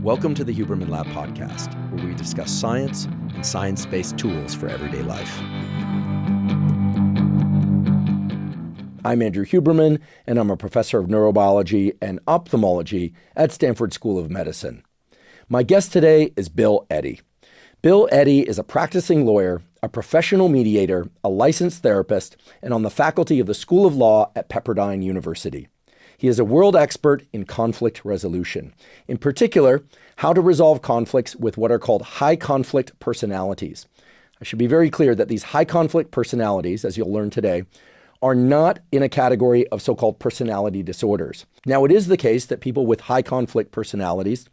Welcome to the Huberman Lab podcast, where we discuss science and science-based tools for everyday life. I'm Andrew Huberman, and I'm a professor of neurobiology and ophthalmology at Stanford School of Medicine. My guest today is Bill Eddy. Bill Eddy is a practicing lawyer, a professional mediator, a licensed therapist, and on the faculty of the School of Law at Pepperdine University. He is a world expert in conflict resolution. In particular, how to resolve conflicts with what are called high conflict personalities. I should be very clear that these high conflict personalities, as you'll learn today, are not in a category of so-called personality disorders. Now, it is the case that people with high conflict personalities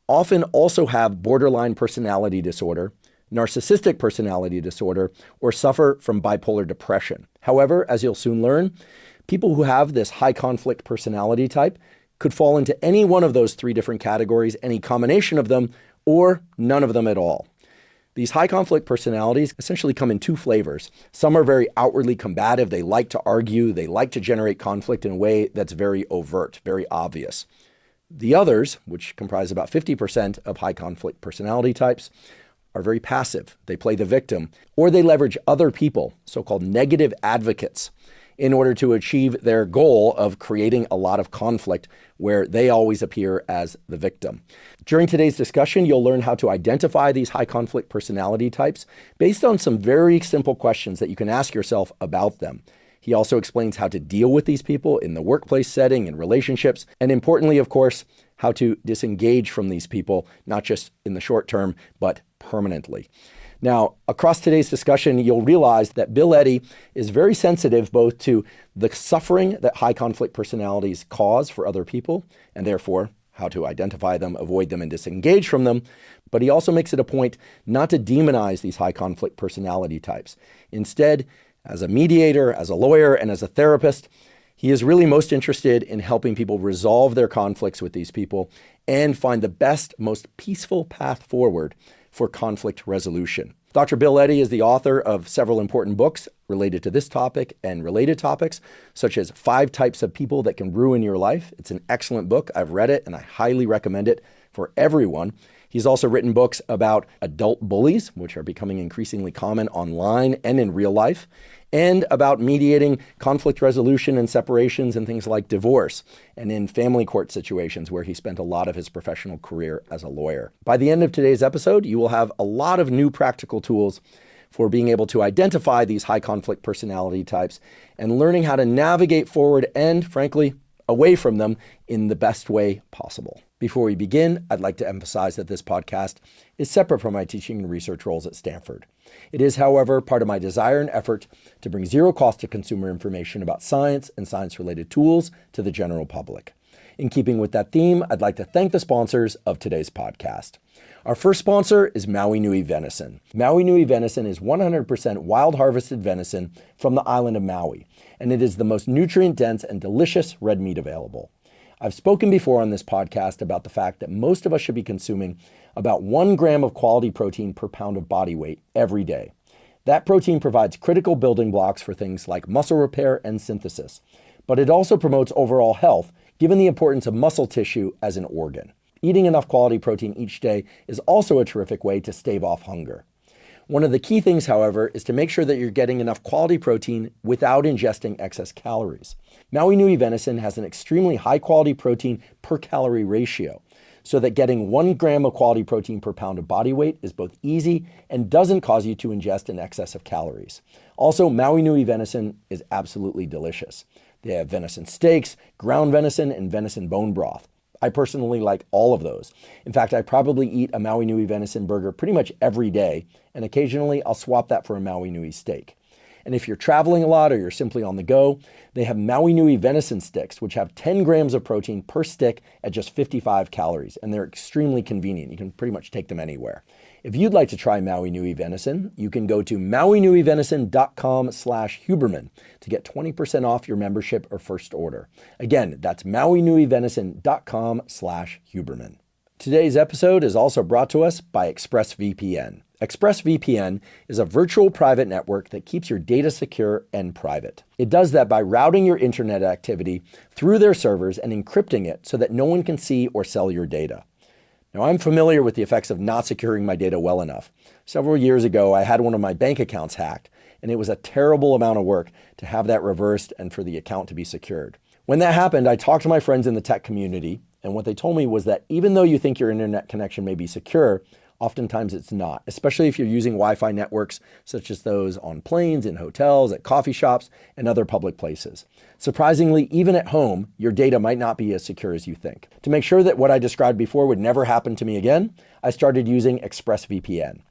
often also have borderline personality disorder, narcissistic personality disorder, or suffer from bipolar depression. However, as you'll soon learn, people who have this high conflict personality type could fall into any one of those three different categories, any combination of them, or none of them at all. These high conflict personalities essentially come in two flavors. Some are very outwardly combative. They like to argue. They like to generate conflict in a way that's very overt, very obvious. The others, which comprise about 50% of high conflict personality types, are very passive. They play the victim, or they leverage other people, so-called negative advocates, in order to achieve their goal of creating a lot of conflict where they always appear as the victim. During today's discussion, you'll learn how to identify these high conflict personality types based on some very simple questions that you can ask yourself about them. He also explains how to deal with these people in the workplace setting and relationships, and importantly, of course, how to disengage from these people, not just in the short term, but permanently. Now, across today's discussion, you'll realize that Bill Eddy is very sensitive both to the suffering that high conflict personalities cause for other people, and therefore how to identify them, avoid them, and disengage from them. But he also makes it a point not to demonize these high conflict personality types. Instead, as a mediator, as a lawyer, and as a therapist, he is really most interested in helping people resolve their conflicts with these people and find the best, most peaceful path forward for conflict resolution. Dr. Bill Eddy is the author of several important books related to this topic and related topics, such as 5 Types of People That Can Ruin Your Life. It's an excellent book. I've read it and I highly recommend it for everyone. He's also written books about adult bullies, which are becoming increasingly common online and in real life, and about mediating conflict resolution and separations and things like divorce, and in family court situations where he spent a lot of his professional career as a lawyer. By the end of today's episode, you will have a lot of new practical tools for being able to identify these high conflict personality types and learning how to navigate forward and, frankly, away from them in the best way possible. Before we begin, I'd like to emphasize that this podcast is separate from my teaching and research roles at Stanford. It is, however, part of my desire and effort to bring zero cost to consumer information about science and science-related tools to the general public. In keeping with that theme, I'd like to thank the sponsors of today's podcast. Our first sponsor is Maui Nui Venison. Maui Nui Venison is 100% wild harvested venison from the island of Maui, and it is the most nutrient-dense and delicious red meat available. I've spoken before on this podcast about the fact that most of us should be consuming about 1 gram of quality protein per pound of body weight every day. That protein provides critical building blocks for things like muscle repair and synthesis, but it also promotes overall health, given the importance of muscle tissue as an organ. Eating enough quality protein each day is also a terrific way to stave off hunger. One of the key things, however, is to make sure that you're getting enough quality protein without ingesting excess calories. Maui Nui venison has an extremely high quality protein per calorie ratio, so that getting 1 gram of quality protein per pound of body weight is both easy and doesn't cause you to ingest an excess of calories. Also, Maui Nui venison is absolutely delicious. They have venison steaks, ground venison, and venison bone broth. I personally like all of those. In fact, I probably eat a Maui Nui venison burger pretty much every day, and occasionally I'll swap that for a Maui Nui steak. And if you're traveling a lot or you're simply on the go, they have Maui Nui venison sticks, which have 10 grams of protein per stick at just 55 calories, and they're extremely convenient. You can pretty much take them anywhere. If you'd like to try Maui Nui venison, you can go to mauinuivenison.com/Huberman to get 20% off your membership or first order. Again, that's mauinuivenison.com/Huberman. Today's episode is also brought to us by ExpressVPN. ExpressVPN is a virtual private network that keeps your data secure and private. It does that by routing your internet activity through their servers and encrypting it so that no one can see or sell your data. Now, I'm familiar with the effects of not securing my data well enough. Several years ago, I had one of my bank accounts hacked, and it was a terrible amount of work to have that reversed and for the account to be secured. When that happened, I talked to my friends in the tech community, and what they told me was that even though you think your internet connection may be secure, oftentimes it's not, especially if you're using Wi-Fi networks such as those on planes, in hotels, at coffee shops, and other public places. Surprisingly, even at home, your data might not be as secure as you think. To make sure that what I described before would never happen to me again, I started using ExpressVPN.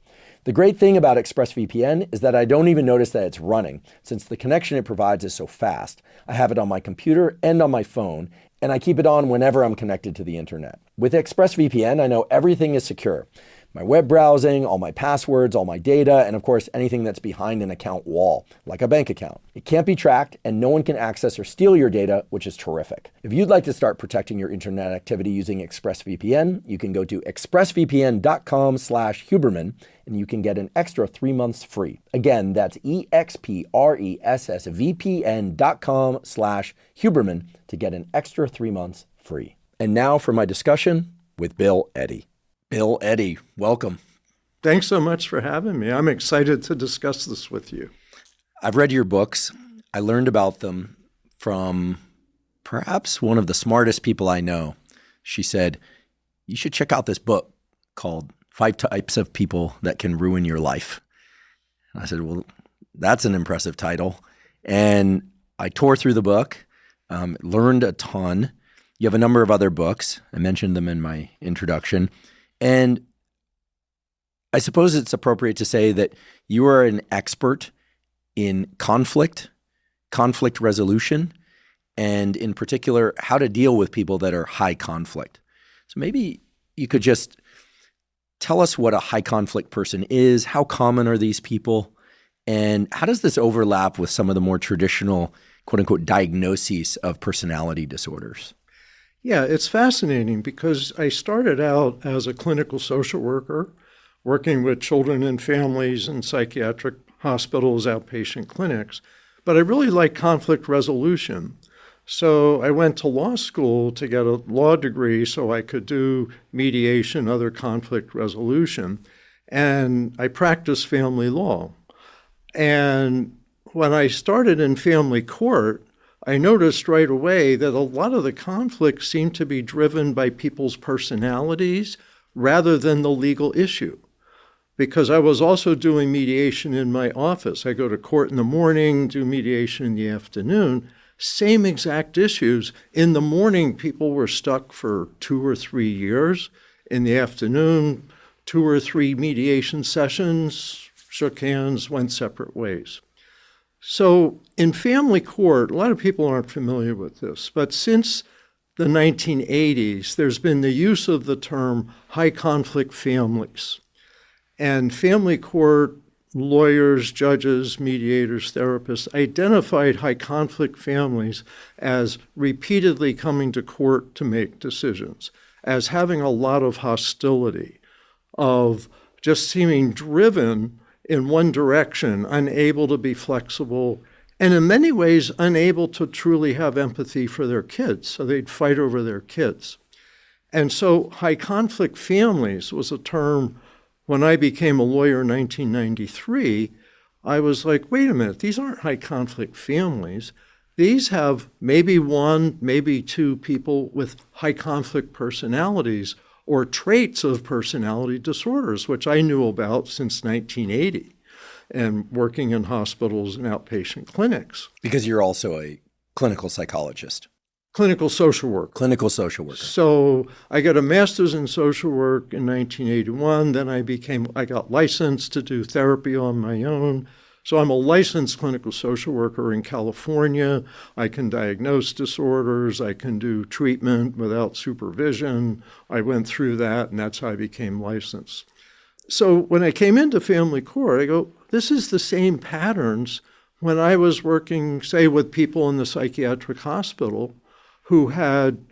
The great thing about ExpressVPN is that I don't even notice that it's running, since the connection it provides is so fast. I have it on my computer and on my phone, and I keep it on whenever I'm connected to the internet. With ExpressVPN, I know everything is secure. My web browsing, all my passwords, all my data, and of course, anything that's behind an account wall, like a bank account. It can't be tracked, and no one can access or steal your data, which is terrific. If you'd like to start protecting your internet activity using ExpressVPN, you can go to expressvpn.com/Huberman, and you can get an extra 3 months free. Again, that's expressvpn.com/Huberman to get an extra 3 months free. And now for my discussion with Bill Eddy. Bill Eddy, welcome. Thanks so much for having me. I'm excited to discuss this with you. I've read your books. I learned about them from perhaps one of the smartest people I know. She said, you should check out this book called 5 Types of People That Can Ruin Your Life. And I said, well, that's an impressive title. And I tore through the book, learned a ton. You have a number of other books. I mentioned them in my introduction. And I suppose it's appropriate to say that you are an expert in conflict resolution, and in particular, how to deal with people that are high conflict. So maybe you could just tell us what a high conflict person is, how common are these people, and how does this overlap with some of the more traditional, quote unquote, diagnoses of personality disorders? Yeah, it's fascinating because I started out as a clinical social worker, working with children and families in psychiatric hospitals, outpatient clinics, but I really like conflict resolution. So I went to law school to get a law degree so I could do mediation, other conflict resolution, and I practiced family law. And when I started in family court, I noticed right away that a lot of the conflicts seem to be driven by people's personalities rather than the legal issue. Because I was also doing mediation in my office. I go to court in the morning, do mediation in the afternoon, same exact issues. In the morning, people were stuck for 2 or 3 years. In the afternoon, 2 or 3 mediation sessions, shook hands, went separate ways. So in family court, a lot of people aren't familiar with this, but since the 1980s, there's been the use of the term high conflict families. And family court lawyers, judges, mediators, therapists identified high conflict families as repeatedly coming to court to make decisions, as having a lot of hostility, of just seeming driven in one direction, unable to be flexible, and in many ways unable to truly have empathy for their kids. So they'd fight over their kids. And so high conflict families was a term. When I became a lawyer in 1993, I was like, wait a minute, these aren't high conflict families. These have maybe 1, maybe 2 people with high conflict personalities or traits of personality disorders, which I knew about since 1980 and working in hospitals and outpatient clinics. Because you're also a clinical psychologist. Clinical social work. Clinical social worker. So I got a master's in social work in 1981. Then I got licensed to do therapy on my own. So I'm a licensed clinical social worker in California. I can diagnose disorders. I can do treatment without supervision. I went through that, and that's how I became licensed. So when I came into family court, I go, this is the same patterns when I was working, say, with people in the psychiatric hospital who had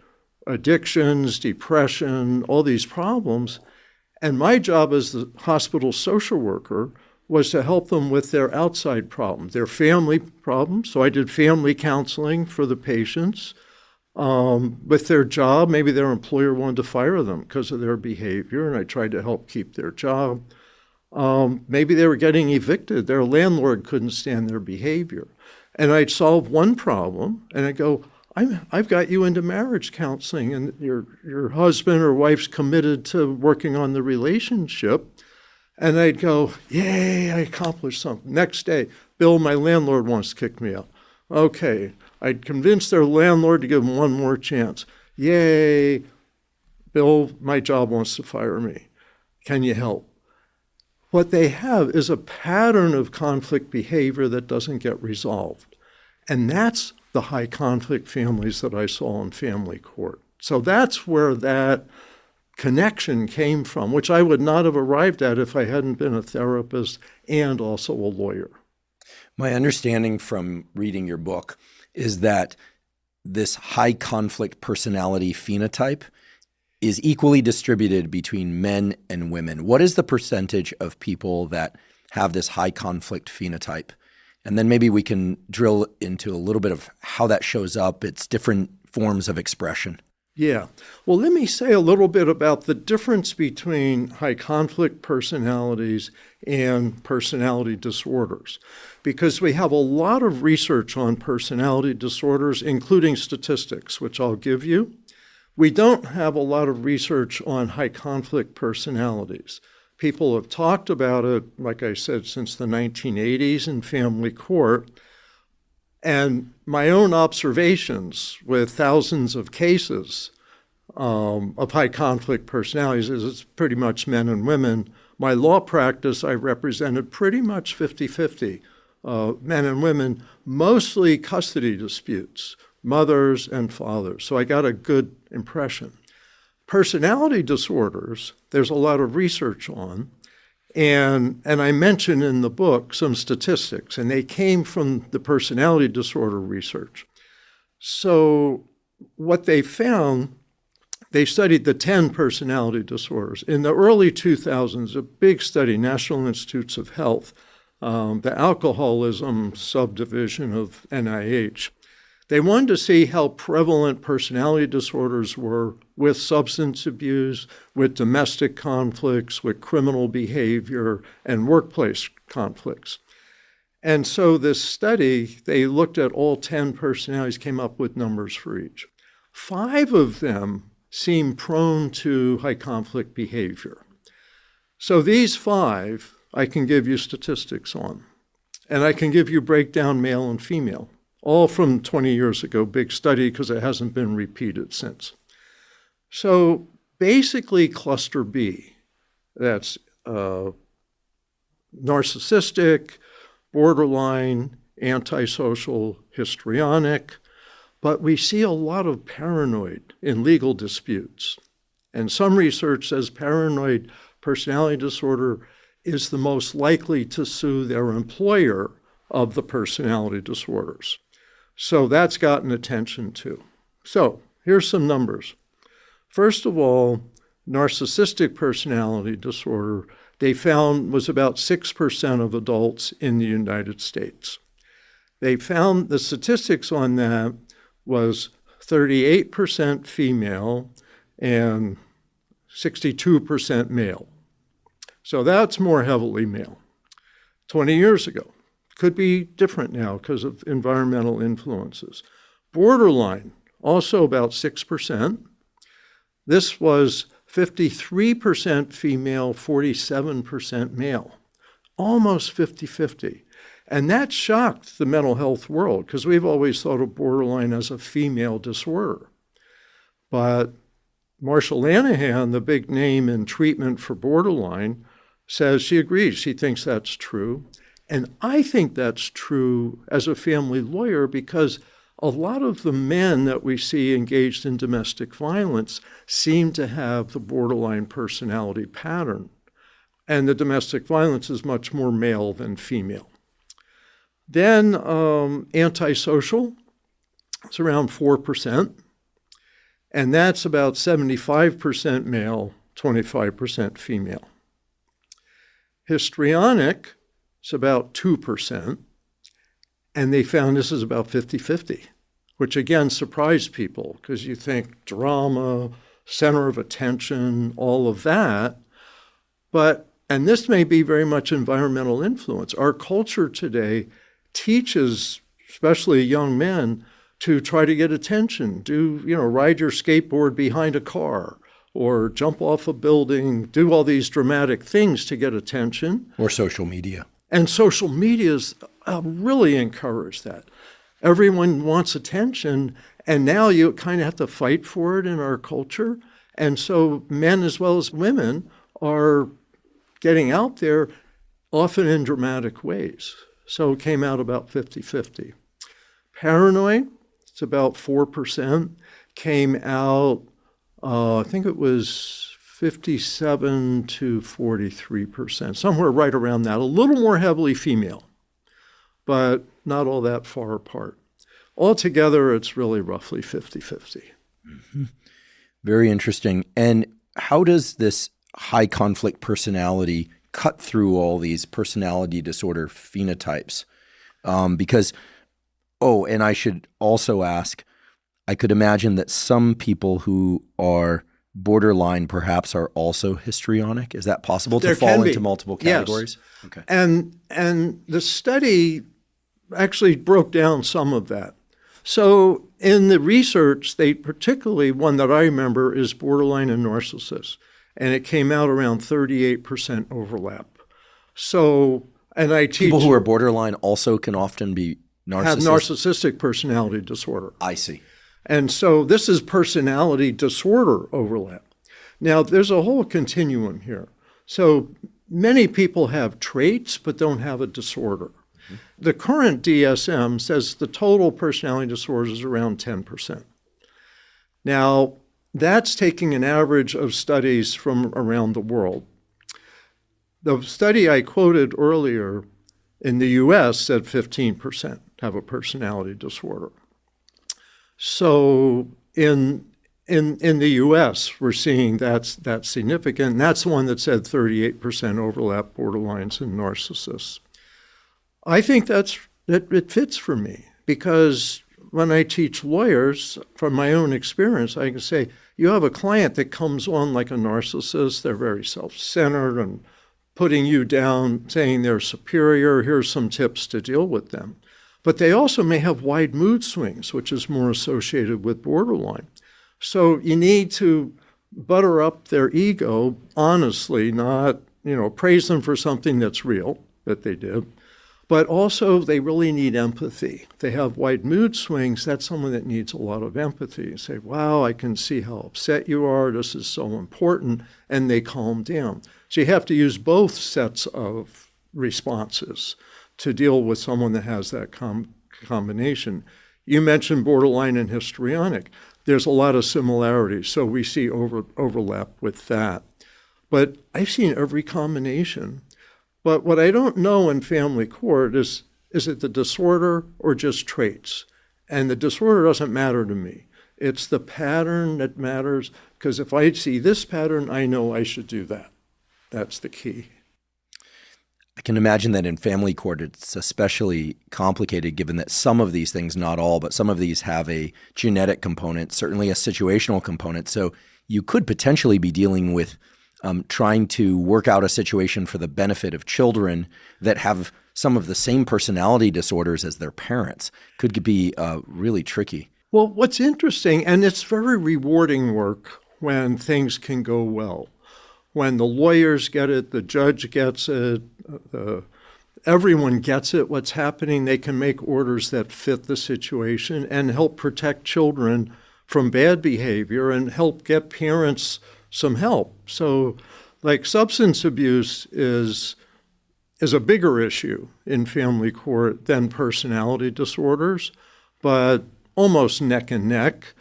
addictions, depression, all these problems. And my job as the hospital social worker was to help them with their outside problems, their family problems. So I did family counseling for the patients. with their job. Maybe their employer wanted to fire them because of their behavior, and I tried to help keep their job. Maybe they were getting evicted. Their landlord couldn't stand their behavior. And I'd solve one problem, and I'd go, I've got you into marriage counseling, and your husband or wife's committed to working on the relationship. And I'd go, yay, I accomplished something. Next day, Bill, my landlord wants to kick me out. Okay, I'd convince their landlord to give them one more chance. Yay, Bill, my job wants to fire me. Can you help? What they have is a pattern of conflict behavior that doesn't get resolved. And that's the high conflict families that I saw in family court. So that's where that connection came from, which I would not have arrived at if I hadn't been a therapist and also a lawyer. My understanding from reading your book is that this high conflict personality phenotype is equally distributed between men and women. What is the percentage of people that have this high conflict phenotype? And then maybe we can drill into a little bit of how that shows up, its different forms of expression. Yeah. Well, let me say a little bit about the difference between high conflict personalities and personality disorders, because we have a lot of research on personality disorders, including statistics, which I'll give you. We don't have a lot of research on high conflict personalities. People have talked about it, like I said, since the 1980s in family court. And my own observations with thousands of cases of high conflict personalities is it's pretty much men and women. My law practice, I represented pretty much 50-50, men and women, mostly custody disputes, mothers and fathers. So I got a good impression. Personality disorders, there's a lot of research on. And I mention in the book some statistics, and they came from the personality disorder research. So what they found, they studied the 10 personality disorders. In the early 2000s, a big study, National Institutes of Health, the alcoholism subdivision of NIH, they wanted to see how prevalent personality disorders were with substance abuse, with domestic conflicts, with criminal behavior, and workplace conflicts. And so this study, they looked at all 10 personalities, came up with numbers for each. 5 of them seem prone to high conflict behavior. So these 5, I can give you statistics on. And I can give you breakdown male and female. All from 20 years ago, big study, because it hasn't been repeated since. So basically cluster B, that's narcissistic, borderline, antisocial, histrionic, but we see a lot of paranoid in legal disputes. And some research says paranoid personality disorder is the most likely to sue their employer of the personality disorders. So that's gotten attention too. So here's some numbers. First of all, narcissistic personality disorder, they found was about 6% of adults in the United States. They found the statistics on that was 38% female and 62% male. So that's more heavily male. 20 years ago. Could be different now because of environmental influences. Borderline, also about 6%. This was 53% female, 47% male, almost 50-50. And that shocked the mental health world because we've always thought of borderline as a female disorder. But Marshall Lanahan, the big name in treatment for borderline, says she agrees. She thinks that's true. And I think that's true as a family lawyer because a lot of the men that we see engaged in domestic violence seem to have the borderline personality pattern. And the domestic violence is much more male than female. Then antisocial, it's around 4%. And that's about 75% male, 25% female. Histrionic, it's about 2%, and they found this is about 50-50, which again surprised people because you think drama, center of attention, all of that. And this may be very much environmental influence. Our culture today teaches, especially young men, to try to get attention. Ride your skateboard behind a car or jump off a building, do all these dramatic things to get attention. Or social media. And social media's really encouraged that. Everyone wants attention, and now you kind of have to fight for it in our culture. And so men as well as women are getting out there, often in dramatic ways. So it came out about 50-50. Paranoid, it's about 4%, came out, I think it was 57 to 43%, somewhere right around that, a little more heavily female, but not all that far apart. Altogether, it's really roughly 50-50. Mm-hmm. Very interesting. And how does this high conflict personality cut through all these personality disorder phenotypes? And I should also ask, I could imagine that some people who are borderline perhaps are also histrionic. Is that possible to fall into multiple categories? Yes. Okay. And the study actually broke down some of that. So in the research, they particularly, one that I remember is borderline and narcissist, and it came out around 38% overlap. So, and I teach people who are borderline also can often be have narcissistic personality disorder. I see. And so this is personality disorder overlap. Now, there's a whole continuum here. So many people have traits but don't have a disorder. Mm-hmm. The current DSM says the total personality disorders is around 10%. Now, that's taking an average of studies from around the world. The study I quoted earlier in the US said 15% have a personality disorder. So in the US, we're seeing that's significant. And that's the one that said 38% overlap borderlines and narcissists. I think that it fits for me because when I teach lawyers, from my own experience, I can say, you have a client that comes on like a narcissist, they're very self-centered and putting you down, saying they're superior, here's some tips to deal with them. But they also may have wide mood swings, which is more associated with borderline. So you need to butter up their ego honestly, not, praise them for something that's real that they did. But also they really need empathy. They have wide mood swings. That's someone that needs a lot of empathy. You say, wow, I can see how upset you are. This is so important. And they calm down. So you have to use both sets of responses to deal with someone that has that combination. You mentioned borderline and histrionic. There's a lot of similarities, so we see overlap with that. But I've seen every combination. But what I don't know in family court is it the disorder or just traits? And the disorder doesn't matter to me. It's the pattern that matters, because if I see this pattern, I know I should do that. That's the key. I can imagine that in family court, it's especially complicated given that some of these things, not all, but some of these have a genetic component, certainly a situational component. So you could potentially be dealing with trying to work out a situation for the benefit of children that have some of the same personality disorders as their parents. Could be really tricky. Well, what's interesting, and it's very rewarding work when things can go well. When the lawyers get it, the judge gets it, everyone gets it, what's happening, they can make orders that fit the situation and help protect children from bad behavior and help get parents some help. So like substance abuse is a bigger issue in family court than personality disorders, but almost neck and neck.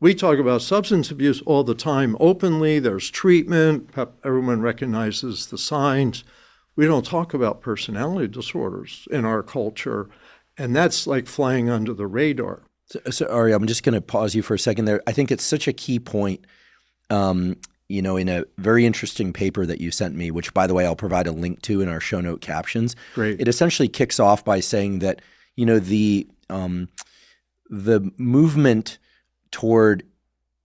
We talk about substance abuse all the time openly. There's treatment. Everyone recognizes the signs. We don't talk about personality disorders in our culture, and that's like flying under the radar. So Ari, I'm just going to pause you for a second there. I think it's such a key point, in a very interesting paper that you sent me, which, by the way, I'll provide a link to in our show note captions. Great. It essentially kicks off by saying that, the movement toward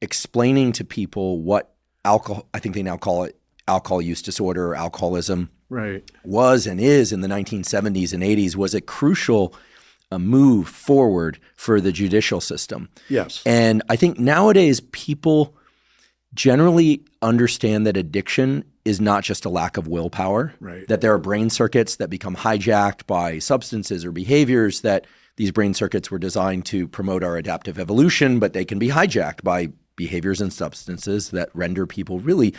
explaining to people what alcohol, I think they now call it alcohol use disorder or alcoholism, Right. was and is in the 1970s and 80s was a crucial move forward for the judicial system. Yes. And I think nowadays people generally understand that addiction is not just a lack of willpower, Right. that there are brain circuits that become hijacked by substances or behaviors, that these brain circuits were designed to promote our adaptive evolution, but they can be hijacked by behaviors and substances that render people really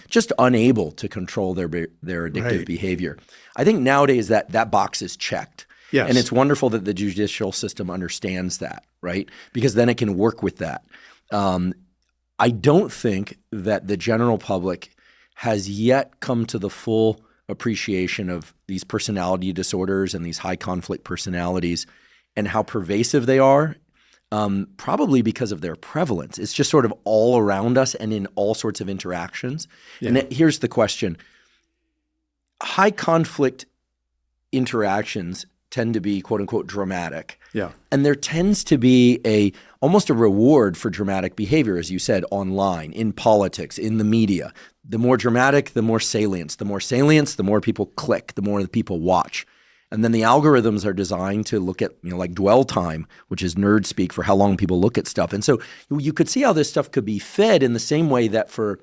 just unable to control their addictive Right. behavior. I think nowadays that box is checked. Yes. And it's wonderful that the judicial system understands that, right? Because then it can work with that. I don't think that the general public has yet come to the full appreciation of these personality disorders and these high conflict personalities and how pervasive they are, probably because of their prevalence. It's just sort of all around us and in all sorts of interactions. Yeah. And here's the question. High conflict interactions tend to be quote unquote dramatic. Yeah. And there tends to be almost a reward for dramatic behavior, as you said, online, in politics, in the media. The more dramatic, the more salience. The more salience, the more people click, the more people watch. And then the algorithms are designed to look at, like dwell time, which is nerd speak for how long people look at stuff. And so you could see how this stuff could be fed in the same way that for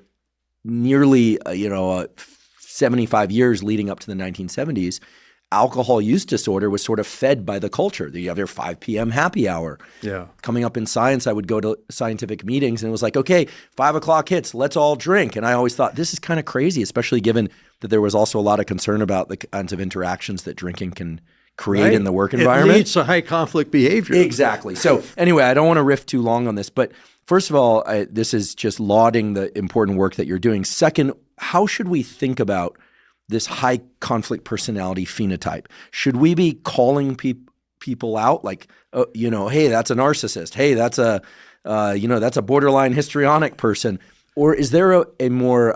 nearly, 75 years leading up to the 1970s, alcohol use disorder was sort of fed by the culture. You have your 5 p.m. happy hour. Yeah. Coming up in science, I would go to scientific meetings and it was like, okay, 5 o'clock hits, let's all drink. And I always thought this is kind of crazy, especially given that there was also a lot of concern about the kinds of interactions that drinking can create in the work environment. It leads to high conflict behavior. Exactly. So anyway, I don't want to riff too long on this, but first of all, this is just lauding the important work that you're doing. Second, how should we think about this high conflict personality phenotype? Should we be calling people out like, hey, that's a narcissist. Hey, that's a borderline histrionic person. Or is there a more,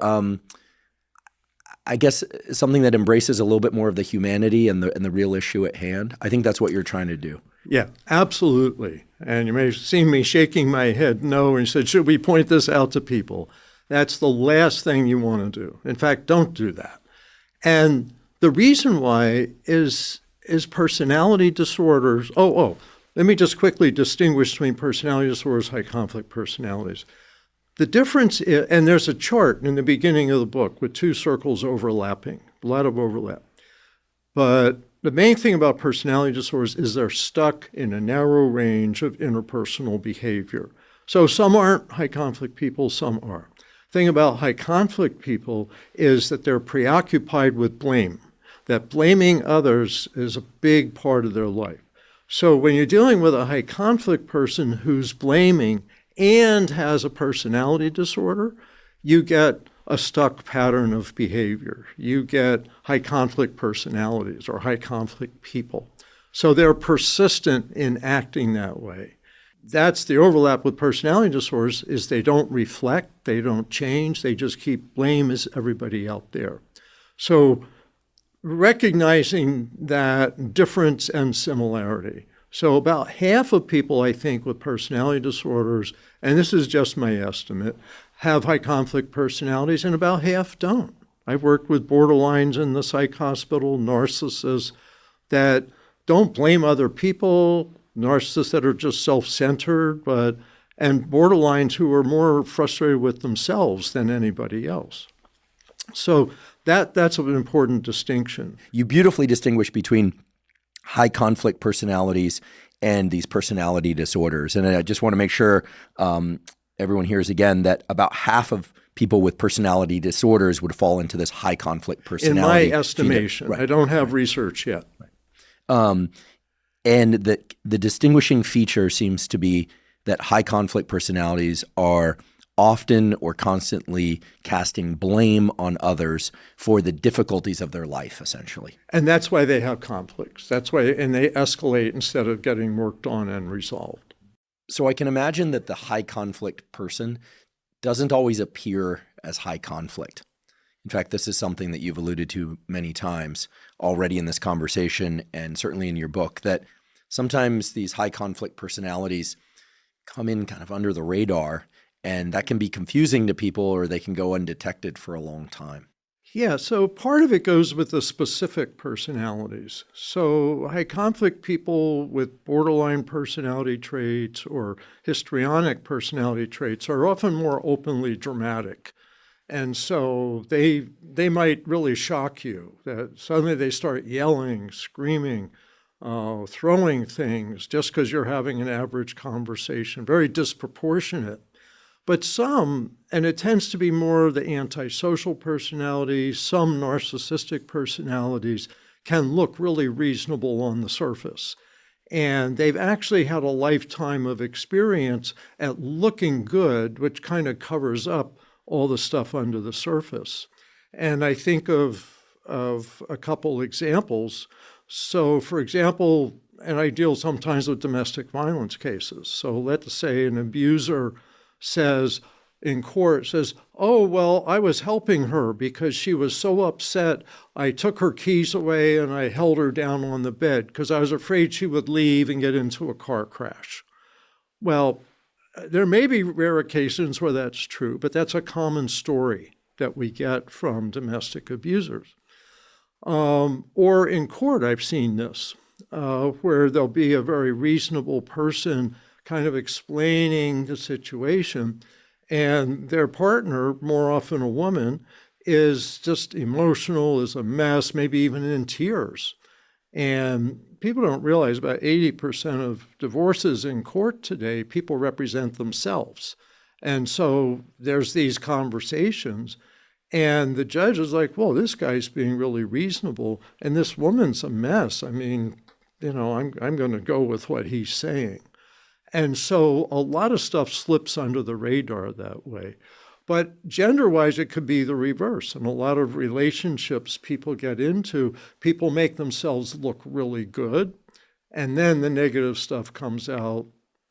I guess, something that embraces a little bit more of the humanity and the real issue at hand? I think that's what you're trying to do. Yeah, absolutely. And you may have seen me shaking my head no, and said, should we point this out to people? That's the last thing you want to do. In fact, don't do that. And the reason why is personality disorders. Let me just quickly distinguish between personality disorders, high conflict personalities. The difference is, and there's a chart in the beginning of the book with 2 circles overlapping, a lot of overlap. But the main thing about personality disorders is they're stuck in a narrow range of interpersonal behavior. So some aren't high conflict people, some are. Thing about high conflict people is that they're preoccupied with blame, that blaming others is a big part of their life. So when you're dealing with a high conflict person who's blaming and has a personality disorder, you get a stuck pattern of behavior. You get high conflict personalities or high conflict people. So they're persistent in acting that way. That's the overlap with personality disorders, is they don't reflect, they don't change, they just keep blame as everybody out there. So recognizing that difference and similarity. So about half of people, I think, with personality disorders, and this is just my estimate, have high conflict personalities, and about half don't. I've worked with borderlines in the psych hospital, narcissists that don't blame other people, narcissists that are just self-centered, and borderlines who are more frustrated with themselves than anybody else. So that's an important distinction. You beautifully distinguish between high conflict personalities and these personality disorders. And I just want to make sure everyone hears again that about half of people with personality disorders would fall into this high conflict personality. In my estimation. Right. I don't have research yet. Right. And the distinguishing feature seems to be that high conflict personalities are often or constantly casting blame on others for the difficulties of their life, essentially. And that's why they have conflicts. That's why, and they escalate instead of getting worked on and resolved. So I can imagine that the high conflict person doesn't always appear as high conflict. In fact, this is something that you've alluded to many times already in this conversation and certainly in your book, that sometimes these high conflict personalities come in kind of under the radar, and that can be confusing to people, or they can go undetected for a long time. Yeah, so part of it goes with the specific personalities. So high conflict people with borderline personality traits or histrionic personality traits are often more openly dramatic. And so they might really shock you that suddenly they start yelling, screaming, throwing things just because you're having an average conversation, very disproportionate. But some, and it tends to be more the antisocial personalities, some narcissistic personalities can look really reasonable on the surface. And they've actually had a lifetime of experience at looking good, which kind of covers up all the stuff under the surface. And I think of a couple examples. So, for example, and I deal sometimes with domestic violence cases. So let's say an abuser says in court, says, oh, well, I was helping her because she was so upset. I took her keys away and I held her down on the bed because I was afraid she would leave and get into a car crash. Well, there may be rare occasions where that's true, but that's a common story that we get from domestic abusers. Or in court, I've seen this, where there'll be a very reasonable person kind of explaining the situation, and their partner, more often a woman, is just emotional, is a mess, maybe even in tears. And people don't realize about 80% of divorces in court today, people represent themselves. And so there's these conversations, and the judge is like, well, this guy's being really reasonable, and this woman's a mess. I mean, I'm going to go with what he's saying. And so a lot of stuff slips under the radar that way. But gender-wise, it could be the reverse. In a lot of relationships people get into, people make themselves look really good, and then the negative stuff comes out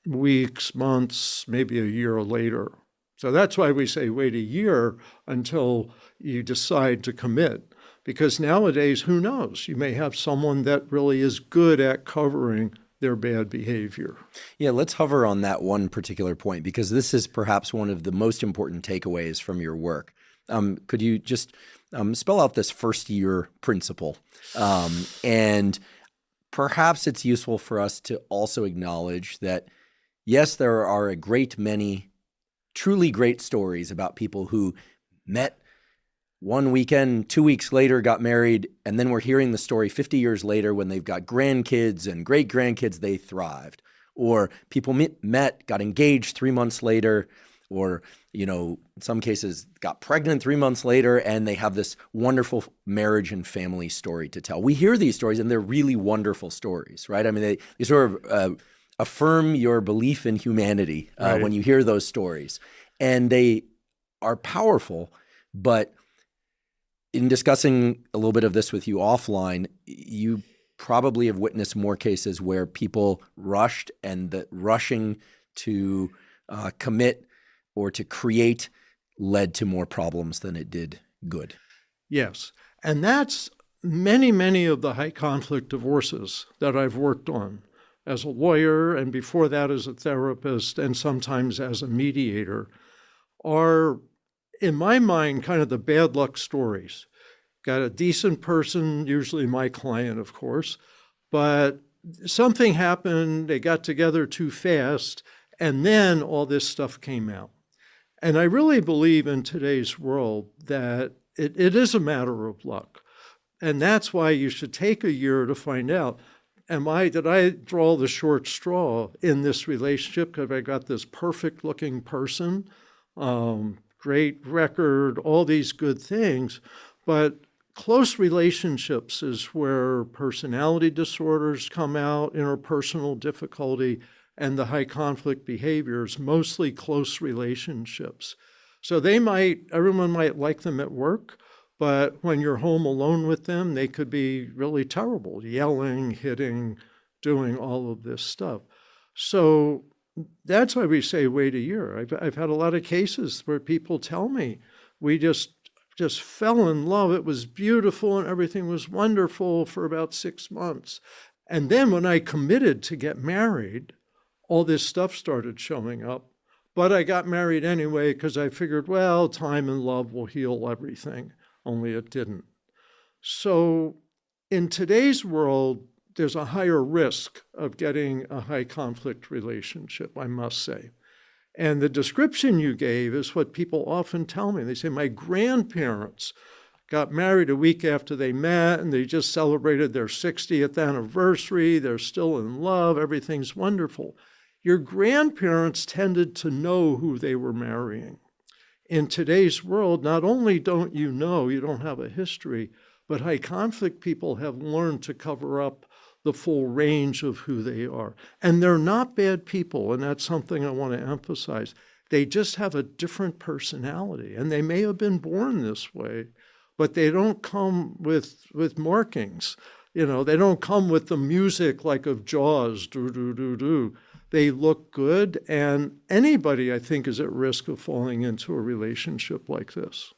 weeks, months, maybe a year later. So that's why we say wait a year until you decide to commit. Because nowadays, who knows? You may have someone that really is good at covering their bad behavior. Yeah, let's hover on that one particular point, because this is perhaps one of the most important takeaways from your work. Could you just spell out this first year principle? And perhaps it's useful for us to also acknowledge that, yes, there are a great many truly great stories about people who met one weekend, 2 weeks later got married, and then we're hearing the story 50 years later when they've got grandkids and great-grandkids, they thrived. Or people met, got engaged 3 months later, or, in some cases got pregnant 3 months later, and they have this wonderful marriage and family story to tell. We hear these stories, and they're really wonderful stories, right? I mean, they sort of affirm your belief in humanity Right. when you hear those stories. And they are powerful, but in discussing a little bit of this with you offline, you probably have witnessed more cases where people rushed, and the rushing to commit or to create led to more problems than it did good. Yes. And that's many, many of the high conflict divorces that I've worked on as a lawyer, and before that as a therapist, and sometimes as a mediator, are, in my mind, kind of the bad luck stories. Got a decent person, usually my client, of course, but something happened, they got together too fast, and then all this stuff came out. And I really believe in today's world that it is a matter of luck. And that's why you should take a year to find out, did I draw the short straw in this relationship because I got this perfect looking person, great record, all these good things, but close relationships is where personality disorders come out, interpersonal difficulty, and the high conflict behaviors, mostly close relationships. So everyone might like them at work, but when you're home alone with them, they could be really terrible, yelling, hitting, doing all of this stuff. So that's why we say wait a year. I've had a lot of cases where people tell me, we just fell in love. It was beautiful and everything was wonderful for about 6 months. And then when I committed to get married, all this stuff started showing up. But I got married anyway because I figured, well, time and love will heal everything, only it didn't. So in today's world, there's a higher risk of getting a high conflict relationship, I must say. And the description you gave is what people often tell me. They say, my grandparents got married a week after they met, and they just celebrated their 60th anniversary. They're still in love. Everything's wonderful. Your grandparents tended to know who they were marrying. In today's world, not only don't you know, you don't have a history, but high conflict people have learned to cover up the full range of who they are. And they're not bad people, and that's something I want to emphasize. They just have a different personality, and they may have been born this way, but they don't come with markings. They don't come with the music like of Jaws, do-do-do-do. They look good, and anybody, I think, is at risk of falling into a relationship like this.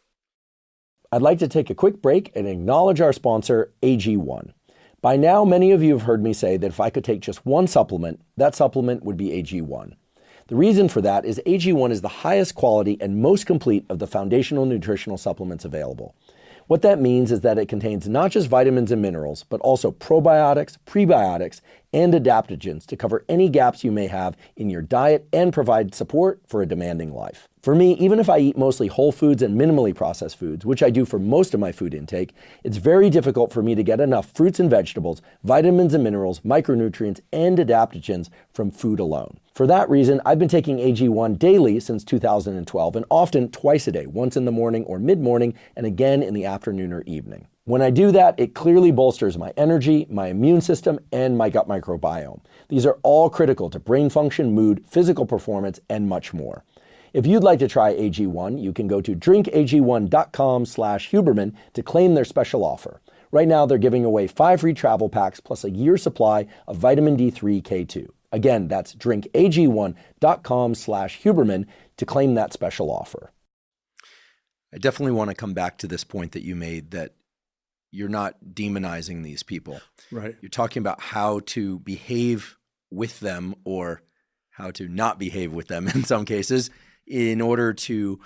I'd like to take a quick break and acknowledge our sponsor, AG1. By now, many of you have heard me say that if I could take just one supplement, that supplement would be AG1. The reason for that is AG1 is the highest quality and most complete of the foundational nutritional supplements available. What that means is that it contains not just vitamins and minerals, but also probiotics, prebiotics, and adaptogens to cover any gaps you may have in your diet and provide support for a demanding life. For me, even if I eat mostly whole foods and minimally processed foods, which I do for most of my food intake, it's very difficult for me to get enough fruits and vegetables, vitamins and minerals, micronutrients, and adaptogens from food alone. For that reason, I've been taking AG1 daily since 2012 and often twice a day, once in the morning or mid-morning and again in the afternoon or evening. When I do that, it clearly bolsters my energy, my immune system, and my gut microbiome. These are all critical to brain function, mood, physical performance, and much more. If you'd like to try AG1, you can go to drinkag1.com/Huberman to claim their special offer. Right now, they're giving away 5 free travel packs plus a year's supply of vitamin D3 K2. Again, that's drinkag1.com/Huberman to claim that special offer. I definitely want to come back to this point that you made, that you're not demonizing these people. Right. You're talking about how to behave with them or how to not behave with them in some cases in order to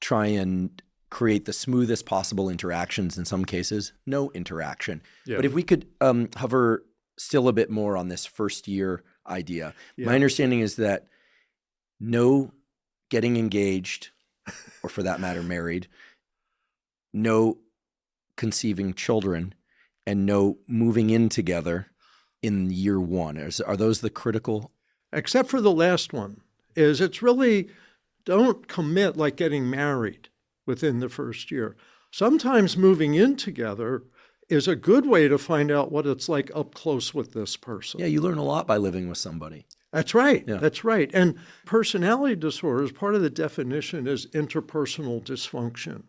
try and create the smoothest possible interactions, in some cases, no interaction. Yeah. But if we could hover still a bit more on this first year idea. Yeah. My understanding is that no getting engaged, or for that matter, married, no conceiving children, and no moving in together in year one. Are those the critical? Except for the last one, is it's really don't commit like getting married within the first year. Sometimes moving in together is a good way to find out what it's like up close with this person. Yeah, you learn a lot by living with somebody. That's right. Yeah. That's right. And personality disorders, part of the definition is interpersonal dysfunction.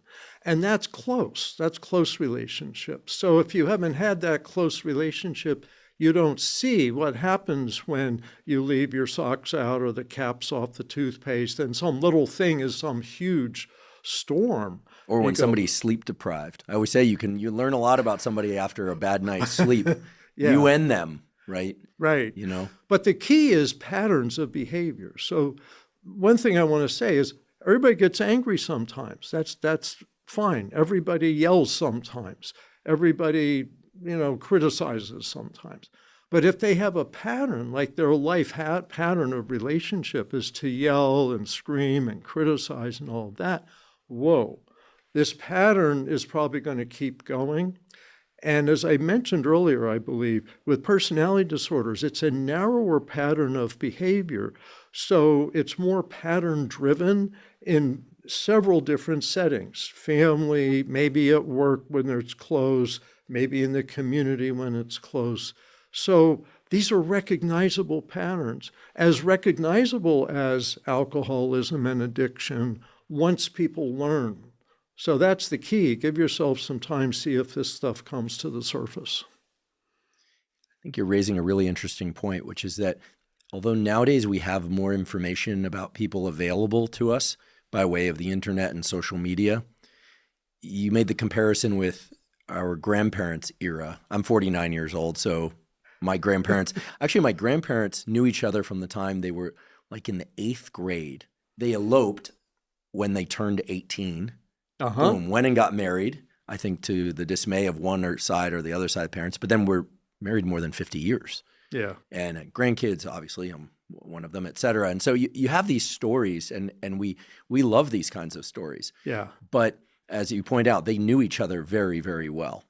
And that's close. That's close relationships. So if you haven't had that close relationship, you don't see what happens when you leave your socks out or the cap's off the toothpaste and some little thing is some huge storm. Or when somebody's sleep deprived. I always say you learn a lot about somebody after a bad night's sleep. Yeah. You and them, right? Right. But the key is patterns of behavior. So one thing I want to say is everybody gets angry sometimes. That's fine. Everybody yells sometimes. Everybody, criticizes sometimes. But if they have a pattern, like their life pattern of relationship is to yell and scream and criticize and all of that, whoa, this pattern is probably going to keep going. And as I mentioned earlier, I believe, with personality disorders, it's a narrower pattern of behavior. So it's more pattern-driven in several different settings. Family, maybe at work when it's close, maybe in the community when it's close. So these are recognizable patterns, as recognizable as alcoholism and addiction once people learn. So that's the key. Give yourself some time, see if this stuff comes to the surface. I think you're raising a really interesting point, which is that although nowadays we have more information about people available to us by way of the internet and social media, you made the comparison with our grandparents' era. I'm 49 years old, so my grandparents. Actually, my grandparents knew each other from the time they were like in the 8th grade. They eloped when they turned 18. Boom, went and got married, I think to the dismay of one side or the other side of parents, but then we're married more than 50 years. Yeah. And grandkids, obviously, I'm one of them, et cetera. And so you have these stories, and we love these kinds of stories. Yeah. But as you point out, they knew each other very, very well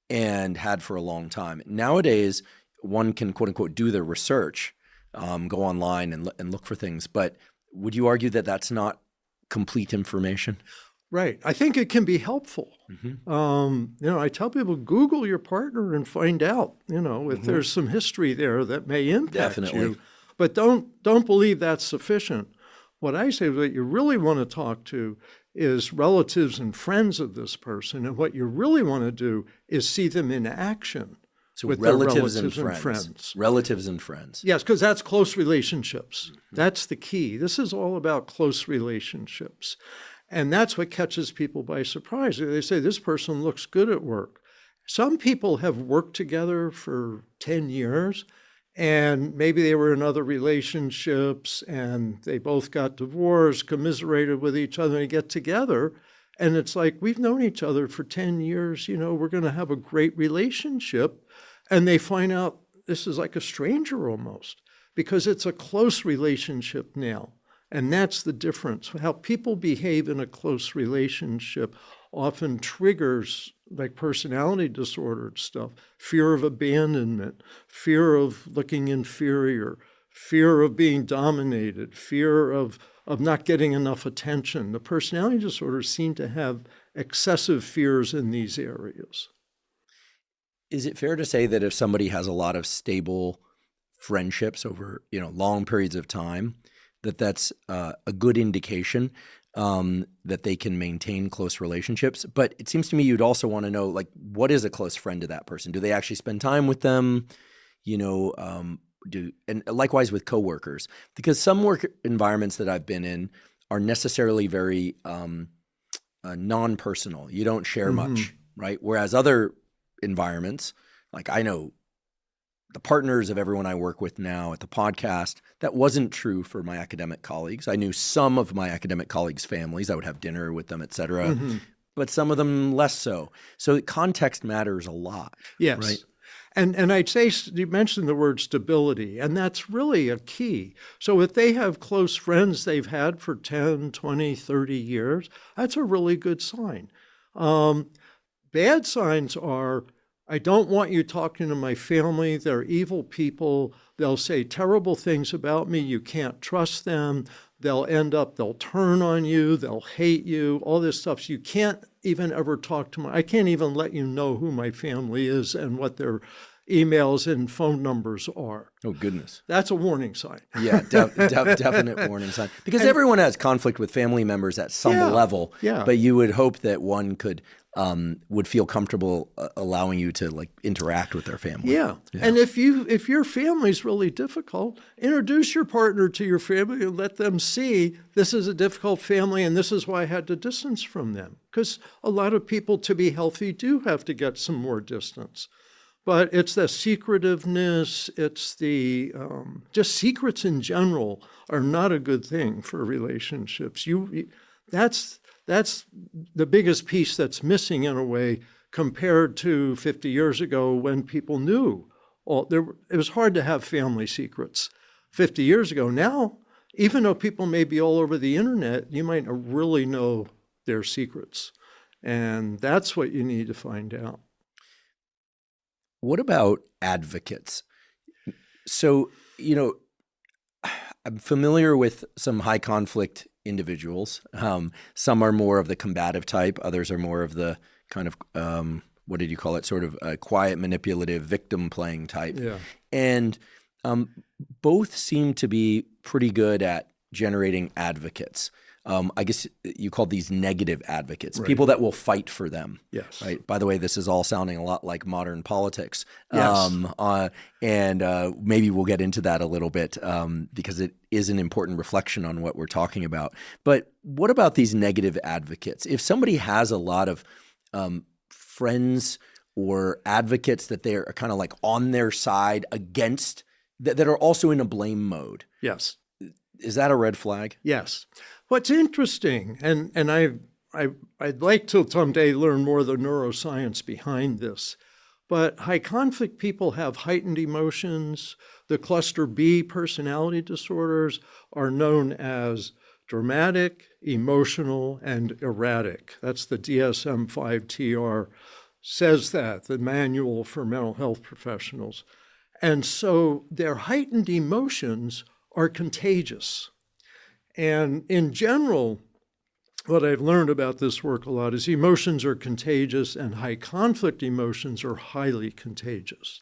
and had for a long time. Nowadays, one can, quote unquote, do the research, go online and look for things. But would you argue that that's not complete information? Right. I think it can be helpful. I tell people, Google your partner and find out, if there's some history there that may impact you. But don't believe that's sufficient. What I say is that you really want to talk to is relatives and friends of this person. And what you really want to do is see them in action. So with relatives and friends. Relatives and friends. Yes, because that's close relationships. That's the key. This is all about close relationships. And that's what catches people by surprise. They say, this person looks good at work. Some people have worked together for 10 years, and maybe they were in other relationships, and they both got divorced, commiserated with each other, and they get together. And it's like, we've known each other for 10 years, we're going to have a great relationship. And they find out this is like a stranger almost, because it's a close relationship now. And that's the difference. How people behave in a close relationship often triggers like personality disordered stuff, fear of abandonment, fear of looking inferior, fear of being dominated, fear of not getting enough attention. The personality disorders seem to have excessive fears in these areas. Is it fair to say that if somebody has a lot of stable friendships over, long periods of time, that's a good indication that they can maintain close relationships? But it seems to me you'd also want to know, like, what is a close friend to that person? Do they actually spend time with them? And likewise with coworkers, because some work environments that I've been in are necessarily very non-personal. You don't share much, right? Whereas other environments, like I know the partners of everyone I work with now at the podcast, that wasn't true for my academic colleagues. I knew some of my academic colleagues' families. I would have dinner with them, et cetera, but some of them less so. So context matters a lot. Yes. Right? And I'd say you mentioned the word stability, and that's really a key. So if they have close friends they've had for 10, 20, 30 years, that's a really good sign. Bad signs are, I don't want you talking to my family. They're evil people. They'll say terrible things about me. You can't trust them. They'll turn on you. They'll hate you, all this stuff. So you can't even ever talk to I can't even let you know who my family is and what their emails and phone numbers are. Oh, goodness. That's a warning sign. Yeah, definite warning sign. Because everyone has conflict with family members at some level, but you would hope that one would feel comfortable allowing you to interact with their family. Yeah. And if your family's really difficult, introduce your partner to your family and let them see this is a difficult family and this is why I had to distance from them. Because a lot of people, to be healthy, do have to get some more distance. But it's the secretiveness, it's the just secrets in general are not a good thing for relationships. That's the biggest piece that's missing in a way compared to 50 years ago when people knew. It was hard to have family secrets 50 years ago. Now, even though people may be all over the internet, you might not really know their secrets. And that's what you need to find out. What about advocates? So, I'm familiar with some high conflict individuals. Some are more of the combative type. Others are more of the kind of, what did you call it? Sort of a quiet, manipulative, victim playing type. Yeah. And both seem to be pretty good at generating advocates. I guess you call these negative advocates, right. People that will fight for them. Yes. Right. By the way, this is all sounding a lot like modern politics. Yes. And maybe we'll get into that a little bit because it is an important reflection on what we're talking about. But what about these negative advocates? If somebody has a lot of friends or advocates that they're kind of like on their side against, that are also in a blame mode. Yes. Is that a red flag? Yes. What's interesting, and I'd like to someday learn more of the neuroscience behind this, but high conflict people have heightened emotions. The cluster B personality disorders are known as dramatic, emotional, and erratic. That's the DSM-5-TR says that, the manual for mental health professionals. And so their heightened emotions are contagious. And in general, what I've learned about this work a lot is emotions are contagious and high conflict emotions are highly contagious.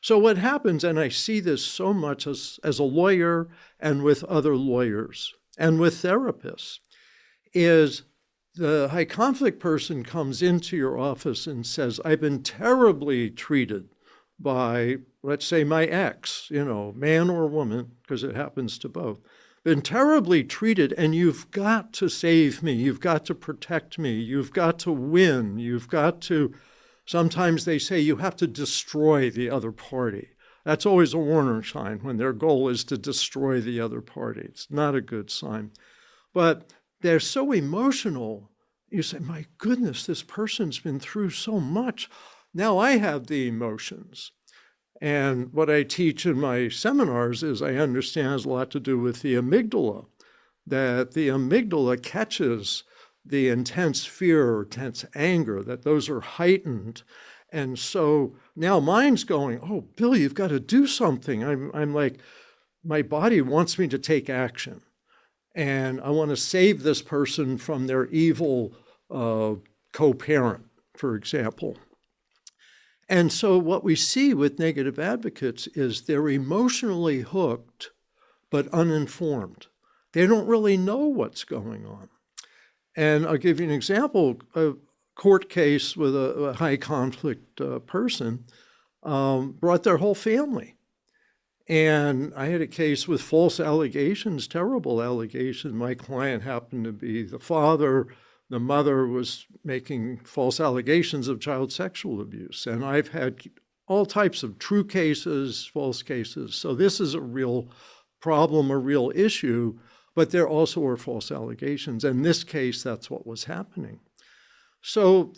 So what happens, and I see this so much as a lawyer and with other lawyers and with therapists, is the high conflict person comes into your office and says, I've been terribly treated by, let's say, my ex, man or woman, because it happens to both, been terribly treated, and you've got to save me. You've got to protect me. You've got to win. You've got to, sometimes they say you have to destroy the other party. That's always a warning sign when their goal is to destroy the other party. It's not a good sign. But they're so emotional, you say, my goodness, this person's been through so much. Now I have the emotions. And what I teach in my seminars is I understand has a lot to do with the amygdala, that the amygdala catches the intense fear or intense anger, that those are heightened. And so now mine's going, oh, Bill, you've got to do something. I'm like, my body wants me to take action. And I want to save this person from their evil co-parent, for example. And so what we see with negative advocates is they're emotionally hooked, but uninformed. They don't really know what's going on. And I'll give you an example. A court case with a high conflict person brought their whole family. And I had a case with false allegations, terrible allegations. My client happened to be the father. The mother was making false allegations of child sexual abuse. And I've had all types of true cases, false cases. So this is a real problem, a real issue, but there also are false allegations. In this case, that's what was happening. So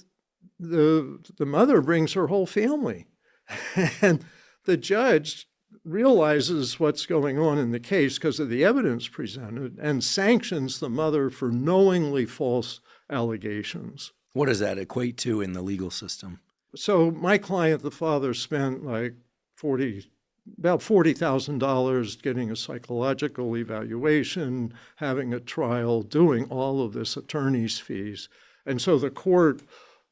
the mother brings her whole family. And the judge realizes what's going on in the case because of the evidence presented and sanctions the mother for knowingly false allegations. What does that equate to in the legal system? So my client, the father, spent like about $40,000 getting a psychological evaluation, having a trial, doing all of this attorney's fees. And so the court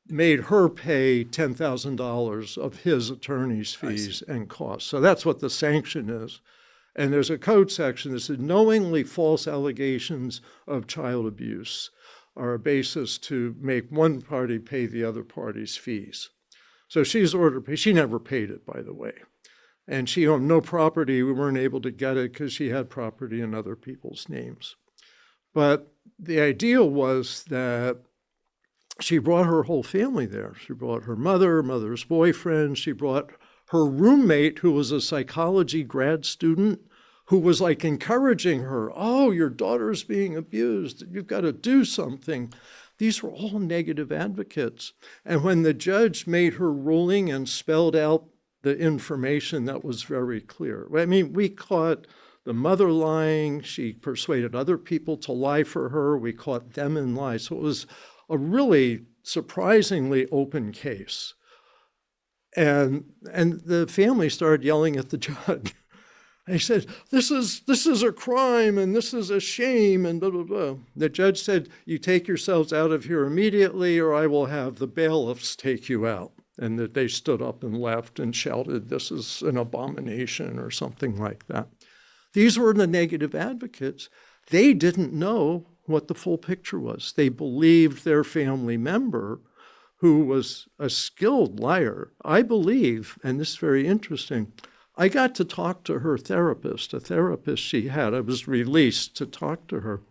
made her pay $10,000 of his attorney's fees and costs. So that's what the sanction is. And there's a code section that says knowingly false allegations of child abuse are a basis to make one party pay the other party's fees. So she's ordered pay. She never paid it, by the way. And she owned no property. We weren't able to get it because she had property in other people's names. But the idea was that she brought her whole family there. She brought her mother, mother's boyfriend. She brought her roommate, who was a psychology grad student, who was like encouraging her, oh, your daughter's being abused. You've got to do something. These were all negative advocates. And when the judge made her ruling and spelled out the information, that was very clear. I mean, we caught the mother lying. She persuaded other people to lie for her. We caught them in lies. So it was a really surprisingly open case. And the family started yelling at the judge. They said, this is a crime and this is a shame and blah, blah, blah. The judge said, you take yourselves out of here immediately or I will have the bailiffs take you out. And that they stood up and left and shouted, this is an abomination or something like that. These were the negative advocates. They didn't know what the full picture was. They believed their family member, who was a skilled liar. I believe, and this is very interesting, I got to talk to her therapist, a therapist she had. I was released to talk to her.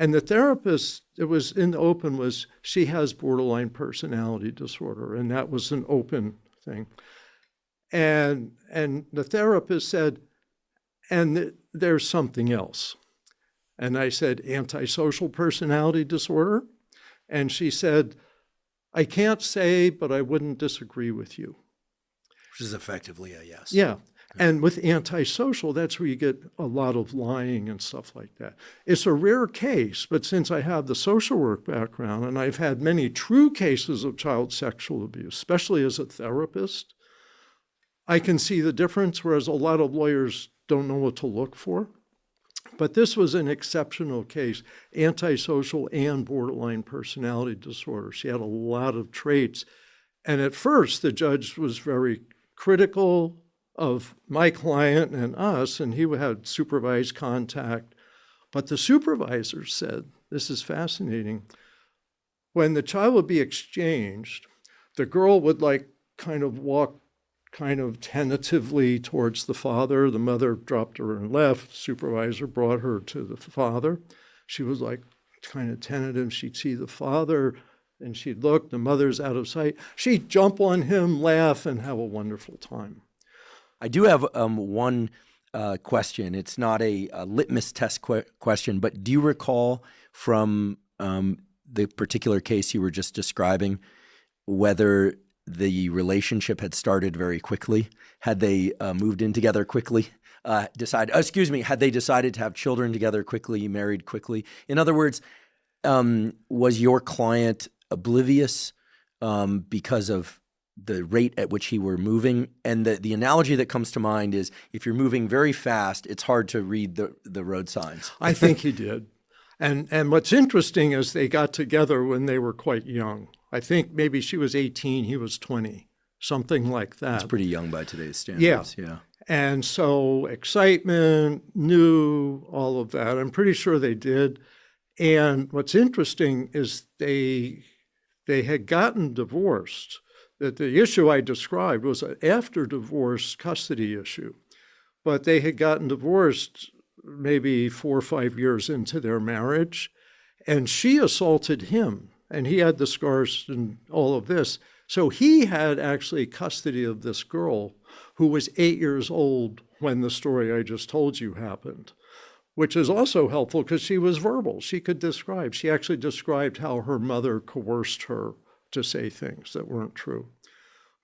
And the therapist, it was in the open, was she has borderline personality disorder, and that was an open thing. And the therapist said, and there's something else. And I said, antisocial personality disorder? And she said, I can't say, but I wouldn't disagree with you. Which is effectively a yes. Yeah. And with antisocial, that's where you get a lot of lying and stuff like that. It's a rare case, but since I have the social work background and I've had many true cases of child sexual abuse, especially as a therapist, I can see the difference, whereas a lot of lawyers don't know what to look for. But this was an exceptional case, antisocial and borderline personality disorder. She had a lot of traits. And at first, the judge was very critical of my client and us, and he had supervised contact. But the supervisor said, this is fascinating, when the child would be exchanged, the girl would kind of walk kind of tentatively towards the father. The mother dropped her and left. The supervisor brought her to the father. She was kind of tentative. She'd see the father and she'd look, the mother's out of sight. She'd jump on him, laugh, and have a wonderful time. I do have one question. It's not a litmus test question, but do you recall from the particular case you were just describing whether the relationship had started very quickly? Had they moved in together quickly? Had they decided to have children together quickly, married quickly? In other words, was your client oblivious because of the rate at which he were moving? And the analogy that comes to mind is if you're moving very fast, it's hard to read the road signs. I think he did. And what's interesting is they got together when they were quite young. I think maybe she was 18, he was 20, something like that. That's pretty young by today's standards. Yeah. And so excitement, new, all of that. I'm pretty sure they did. And what's interesting is they had gotten divorced. That the issue I described was an after divorce custody issue. But they had gotten divorced maybe 4 or 5 years into their marriage, and she assaulted him, and he had the scars and all of this. So he had actually custody of this girl who was 8 years old when the story I just told you happened, which is also helpful because she was verbal. She could describe. She actually described how her mother coerced her to say things that weren't true.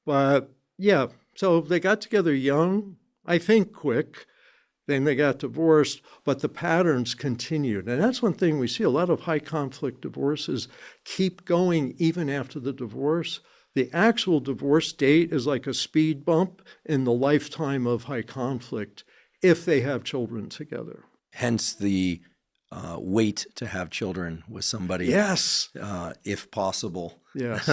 But yeah, so they got together young, I think quick. Then they got divorced, but the patterns continued. And that's one thing we see. A lot of high conflict divorces keep going even after the divorce. The actual divorce date is like a speed bump in the lifetime of high conflict if they have children together. Hence the wait to have children with somebody. Yes. If possible. Yes.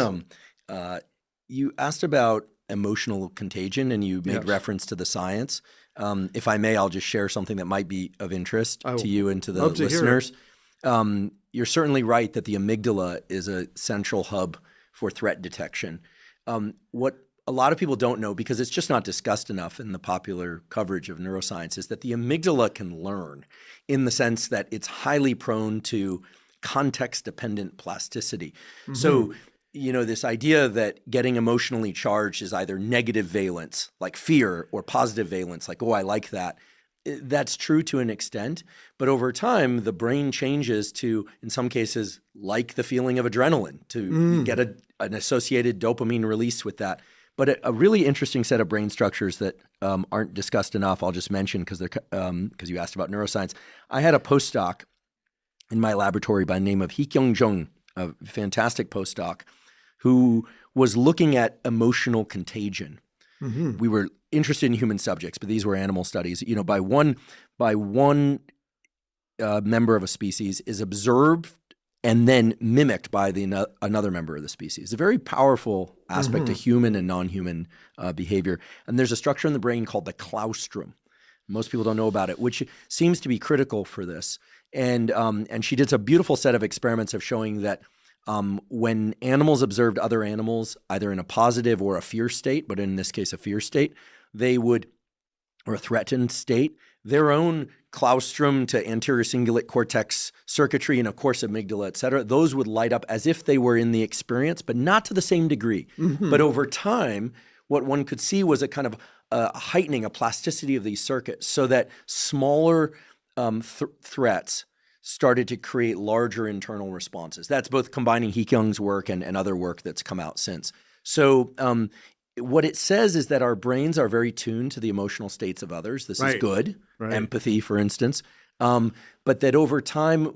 You asked about emotional contagion and you made reference to the science. If I may, I'll just share something that might be of interest to you and to the listeners. You're certainly right that the amygdala is a central hub for threat detection. What a lot of people don't know, because it's just not discussed enough in the popular coverage of neuroscience, is that the amygdala can learn in the sense that it's highly prone to context-dependent plasticity. Mm-hmm. So, this idea that getting emotionally charged is either negative valence, like fear, or positive valence, like, oh, I like that. That's true to an extent. But over time, the brain changes to, in some cases, like the feeling of adrenaline, to get an associated dopamine release with that. But a really interesting set of brain structures that aren't discussed enough, I'll just mention because you asked about neuroscience. I had a postdoc in my laboratory by the name of Hee-Kyung Jung, a fantastic postdoc, who was looking at emotional contagion. Mm-hmm. We were interested in human subjects, but these were animal studies. By one member of a species is observed and then mimicked by another member of the species. A very powerful aspect of human and non-human behavior. And there's a structure in the brain called the claustrum. Most people don't know about it, which seems to be critical for this. And she did a beautiful set of experiments of showing that when animals observed other animals, either in a positive or a fear state, but in this case a fear state, or a threatened state, their own claustrum to anterior cingulate cortex circuitry and, of course, amygdala, et cetera, those would light up as if they were in the experience, but not to the same degree. But over time, what one could see was a kind of heightening, a plasticity of these circuits so that smaller threats started to create larger internal responses. That's both combining He-Kyung's work and other work that's come out since. So what it says is that our brains are very tuned to the emotional states of others. This is good. Empathy, for instance. But that over time,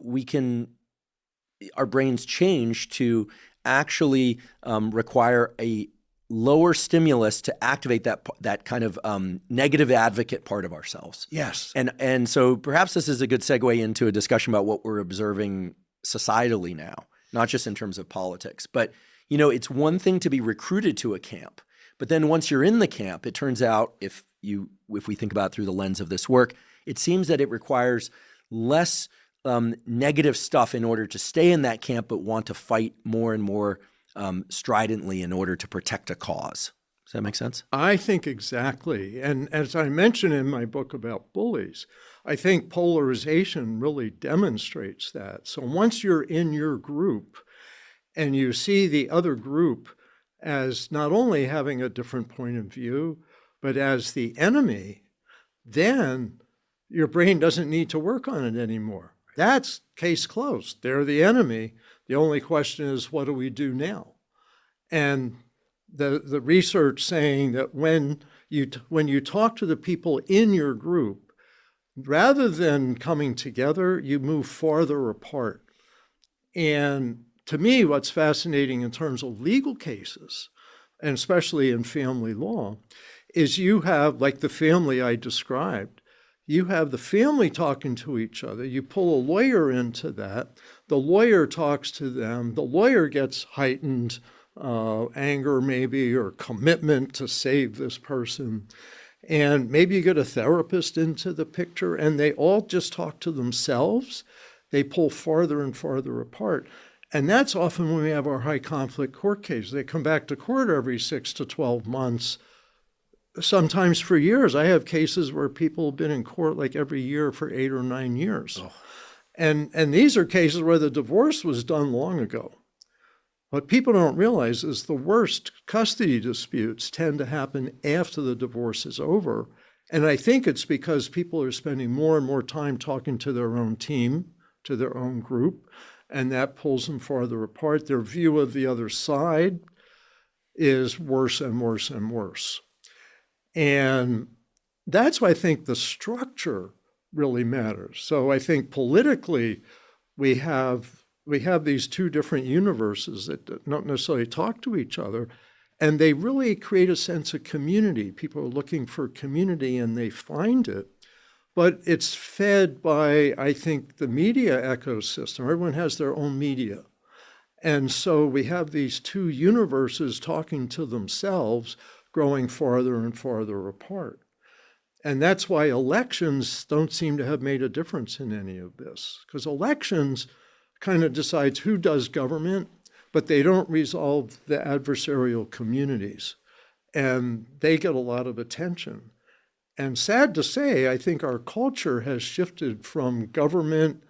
our brains change to actually require a lower stimulus to activate that kind of negative advocate part of ourselves. Yes. And so perhaps this is a good segue into a discussion about what we're observing societally now, not just in terms of politics. But, it's one thing to be recruited to a camp. But then once you're in the camp, it turns out, if we think about it through the lens of this work, it seems that it requires less negative stuff in order to stay in that camp, but want to fight more and more stridently in order to protect a cause. Does that make sense? I think exactly. And as I mentioned in my book about bullies, I think polarization really demonstrates that. So once you're in your group and you see the other group as not only having a different point of view, but as the enemy, then your brain doesn't need to work on it anymore. That's case closed. They're the enemy. The only question is, what do we do now? And the research saying that when you talk to the people in your group, rather than coming together, you move farther apart. And to me, what's fascinating in terms of legal cases, and especially in family law, is you have, like the family I described, you have the family talking to each other. You pull a lawyer into that. The lawyer talks to them. The lawyer gets heightened anger maybe, or commitment to save this person. And maybe you get a therapist into the picture, and they all just talk to themselves. They pull farther and farther apart. And that's often when we have our high conflict court cases. They come back to court every 6 to 12 months, sometimes for years. I have cases where people have been in court like every year for 8 or 9 years. Oh. And these are cases where the divorce was done long ago. What people don't realize is the worst custody disputes tend to happen after the divorce is over. And I think it's because people are spending more and more time talking to their own team, to their own group, and that pulls them farther apart. Their view of the other side is worse and worse and worse. And that's why I think the structure really matters. So I think politically, we have these two different universes that don't necessarily talk to each other, and they really create a sense of community. People are looking for community, and they find it. But it's fed by, I think, the media ecosystem. Everyone has their own media. And so we have these two universes talking to themselves, growing farther and farther apart. And that's why elections don't seem to have made a difference in any of this, because elections kind of decides who does government, but they don't resolve the adversarial communities. And they get a lot of attention. And sad to say, I think our culture has shifted from government,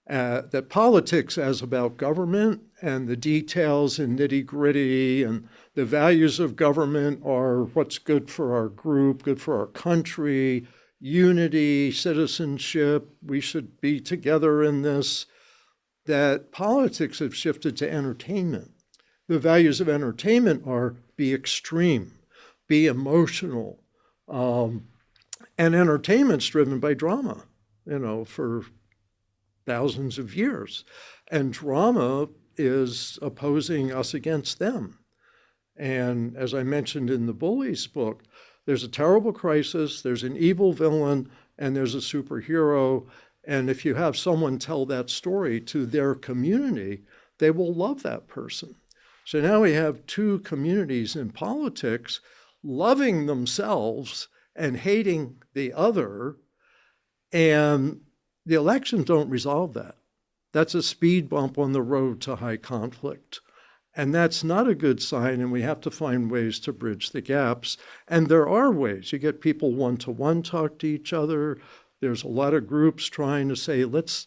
that politics as about government and the details and nitty-gritty, and the values of government are what's good for our group, good for our country, unity, citizenship, we should be together in this, that politics have shifted to entertainment. The values of entertainment are be extreme, be emotional, and entertainment's driven by drama, for thousands of years. And drama is opposing us against them. And as I mentioned in the Bullies book, there's a terrible crisis, there's an evil villain, and there's a superhero. And if you have someone tell that story to their community, they will love that person. So now we have two communities in politics loving themselves and hating the other, and the elections don't resolve that. That's a speed bump on the road to high conflict. And that's not a good sign, and we have to find ways to bridge the gaps. And there are ways. You get people one-to-one talk to each other. There's a lot of groups trying to say, let's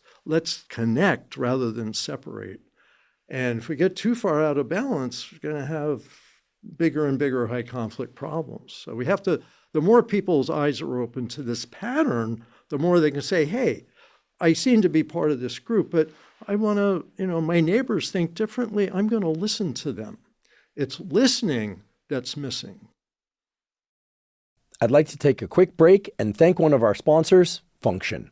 connect rather than separate. And if we get too far out of balance, we're going to have bigger and bigger high conflict problems. So we have to, the more people's eyes are open to this pattern, the more they can say, hey, I seem to be part of this group, but I want to, my neighbors think differently. I'm going to listen to them. It's listening that's missing. I'd like to take a quick break and thank one of our sponsors, Function.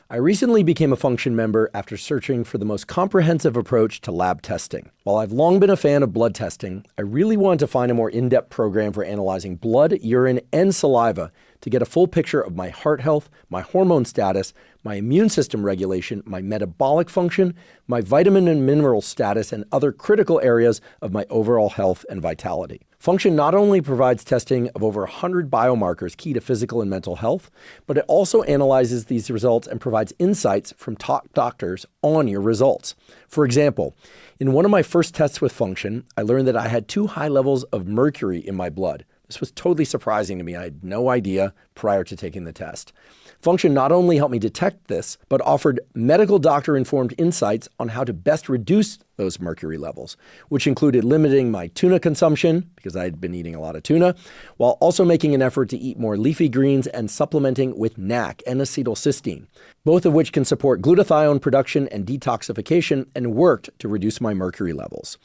I recently became a Function member after searching for the most comprehensive approach to lab testing. While I've long been a fan of blood testing, I really wanted to find a more in-depth program for analyzing blood, urine, and saliva to get a full picture of my heart health, my hormone status, my immune system regulation, my metabolic function, my vitamin and mineral status, and other critical areas of my overall health and vitality. Function not only provides testing of over 100 biomarkers key to physical and mental health, but it also analyzes these results and provides insights from top doctors on your results. For example, in one of my first tests with Function, I learned that I had 2 high levels of mercury in my blood. This was totally surprising to me. I had no idea prior to taking the test. Function not only helped me detect this, but offered medical doctor-informed insights on how to best reduce those mercury levels, which included limiting my tuna consumption, because I had been eating a lot of tuna, while also making an effort to eat more leafy greens and supplementing with NAC, N-acetylcysteine, both of which can support glutathione production and detoxification and worked to reduce my mercury levels.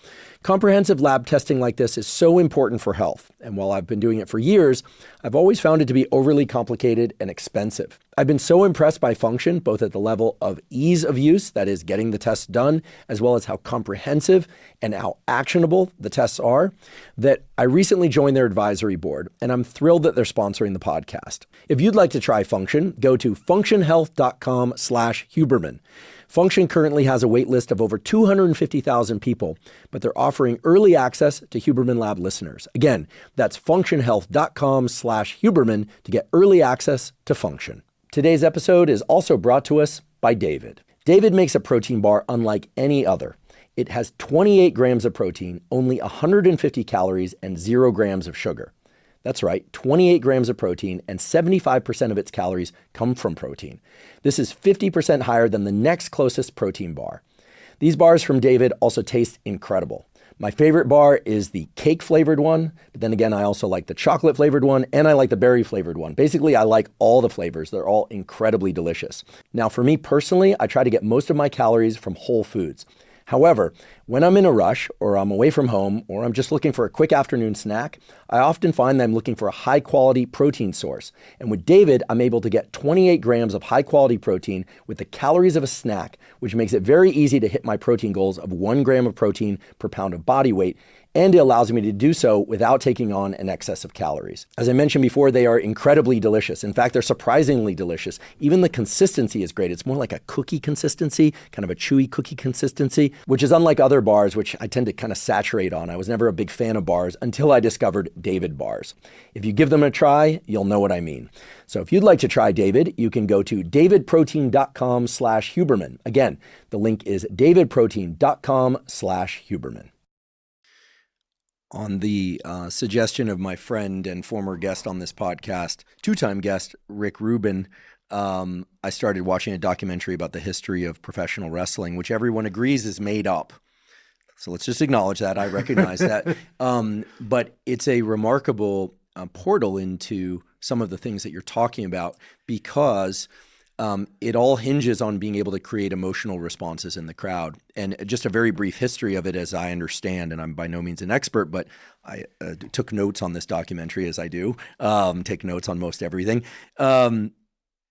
Comprehensive lab testing like this is so important for health, and while I've been doing it for years, I've always found it to be overly complicated and expensive. I've been so impressed by Function, both at the level of ease of use, that is getting the tests done, as well as how comprehensive and how actionable the tests are, that I recently joined their advisory board, and I'm thrilled that they're sponsoring the podcast. If you'd like to try Function, go to functionhealth.com/Huberman. Function currently has a wait list of over 250,000 people, but they're offering early access to Huberman Lab listeners. Again, that's functionhealth.com/Huberman to get early access to Function. Today's episode is also brought to us by David. David makes a protein bar unlike any other. It has 28 grams of protein, only 150 calories, and 0 grams of sugar. That's right, 28 grams of protein, and 75% of its calories come from protein. This is 50% higher than the next closest protein bar. These bars from David also taste incredible. My favorite bar is the cake-flavored one, but then again, I also like the chocolate-flavored one, and I like the berry-flavored one. Basically, I like all the flavors. They're all incredibly delicious. Now, for me personally, I try to get most of my calories from whole foods. However, when I'm in a rush, or I'm away from home, or I'm just looking for a quick afternoon snack, I often find that I'm looking for a high-quality protein source. And with David, I'm able to get 28 grams of high-quality protein with the calories of a snack, which makes it very easy to hit my protein goals of 1 gram of protein per pound of body weight, and it allows me to do so without taking on an excess of calories. As I mentioned before, they are incredibly delicious. In fact, they're surprisingly delicious. Even the consistency is great. It's more like a cookie consistency, kind of a chewy cookie consistency, which is unlike other bars, which I tend to kind of saturate on. I was never a big fan of bars until I discovered David bars. If you give them a try, you'll know what I mean. So if you'd like to try David, you can go to davidprotein.com/Huberman. Again, the link is davidprotein.com/Huberman. On the suggestion of my friend and former guest on this podcast, 2-time guest, Rick Rubin, I started watching a documentary about the history of professional wrestling, which everyone agrees is made up. So let's just acknowledge that. I recognize that. But it's a remarkable portal into some of the things that you're talking about, because it all hinges on being able to create emotional responses in the crowd. And just a very brief history of it, as I understand, and I'm by no means an expert, but I took notes on this documentary, as I do, take notes on most everything.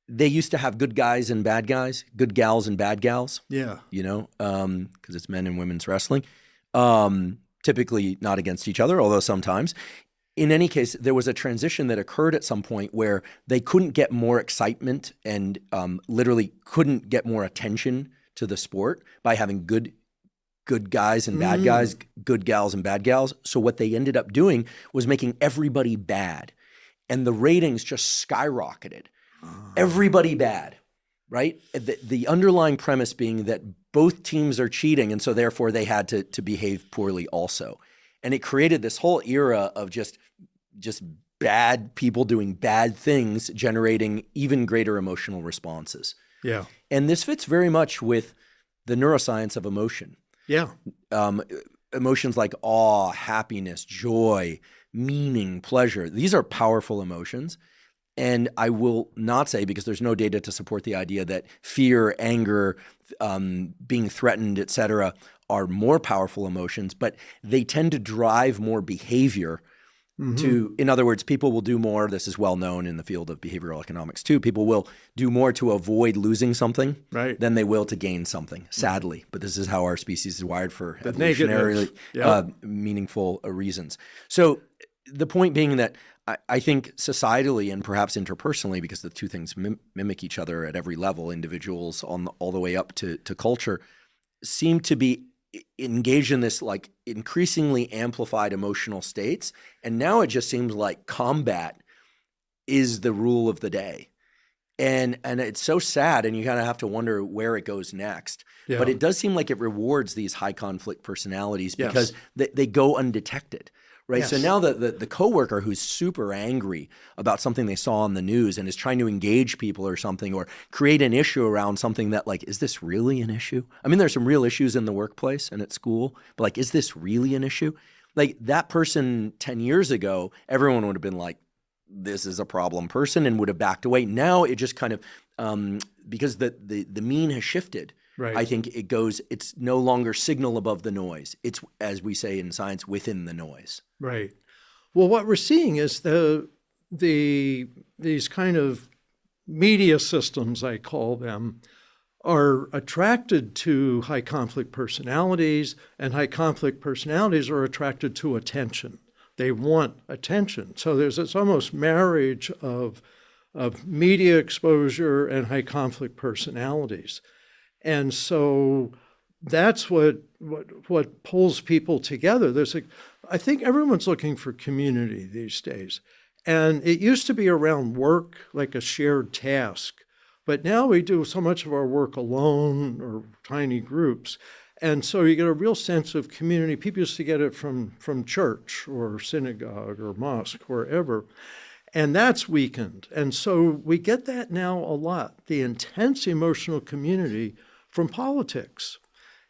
They used to have good guys and bad guys, good gals and bad gals. Yeah. Because it's men and women's wrestling. Typically not against each other, although sometimes. In any case, there was a transition that occurred at some point where they couldn't get more excitement and literally couldn't get more attention to the sport by having good guys and bad guys, good gals and bad gals. So what they ended up doing was making everybody bad. And the ratings just skyrocketed. Everybody bad, right? The underlying premise being that both teams are cheating, and so therefore they had to behave poorly also. And it created this whole era of just bad people doing bad things, generating even greater emotional responses. Yeah. And this fits very much with the neuroscience of emotion. Yeah. Emotions like awe, happiness, joy, meaning, pleasure. These are powerful emotions. And I will not say, because there's no data to support the idea that fear, anger, being threatened, et cetera, are more powerful emotions, but they tend to drive more behavior to, in other words, people will do more. This is well known in the field of behavioral economics too. People will do more to avoid losing something than they will to gain something, sadly. But this is how our species is wired for evolutionarily meaningful reasons. So the point being that I think societally and perhaps interpersonally, because the two things mimic each other at every level, individuals all the way up to culture, seem to be engaged in this like increasingly amplified emotional states. And now it just seems like combat is the rule of the day. And it's so sad, and you kind of have to wonder where it goes next. Yeah. But it does seem like it rewards these high conflict personalities because they go undetected. Right. Yes. So now the coworker who's super angry about something they saw on the news and is trying to engage people or something, or create an issue around something that, like, is this really an issue? I mean, there's some real issues in the workplace and at school, but like, is this really an issue? Like that person 10 years ago, everyone would have been like, this is a problem person, and would have backed away. Now it just kind of, because the mean has shifted. Right. I think it's no longer signal above the noise. It's, as we say in science, within the noise. Right. Well, what we're seeing is these kind of media systems, I call them, are attracted to high conflict personalities, and high conflict personalities are attracted to attention. They want attention. So there's this almost marriage of media exposure and high conflict personalities. And so that's what pulls people together. I think everyone's looking for community these days. And it used to be around work, like a shared task. But now we do so much of our work alone or tiny groups. And so you get a real sense of community. People used to get it from church or synagogue or mosque, wherever. And that's weakened. And so we get that now a lot, the intense emotional community from politics.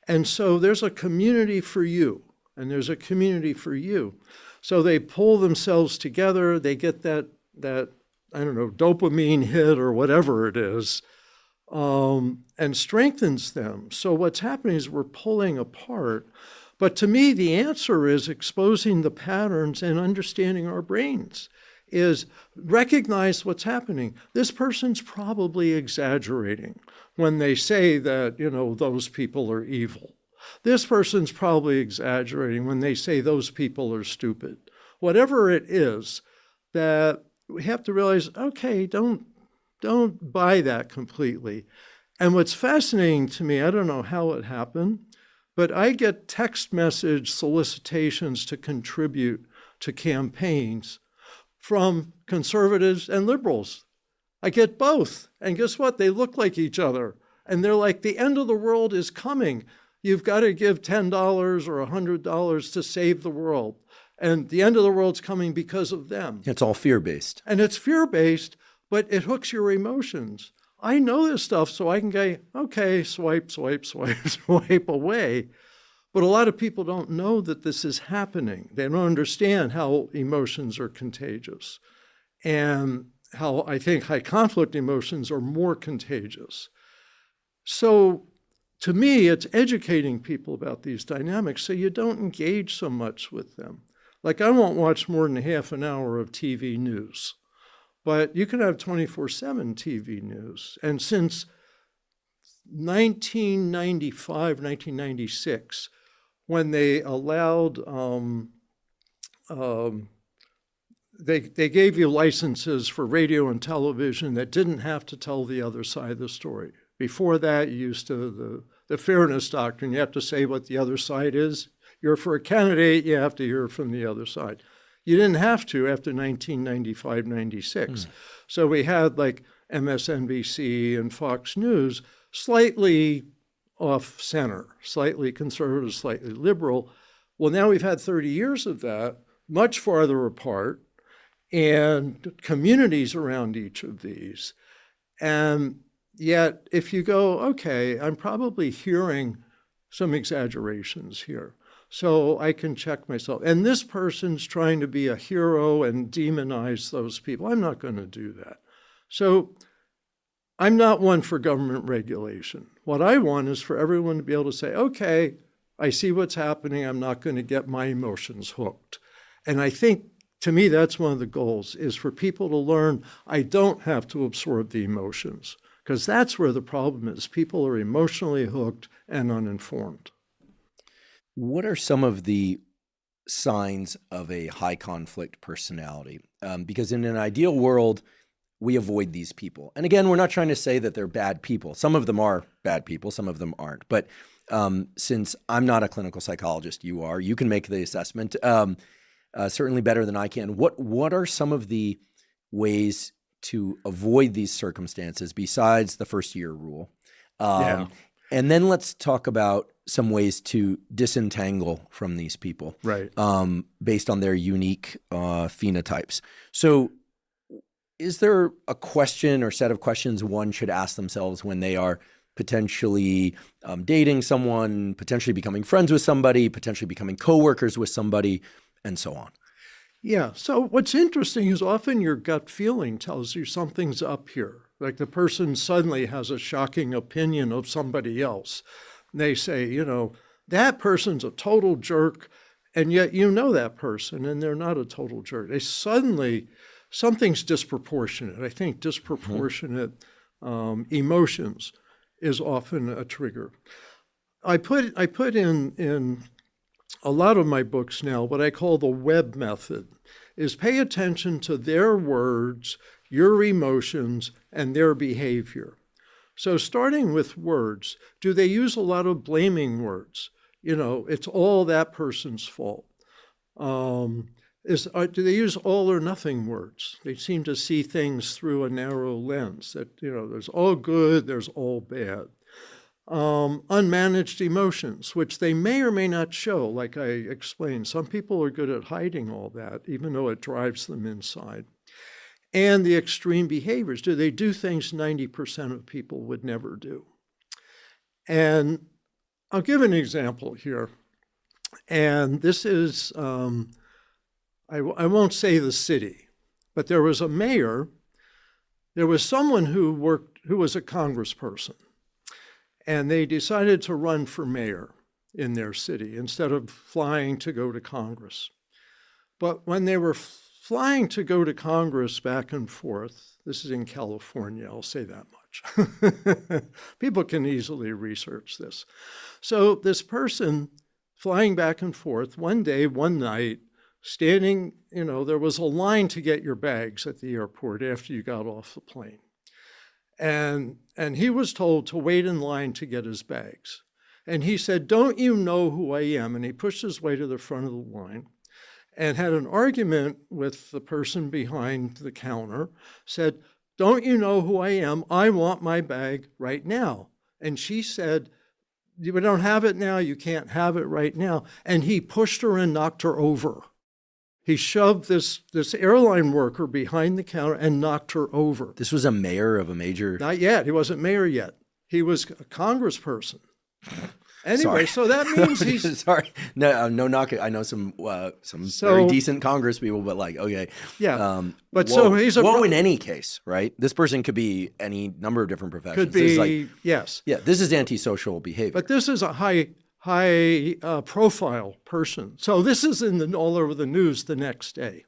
And so there's a community for you, and there's a community for you. So they pull themselves together, they get that I don't know, dopamine hit or whatever it is, and strengthens them. So what's happening is we're pulling apart. But to me, the answer is exposing the patterns and understanding our brains, is recognize what's happening. This person's probably exaggerating when they say that, those people are evil. This person's probably exaggerating when they say those people are stupid. Whatever it is, that we have to realize, okay, don't buy that completely. And what's fascinating to me, I don't know how it happened, but I get text message solicitations to contribute to campaigns from conservatives and liberals. I get both. And guess what? They look like each other. And they're like, the end of the world is coming. You've got to give $10 or $100 to save the world. And the end of the world's coming because of them. It's all fear-based. And it's fear-based, but it hooks your emotions. I know this stuff, so I can go, okay, swipe, swipe, swipe, swipe away. But a lot of people don't know that this is happening. They don't understand how emotions are contagious and how I think high conflict emotions are more contagious. So to me, it's educating people about these dynamics so you don't engage so much with them. Like I won't watch more than half an hour of TV news, but you can have 24/7 TV news. And since 1995, 1996, when they allowed, they gave you licenses for radio and television that didn't have to tell the other side of the story. Before that, you used to, the fairness doctrine, you have to say what the other side is. You're for a candidate, you have to hear from the other side. You didn't have to after 1995, 96. So we had like MSNBC and Fox News slightly off center, slightly conservative, slightly liberal. Well, now we've had 30 years of that, much farther apart. and communities around each of these. And yet, if you go, okay, I'm probably hearing some exaggerations here, so I can check myself. And this person's trying to be a hero and demonize those people. I'm not going to do that. So I'm not one for government regulation. What I want is for everyone to be able to say, okay, I see what's happening. I'm not going to get my emotions hooked. And I think, to me, that's one of the goals, is for people to learn I don't have to absorb the emotions, because that's where the problem is. People are emotionally hooked and uninformed. What are some of the signs of a high conflict personality? Because in an ideal world, we avoid these people. And again, we're not trying to say that they're bad people. Some of them are bad people, some of them aren't. But since I'm not a clinical psychologist, you are, you can make the assessment certainly better than I can. What are some of the ways to avoid these circumstances besides the first year rule? And then let's talk about some ways to disentangle from these people, right? Based on their unique phenotypes. So is there a question or set of questions one should ask themselves when they are potentially dating someone, potentially becoming friends with somebody, potentially becoming coworkers with somebody, and so on? Yeah, so what's interesting is often your gut feeling tells you something's up here. Like the person suddenly has a shocking opinion of somebody else. They say, you know, that person's a total jerk, and yet you know that person, and they're not a total jerk. They suddenly, something's disproportionate. I think disproportionate emotions is often a trigger. I put in a lot of my books now what I call the web method, is pay attention to their words, your emotions, and their behavior. So starting with words, do they use a lot of blaming words? You know, it's all that person's fault. Do they use all or nothing words? They seem to see things through a narrow lens, that, you know, there's all good, there's all bad. Unmanaged emotions, which they may or may not show, like I explained. Some people are good at hiding all that, even though it drives them inside. And the extreme behaviors. Do they do things 90% of people would never do? And I'll give an example here. And this is, I won't say the city, but there was a mayor, there was someone who was a congressperson. And they decided to run for mayor in their city instead of flying to go to Congress. But when they were flying to go to Congress back and forth, this is in California, I'll say that much. People can easily research this. So this person flying back and forth, one day, one night, standing, you know, there was a line to get your bags at the airport after you got off the plane. And he was told to wait in line to get his bags. And he said, "Don't you know who I am?" And he pushed his way to the front of the line and had an argument with the person behind the counter, said, "Don't you know who I am? I want my bag right now." And she said, "You don't have it now, you can't have it right now." And he pushed her and knocked her over. He shoved this airline worker behind the counter and knocked her over. This was a mayor of a major... Not yet. He wasn't mayor yet. He was a congressperson. Anyway, Sorry. So that means he's... Sorry. No knock. I know some very decent congress people, but like, okay. Yeah. But so he's a... in any case, right? This person could be any number of different professions. Could be, yes. Yeah, this is antisocial behavior. But this is a high profile person. So this is all over the news the next day.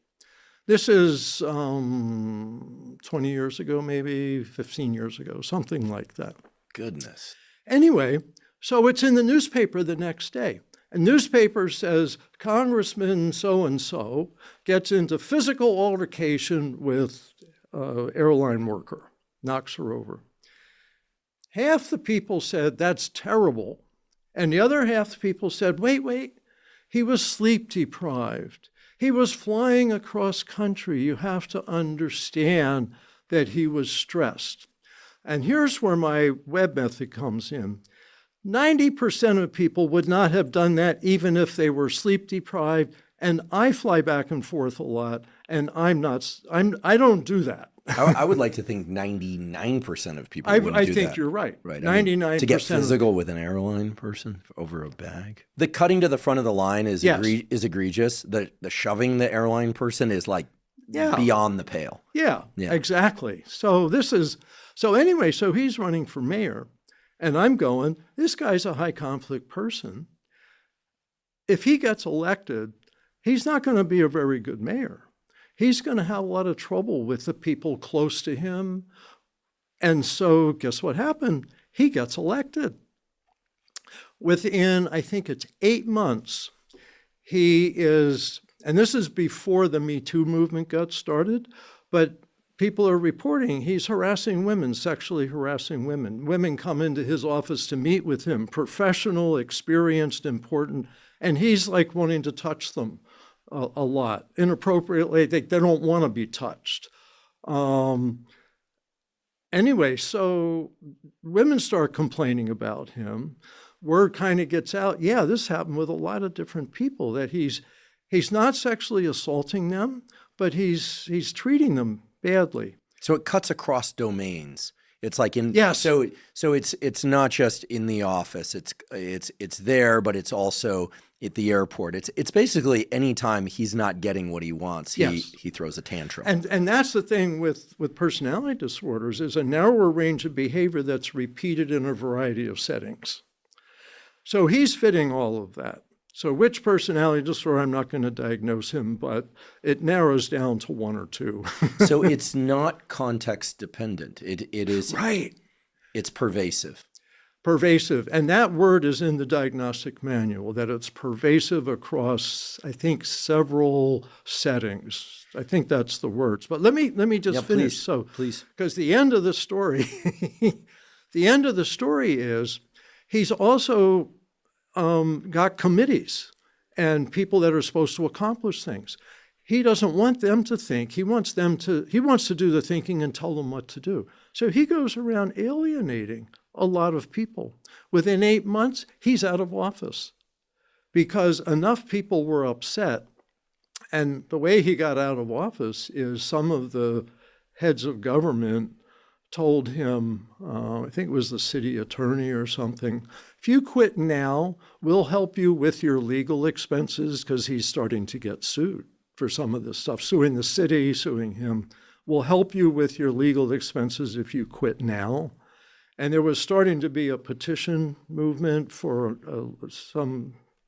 This is 20 years ago, maybe 15 years ago, something like that. Goodness. Anyway, so it's in the newspaper the next day. A newspaper says Congressman so-and-so gets into physical altercation with airline worker, knocks her over. Half the people said, "That's terrible." And the other half the people said, wait, he was sleep deprived. He was flying across country. You have to understand that he was stressed. And here's where my web method comes in. 90% of people would not have done that even if they were sleep deprived, And I fly back and forth a lot, and I don't do that. I would like to think 99% of people wouldn't I do think that. you're right. Right. 99%. To get physical with an airline person over a bag. The cutting to the front of the line is egregious. The shoving the airline person is like beyond the pale. Yeah, exactly. So anyway, so he's running for mayor, and I'm going, this guy's a high conflict person. If he gets elected, he's not going to be a very good mayor. He's going to have a lot of trouble with the people close to him. And so guess what happened? He gets elected. Within, I think it's 8 months, he is, and this is before the Me Too movement got started, but people are reporting he's harassing women, sexually harassing women. Women come into his office to meet with him, professional, experienced, important, and he's like wanting to touch them a lot. Inappropriately, they don't want to be touched. Anyway, so women start complaining about him. Word kind of gets out, this happened with a lot of different people, that he's not sexually assaulting them, but he's treating them badly. So it cuts across domains. It's like so it's not just in the office. It's there, but it's also at the airport. It's basically anytime he's not getting what he wants, he throws a tantrum. And that's the thing with personality disorders, is a narrower range of behavior that's repeated in a variety of settings. So he's fitting all of that. So which personality disorder, I'm not going to diagnose him, but it narrows down to one or two. So it's not context dependent. It is right. It's pervasive. Pervasive. And that word is in the diagnostic manual, that it's pervasive across, I think, several settings. I think that's the words. But let me just finish. Please. Because the end of the story, is he's also got committees and people that are supposed to accomplish things. He doesn't want them to think. He wants to do the thinking and tell them what to do. So he goes around alienating a lot of people. Within 8 months, he's out of office because enough people were upset. And the way he got out of office is some of the heads of government told him, I think it was the city attorney or something, if you quit now, we'll help you with your legal expenses, because he's starting to get sued for some of this stuff, suing the city, suing him. We'll help you with your legal expenses if you quit now. And there was starting to be a petition movement for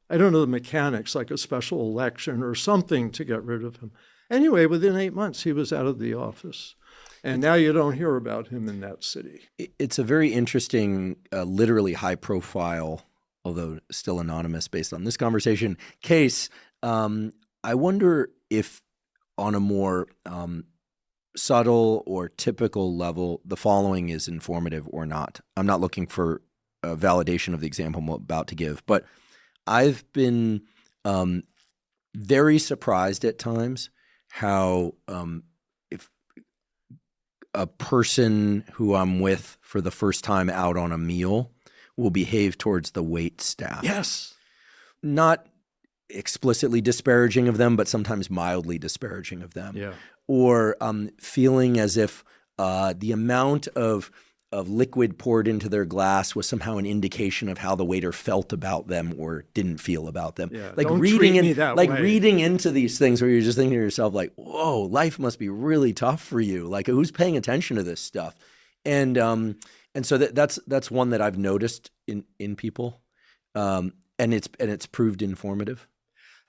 I don't know the mechanics, like a special election or something to get rid of him. Anyway, within 8 months, he was out of the office. And now you don't hear about him in that city. It's a very interesting, literally high profile, although still anonymous based on this conversation, case. I wonder if on a more subtle or typical level, the following is informative or not. I'm not looking for a validation of the example I'm about to give, but I've been very surprised at times how if a person who I'm with for the first time out on a meal will behave towards the wait staff. Yes. Not explicitly disparaging of them, but sometimes mildly disparaging of them. Yeah. Or feeling as if the amount of liquid poured into their glass was somehow an indication of how the waiter felt about them or didn't feel about them. Yeah, like don't reading treat me that way. reading into these things where you're just thinking to yourself, like, whoa, life must be really tough for you. Like, who's paying attention to this stuff? And so that's one that I've noticed in people, and it's proved informative.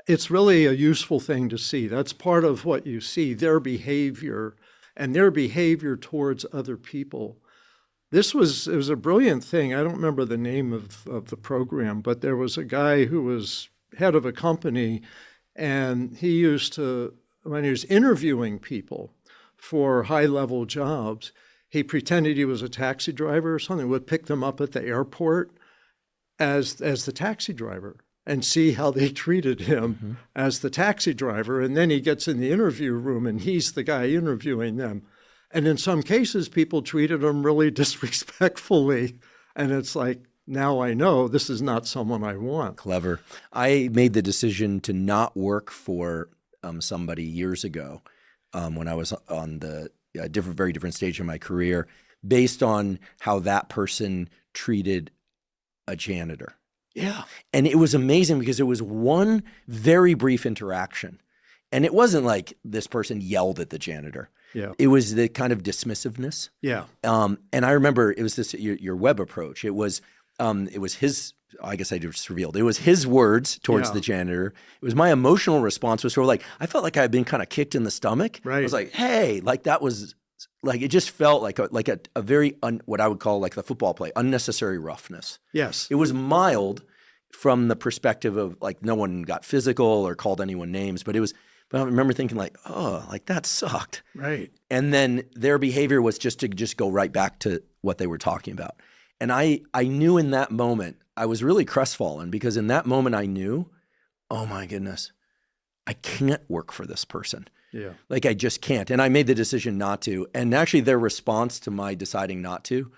It's really a useful thing to see. That's part of what you see, their behavior and their behavior towards other people. It was a brilliant thing. I don't remember the name of the program, but there was a guy who was head of a company, and he used to, when he was interviewing people for high-level jobs, he pretended he was a taxi driver or something, would pick them up at the airport as the taxi driver and see how they treated him as the taxi driver. And then he gets in the interview room and he's the guy interviewing them. And in some cases, people treated him really disrespectfully. And it's like, now I know this is not someone I want. Clever. I made the decision to not work for somebody years ago when I was on the very different stage in my career, based on how that person treated a janitor. Yeah. And it was amazing because it was one very brief interaction. And it wasn't like this person yelled at the janitor. Yeah. It was the kind of dismissiveness. Yeah. And I remember it was this your web approach. It was his. I guess I just revealed it was his words towards the janitor. It was my emotional response was sort of like I felt like I had been kind of kicked in the stomach. Right. I was like, hey, like that was like it just felt like a very what I would call like the football play, unnecessary roughness. Yes. It was mild from the perspective of like no one got physical or called anyone names, but I remember thinking like, oh, like that sucked. Right. And then their behavior was just to go right back to what they were talking about. And I knew in that moment, I was really crestfallen because in that moment I knew, oh my goodness, I can't work for this person. Yeah. Like I just can't. And I made the decision not to. And actually their response to my deciding not to,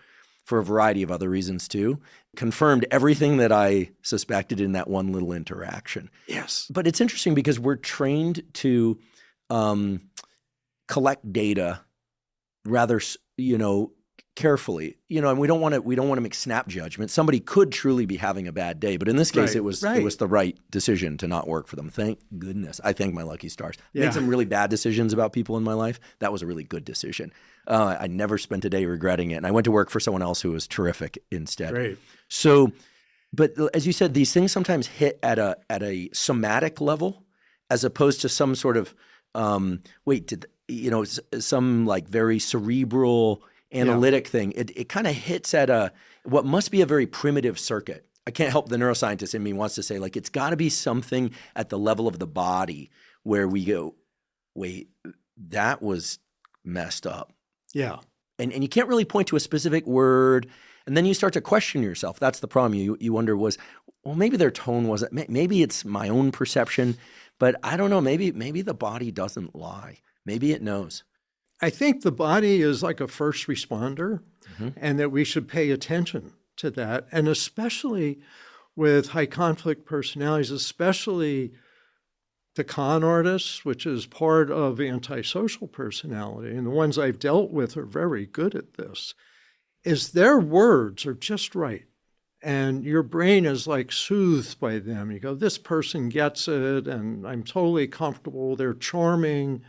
for a variety of other reasons too, confirmed everything that I suspected in that one little interaction. Yes. But it's interesting because we're trained to collect data rather, carefully, and we don't want to make snap judgments. Somebody could truly be having a bad day, but in this case, it was the right decision to not work for them. Thank goodness. I thank my lucky stars. Yeah. Made some really bad decisions about people in my life. That was a really good decision. I never spent a day regretting it, and I went to work for someone else who was terrific instead. Right. So, but as you said, these things sometimes hit at a somatic level, as opposed to some sort of some like very cerebral analytic thing. It kind of hits at what must be a very primitive circuit. I can't help the neuroscientist in me wants to say like it's got to be something at the level of the body where we go, wait, that was messed up. Yeah. And you can't really point to a specific word, and then you start to question yourself. That's the problem. You wonder maybe their tone wasn't. Maybe it's my own perception, but I don't know. Maybe the body doesn't lie. Maybe it knows. I think the body is like a first responder, and that we should pay attention to that. And especially with high conflict personalities, especially the con artists, which is part of antisocial personality, and the ones I've dealt with are very good at this, is their words are just right. And your brain is like soothed by them. You go, this person gets it, and I'm totally comfortable. They're charming,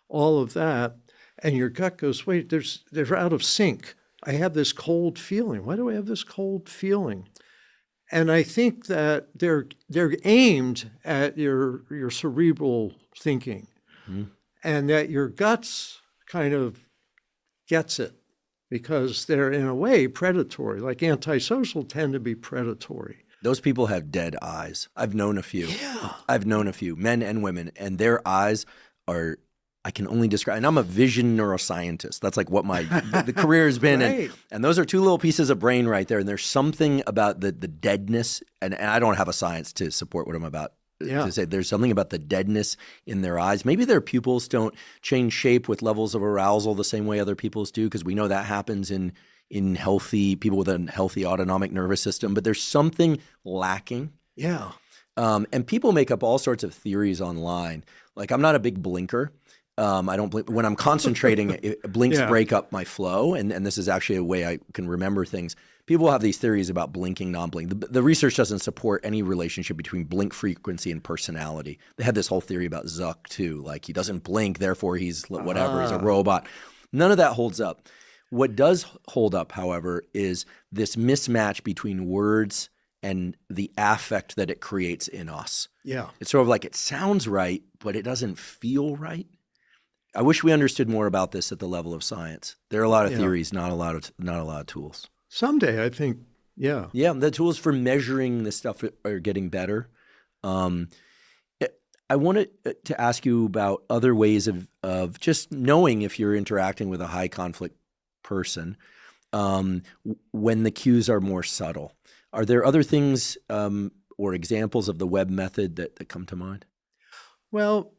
all of that. And your gut goes, wait, they're out of sync. I have this cold feeling. Why do I have this cold feeling? And I think that they're aimed at your cerebral thinking, and that your guts kind of gets it because they're in a way predatory. Like antisocial tend to be predatory. Those people have dead eyes. I've known a few. Yeah. I've known a few, men and women, and their eyes are, I can only describe, and I'm a vision neuroscientist. That's like what the career has been. Right. And those are two little pieces of brain right there. And there's something about the deadness, and I don't have a science to support what I'm about to say. There's something about the deadness in their eyes. Maybe their pupils don't change shape with levels of arousal the same way other pupils do, because we know that happens in healthy people with a healthy autonomic nervous system. But there's something lacking. Yeah. And people make up all sorts of theories online. Like I'm not a big blinker. I don't blink when I'm concentrating. Blinks break up my flow, and this is actually a way I can remember things. People have these theories about blinking, non-blink. The research doesn't support any relationship between blink frequency and personality. They had this whole theory about Zuck too, like he doesn't blink, therefore he's whatever, he's a robot. None of that holds up. What does hold up, however, is this mismatch between words and the affect that it creates in us. Yeah. It's sort of like it sounds right, but it doesn't feel right. I wish we understood more about this at the level of science. There are a lot of theories, not a lot of tools. Someday, I think, yeah. Yeah, the tools for measuring this stuff are getting better. I wanted to ask you about other ways of just knowing if you're interacting with a high conflict person when the cues are more subtle. Are there other things or examples of the web method that come to mind? Well,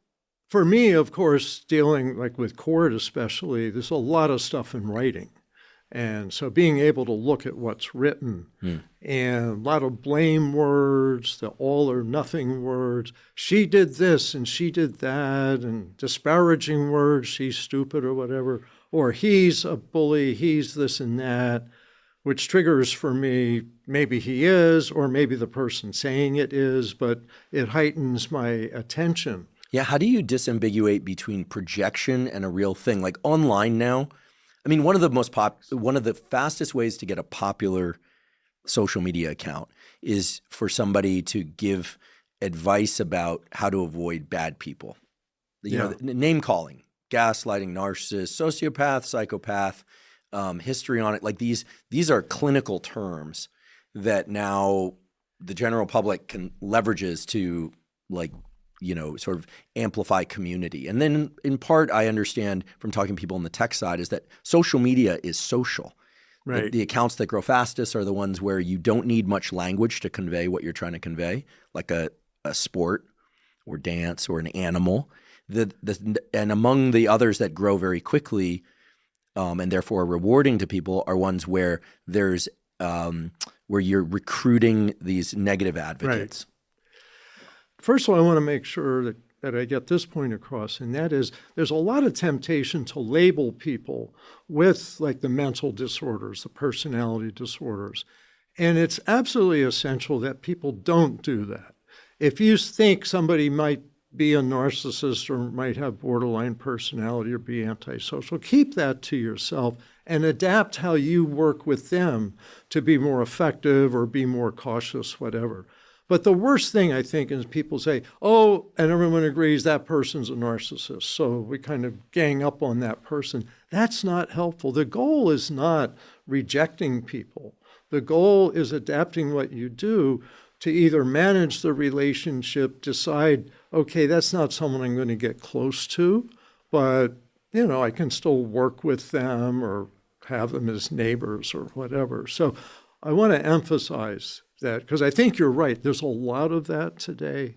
for me, of course, dealing like with court especially, there's a lot of stuff in writing. And so being able to look at what's written and a lot of blame words, the all or nothing words, she did this and she did that, and disparaging words, she's stupid or whatever, or he's a bully, he's this and that, which triggers for me, maybe he is, or maybe the person saying it is, but it heightens my attention. Yeah, how do you disambiguate between projection and a real thing? Like online now, I mean, one of the fastest ways to get a popular social media account is for somebody to give advice about how to avoid bad people. You know, name calling, gaslighting, narcissist, sociopath, psychopath, history on it. Like these are clinical terms that now the general public can leverages to, like, you know, sort of amplify community. And then in part, I understand from talking to people on the tech side is that social media is social. Right. The accounts that grow fastest are the ones where you don't need much language to convey what you're trying to convey, like a sport or dance or an animal. And among the others that grow very quickly and therefore are rewarding to people are ones where there's where you're recruiting these negative advocates. Right. First of all, I want to make sure that I get this point across, and that is there's a lot of temptation to label people with like the mental disorders, the personality disorders. And it's absolutely essential that people don't do that. If you think somebody might be a narcissist or might have borderline personality or be antisocial, keep that to yourself and adapt how you work with them to be more effective or be more cautious, whatever. But the worst thing, I think, is people say, oh, and everyone agrees that person's a narcissist, so we kind of gang up on that person. That's not helpful. The goal is not rejecting people. The goal is adapting what you do to either manage the relationship, decide, okay, that's not someone I'm going to get close to, but, you know, I can still work with them or have them as neighbors or whatever. So I want to emphasize that, because I think you're right. There's a lot of that today.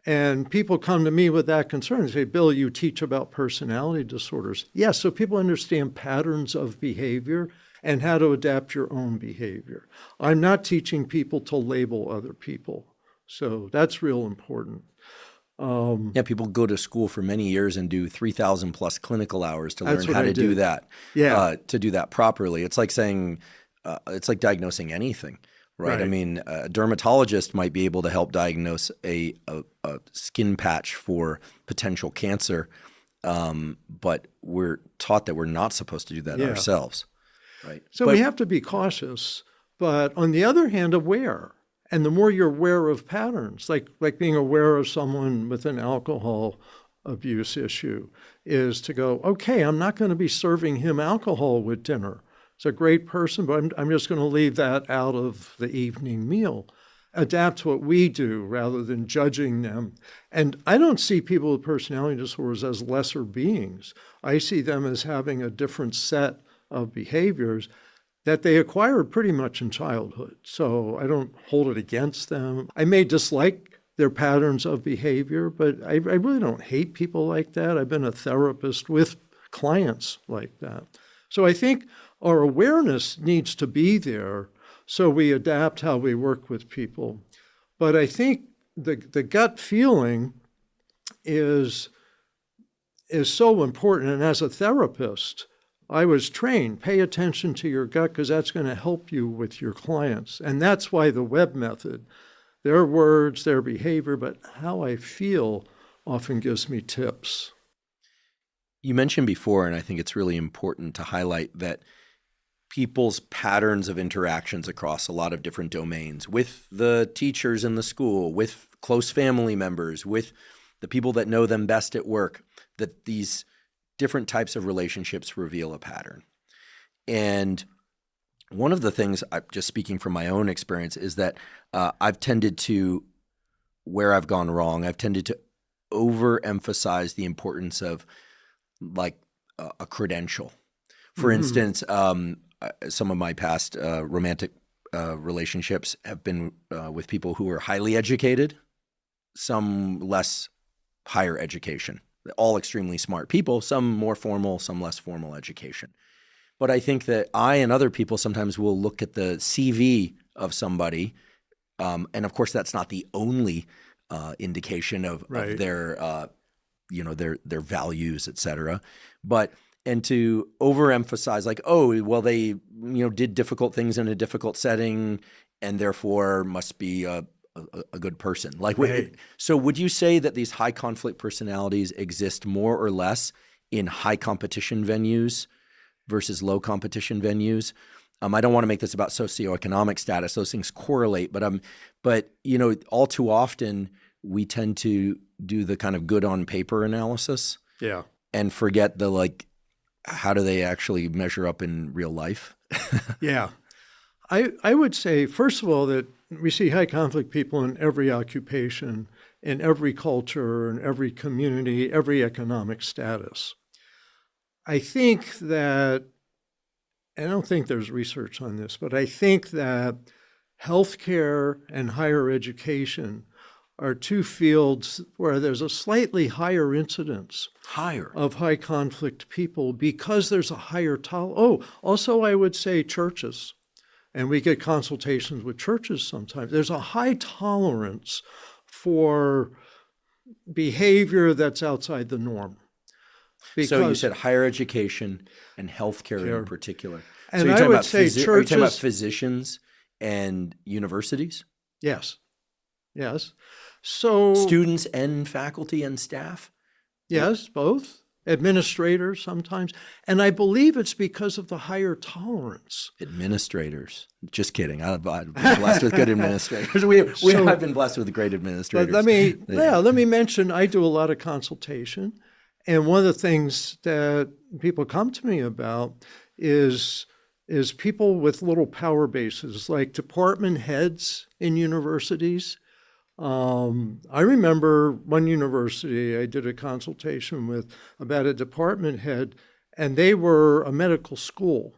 And people come to me with that concern and say, Bill, you teach about personality disorders. Yes, so people understand patterns of behavior and how to adapt your own behavior. I'm not teaching people to label other people. So that's real important. Yeah, people go to school for many years and do 3,000 plus clinical hours to learn how to do do that. Yeah. To do that properly. It's like saying, it's like diagnosing anything. Right. I mean, a dermatologist might be able to help diagnose a skin patch for potential cancer, but we're taught that we're not supposed to do that ourselves. Right. So we have to be cautious, but on the other hand, aware. And the more you're aware of patterns, like being aware of someone with an alcohol abuse issue, is to go, okay, I'm not going to be serving him alcohol with dinner. He's a great person, but I'm just going to leave that out of the evening meal. Adapt to what we do rather than judging them. And I don't see people with personality disorders as lesser beings. I see them as having a different set of behaviors that they acquired pretty much in childhood. So I don't hold it against them. I may dislike their patterns of behavior, but I really don't hate people like that. I've been a therapist with clients like that. So I think our awareness needs to be there so we adapt how we work with people. But I think the gut feeling is so important. And as a therapist, I was trained, pay attention to your gut because that's going to help you with your clients. And that's why the web method, their words, their behavior, but how I feel often gives me tips. You mentioned before, and I think it's really important to highlight that people's patterns of interactions across a lot of different domains, with the teachers in the school, with close family members, with the people that know them best at work, that these different types of relationships reveal a pattern. And one of the things, just speaking from my own experience, is that I've tended to, where I've gone wrong, I've tended to overemphasize the importance of like a credential. For instance, some of my past romantic relationships have been with people who are highly educated, some less higher education, all extremely smart people, some more formal, some less formal education. But I think that I and other people sometimes will look at the CV of somebody, and of course that's not the only indication of their their values, et cetera. And to overemphasize like, oh, well, they did difficult things in a difficult setting and therefore must be a good person. Like, so would you say that these high conflict personalities exist more or less in high competition venues versus low competition venues? I don't want to make this about socioeconomic status; those things correlate. But all too often we tend to do the kind of good on paper analysis, and forget the how do they actually measure up in real life? Yeah. I would say, first of all, that we see high conflict people in every occupation, in every culture, in every community, every economic status. I think that, I don't think there's research on this, but I think that healthcare and higher education are two fields where there's a slightly higher incidence of high conflict people because there's a higher also I would say churches, and we get consultations with churches sometimes. There's a high tolerance for behavior that's outside the norm. So you said higher education and healthcare in particular. And so I would say churches. Are you talking about physicians and universities? Yes. So students and faculty and staff? Yes, both. Administrators sometimes. And I believe it's because of the higher tolerance. Administrators. Just kidding. I've been blessed with good administrators. I've been blessed with great administrators. Let me mention, I do a lot of consultation. And one of the things that people come to me about is people with little power bases, like department heads in universities. I remember one university I did a consultation with about a department head, and they were a medical school.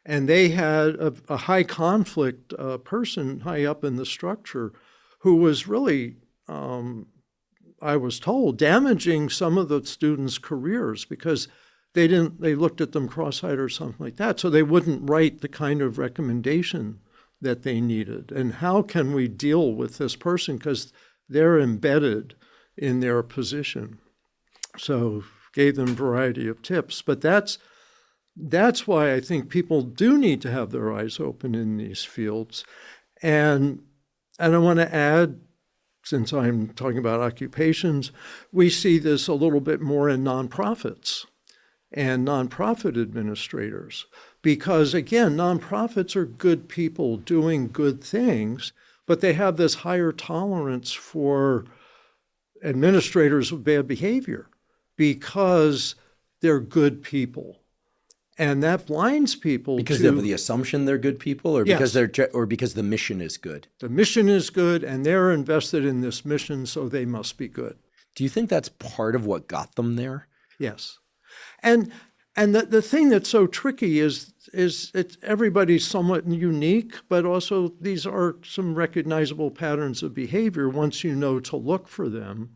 And they had a high conflict person high up in the structure who was really, I was told, damaging some of the students' careers because they looked at them cross-eyed or something like that, so they wouldn't write the kind of recommendation that they needed. And how can we deal with this person? Because they're embedded in their position. So gave them a variety of tips. But that's why I think people do need to have their eyes open in these fields. And I want to add, since I'm talking about occupations, we see this a little bit more in nonprofits and nonprofit administrators. Because again, nonprofits are good people doing good things, but they have this higher tolerance for administrators of bad behavior because they're good people. And that blinds people because of the assumption they're good people, or because because the mission is good. The mission is good, and they're invested in this mission, so they must be good. Do you think that's part of what got them there? Yes, and the thing that's so tricky is everybody's somewhat unique, but also these are some recognizable patterns of behavior once you know to look for them.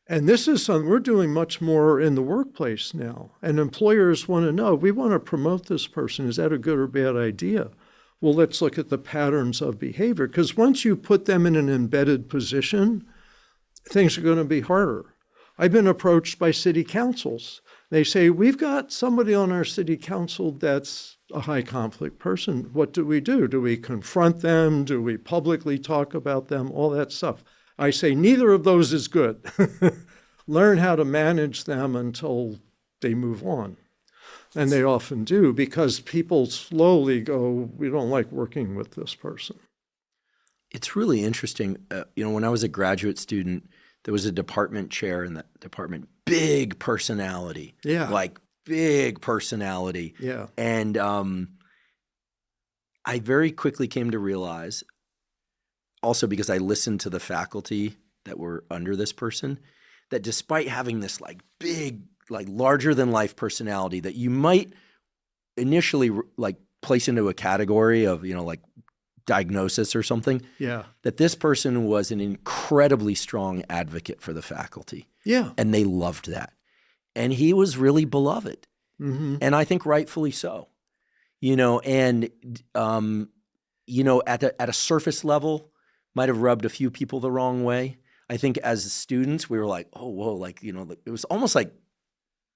And this is something we're doing much more in the workplace now. And employers want to know, we want to promote this person. Is that a good or bad idea? Well, let's look at the patterns of behavior. Because once you put them in an embedded position, things are going to be harder. I've been approached by city councils. They say, we've got somebody on our city council that's a high conflict person. What do? Do we confront them? Do we publicly talk about them? All that stuff. I say neither of those is good. Learn how to manage them until they move on. And they often do, because people slowly go, we don't like working with this person. It's really interesting. When I was a graduate student, there was a department chair in that department, big personality. Yeah. Like big personality. Yeah. And I very quickly came to realize, also because I listened to the faculty that were under this person, that despite having this big, larger than life personality that you might initially place into a category of, diagnosis or something, that this person was an incredibly strong advocate for the faculty. Yeah. And they loved that. And he was really beloved. Mm-hmm. And I think rightfully so. and at a surface level, might have rubbed a few people the wrong way. I think as students, we were like, oh, whoa, it was almost like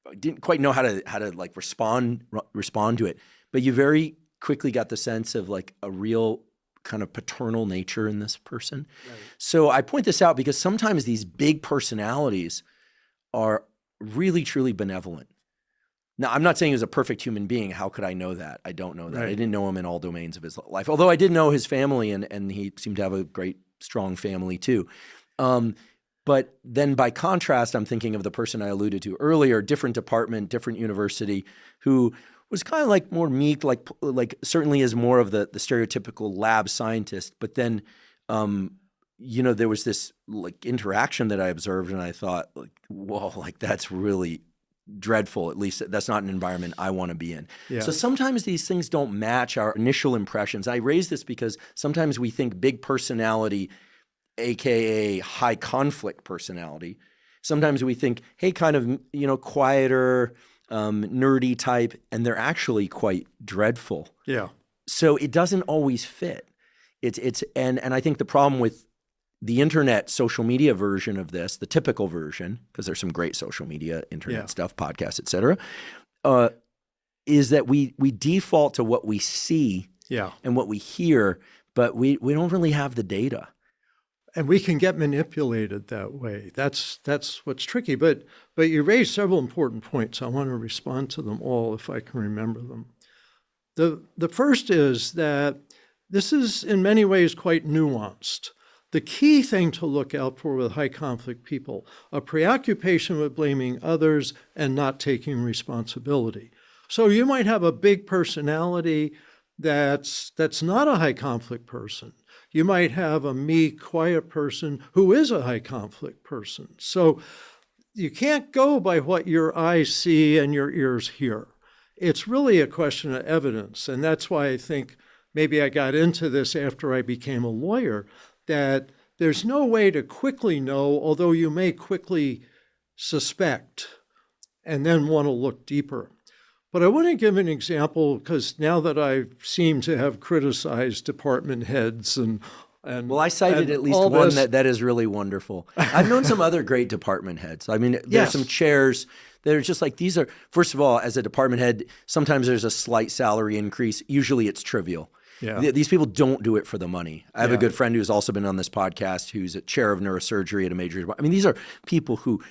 I didn't quite know how to like respond to it. But you very quickly got the sense of like a real kind of paternal nature in this person. Right. So I point this out because sometimes these big personalities are really, truly benevolent. Now, I'm not saying he's a perfect human being. How could I know that? I don't know that. Right. I didn't know him in all domains of his life, although I did know his family, and he seemed to have a great, strong family too. But then by contrast, I'm thinking of the person I alluded to earlier, different department, different university, who was kind of like more meek, like certainly is more of the stereotypical lab scientist. But then, there was this like interaction that I observed, and I thought, like, whoa, like that's really dreadful. At least that's not an environment I want to be in. Yeah. So sometimes these things don't match our initial impressions. I raise this because sometimes we think big personality, AKA high conflict personality. Sometimes we think, hey, kind of, quieter, nerdy type, and they're actually quite dreadful. Yeah. So it doesn't always fit. And I think the problem with the internet social media version of this, the typical version, because there's some great social media, internet stuff, podcasts, et cetera, is that we default to what we see and what we hear, but we don't really have the data. And we can get manipulated that way. That's what's tricky. But you raised several important points. I want to respond to them all if I can remember them. The first is that this is in many ways quite nuanced. The key thing to look out for with high conflict people, a preoccupation with blaming others and not taking responsibility. So you might have a big personality that's not a high conflict person. You might have a meek, quiet person who is a high conflict person. So you can't go by what your eyes see and your ears hear. It's really a question of evidence. And that's why I think maybe I got into this after I became a lawyer, that there's no way to quickly know, although you may quickly suspect and then want to look deeper. But I want to give an example, because now that I seem to have criticized department heads and well, I cited at least one that is really wonderful. I've known some other great department heads. I mean, there's some chairs that are just like, these are, first of all, as a department head, sometimes there's a slight salary increase. Usually it's trivial. Yeah. These people don't do it for the money. I have a good friend who's also been on this podcast who's a chair of neurosurgery at a major department. I mean, these are people who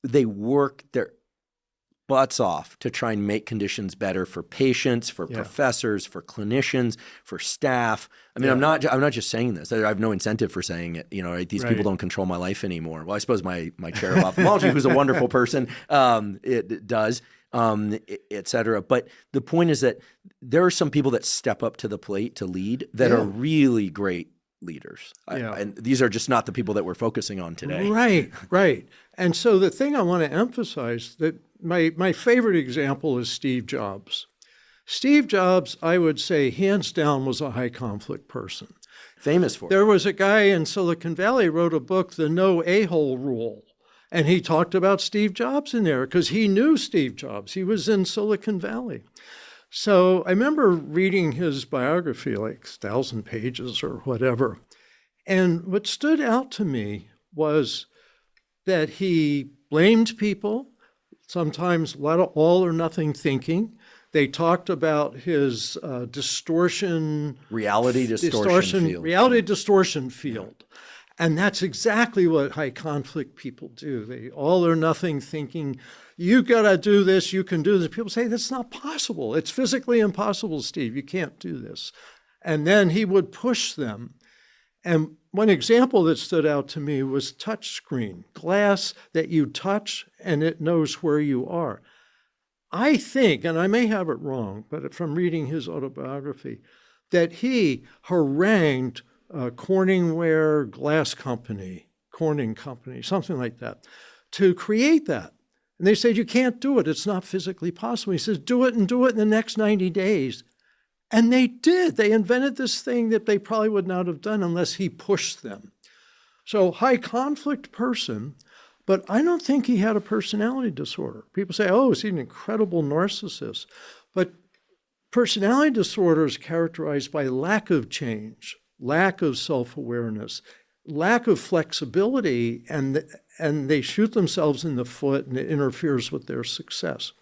they work their butts off to try and make conditions better for patients, for professors, for clinicians, for staff. I mean, I'm not just saying this. I have no incentive for saying it. Right? These people don't control my life anymore. Well, I suppose my chair of ophthalmology, who's a wonderful person, it does. Et cetera. But the point is that there are some people that step up to the plate to lead that are really great leaders. And these are just not the people that we're focusing on today. Right. And so the thing I want to emphasize, that my favorite example is Steve Jobs. Steve Jobs, I would say, hands down, was a high conflict person. Famous for it. There was a guy in Silicon Valley wrote a book, The No A-Hole Rule. And he talked about Steve Jobs in there because he knew Steve Jobs. He was in Silicon Valley. So I remember reading his biography, like 1,000 pages or whatever. And what stood out to me was that he blamed people, sometimes a lot of all or nothing thinking. They talked about his reality distortion field. And that's exactly what high conflict people do. They all or nothing thinking, you got to do this, you can do this. People say, that's not possible. It's physically impossible, Steve. You can't do this. And then he would push them. And one example that stood out to me was touchscreen, glass that you touch and it knows where you are. I think, and I may have it wrong, but from reading his autobiography, that he harangued Corningware Glass Company, Corning Company, something like that, to create that. And they said, you can't do it. It's not physically possible. He says, do it in the next 90 days. And they did. They invented this thing that they probably would not have done unless he pushed them. So high conflict person, but I don't think he had a personality disorder. People say, oh, is he an incredible narcissist? But Personality disorder is characterized by lack of change, lack of self-awareness, lack of flexibility, and they shoot themselves in the foot, and it interferes with their success.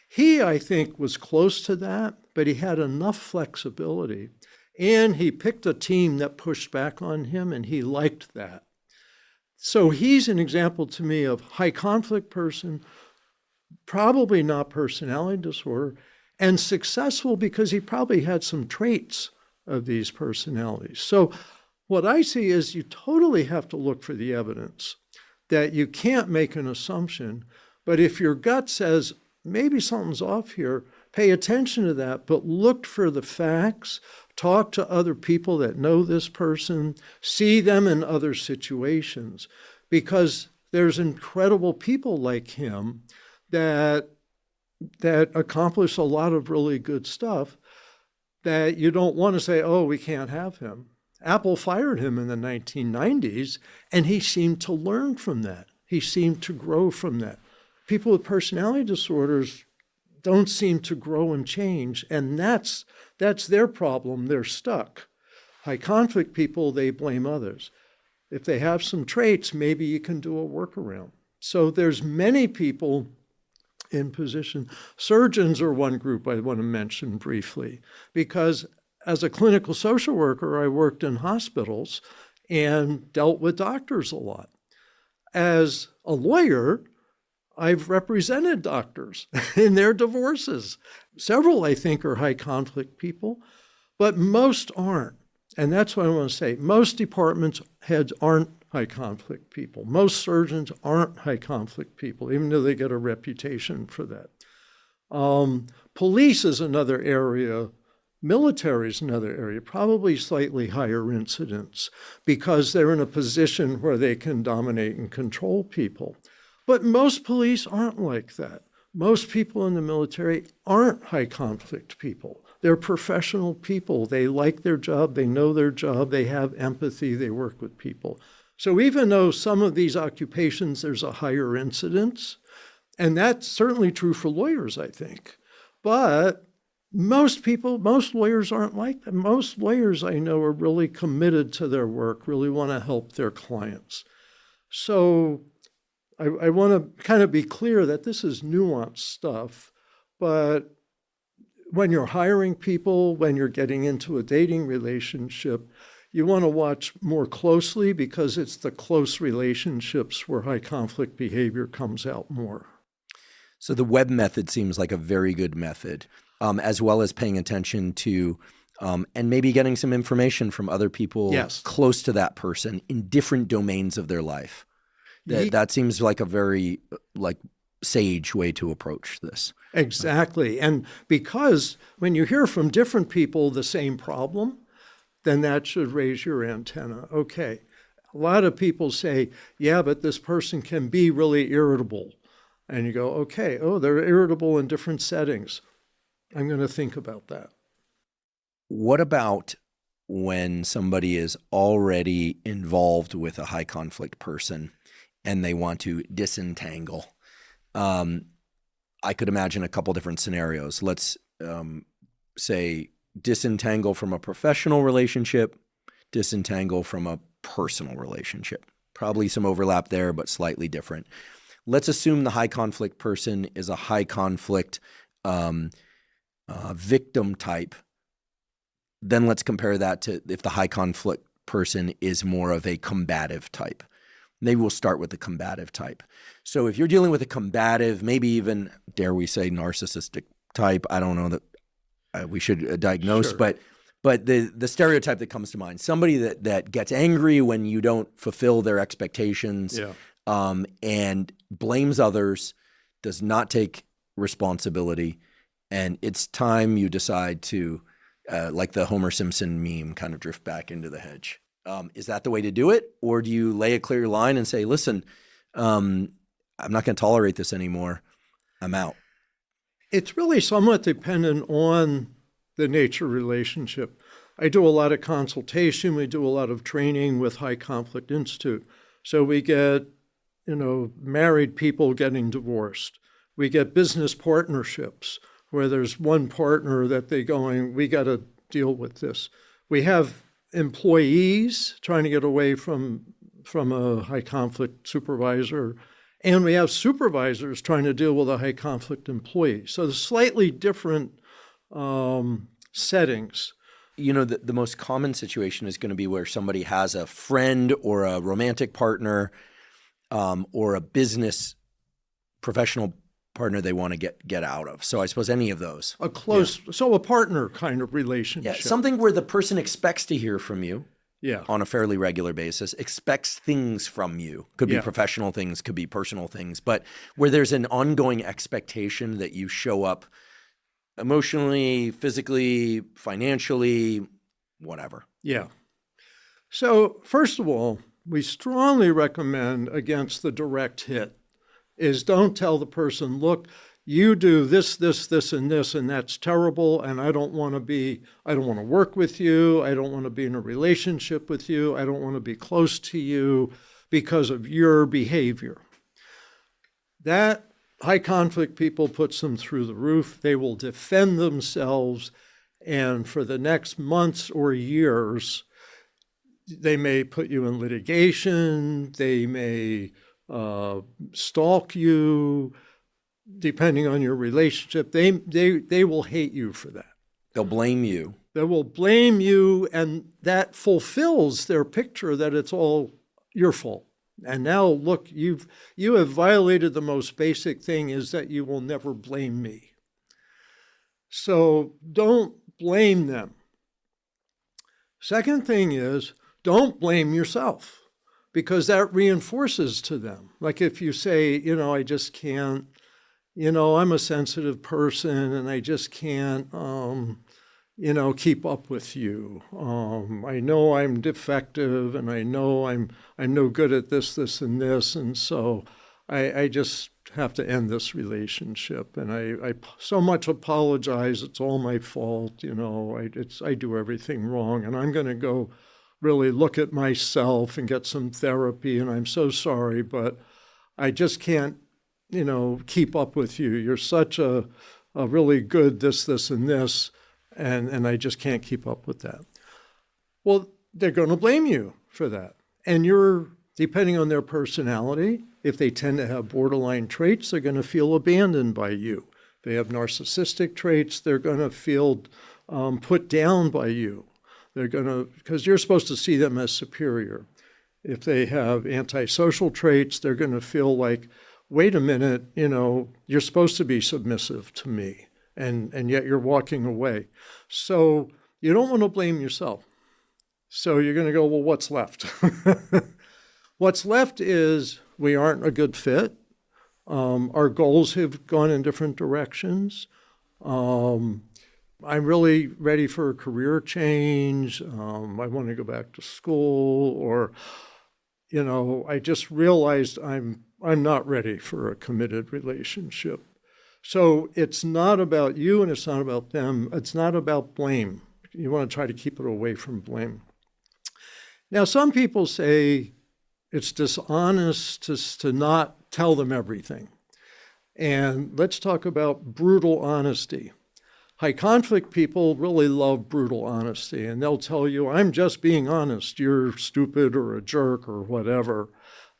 He, I think, was close to that, but he had enough flexibility, and he picked a team that pushed back on him, and he liked that. So he's an example to me of high conflict person, probably not personality disorder, and successful because he probably had some traits of these personalities. So what I see is you totally have to look for the evidence, that you can't make an assumption, but if your gut says, maybe something's off here, pay attention to that, but look for the facts, talk to other people that know this person, see them in other situations, because there's incredible people like him that accomplish a lot of really good stuff that you don't want to say, oh, we can't have him. Apple fired him in the 1990s, and he seemed to learn from that. He seemed to grow from that. People with personality disorders don't seem to grow and change, and that's their problem. They're stuck. High conflict people, they blame others. If they have some traits, maybe you can do a workaround. So there's many people in position. Surgeons are one group I want to mention briefly, because as a clinical social worker, I worked in hospitals and dealt with doctors a lot. As a lawyer, I've represented doctors in their divorces. Several, I think, are high conflict people, but most aren't. And that's what I want to say. Most department heads aren't high conflict people. Most surgeons aren't high conflict people, even though they get a reputation for that. Police is another area. Military is another area, probably slightly higher incidence, because they're in a position where they can dominate and control people. But most police aren't like that. Most people in the military aren't high conflict people. They're professional people. They like their job. They know their job. They have empathy. They work with people. So even though some of these occupations, there's a higher incidence, and that's certainly true for lawyers, I think. But most lawyers aren't like that. Most lawyers I know are really committed to their work, really want to help their clients. So I want to kind of be clear that this is nuanced stuff, but when you're hiring people, when you're getting into a dating relationship, you want to watch more closely, because it's the close relationships where high conflict behavior comes out more. So the web method seems like a very good method, as well as paying attention to and maybe getting some information from other people close to that person in different domains of their life. That seems like a very sage way to approach this. Exactly. And because when you hear from different people the same problem, then that should raise your antenna. Okay. A lot of people say, yeah, but this person can be really irritable. And you go, okay, they're irritable in different settings. I'm going to think about that. What about when somebody is already involved with a high conflict person and they want to disentangle? I could imagine a couple different scenarios. Let's say disentangle from a professional relationship, disentangle from a personal relationship. Probably some overlap there, but slightly different. Let's assume the high conflict person is a high conflict victim type. Then let's compare that to if the high conflict person is more of a combative type. Maybe we'll start with the combative type. So if you're dealing with a combative, maybe even, dare we say, narcissistic type, I don't know that we should diagnose, Sure. but the stereotype that comes to mind, somebody that gets angry when you don't fulfill their expectations, and blames others, does not take responsibility, and it's time you decide to, like the Homer Simpson meme, kind of drift back into the hedge. Is that the way to do it? Or do you lay a clear line and say, listen, I'm not going to tolerate this anymore. I'm out. It's really somewhat dependent on the nature relationship. I do a lot of consultation. We do a lot of training with High Conflict Institute. So we get, married people getting divorced. We get business partnerships where there's one partner that they going, we got to deal with this. We have employees trying to get away from a high conflict supervisor, and we have supervisors trying to deal with a high conflict employee. So there's slightly different settings. You know, the most common situation is going to be where somebody has a friend or a romantic partner or a business professional partner they want to get out of. So I suppose any of those. A close, so a partner kind of relationship. Yeah, something where the person expects to hear from you on a fairly regular basis, expects things from you. Could be professional things, could be personal things, but where there's an ongoing expectation that you show up emotionally, physically, financially, whatever. Yeah. So first of all, we strongly recommend against the direct hit is don't tell the person, look, you do this, and this, and that's terrible, and I don't want to work with you, I don't want to be in a relationship with you, I don't want to be close to you because of your behavior. That high conflict people puts them through the roof. They will defend themselves, and for the next months or years, they may put you in litigation, they may stalk you, depending on your relationship. They will hate you for that. They'll blame you. They will blame you, and that fulfills their picture that it's all your fault. And now, look, you have violated the most basic thing, is that you will never blame me. So don't blame them. Second thing is, don't blame yourself, because that reinforces to them. Like if you say, I just can't, I'm a sensitive person and I just can't, keep up with you. I know I'm defective and I know I'm no good at this, and this. And so I just have to end this relationship. And I so much apologize. It's all my fault. I do everything wrong, and I'm going to go really look at myself and get some therapy, and I'm so sorry, but I just can't, keep up with you. You're such a really good this, and this, and I just can't keep up with that. Well, they're going to blame you for that. And you're, depending on their personality, if they tend to have borderline traits, they're going to feel abandoned by you. If they have narcissistic traits, they're going to feel put down by you. They're going to, because you're supposed to see them as superior. If they have antisocial traits, they're going to feel like, wait a minute, you're supposed to be submissive to me, and yet you're walking away. So you don't want to blame yourself. So you're going to go, well, what's left? What's left is we aren't a good fit. Our goals have gone in different directions. I'm really ready for a career change. I want to go back to school, or, I just realized I'm not ready for a committed relationship. So it's not about you and it's not about them. It's not about blame. You want to try to keep it away from blame. Now, some people say it's dishonest to not tell them everything. And let's talk about brutal honesty. High conflict people really love brutal honesty, and they'll tell you, I'm just being honest, you're stupid or a jerk or whatever.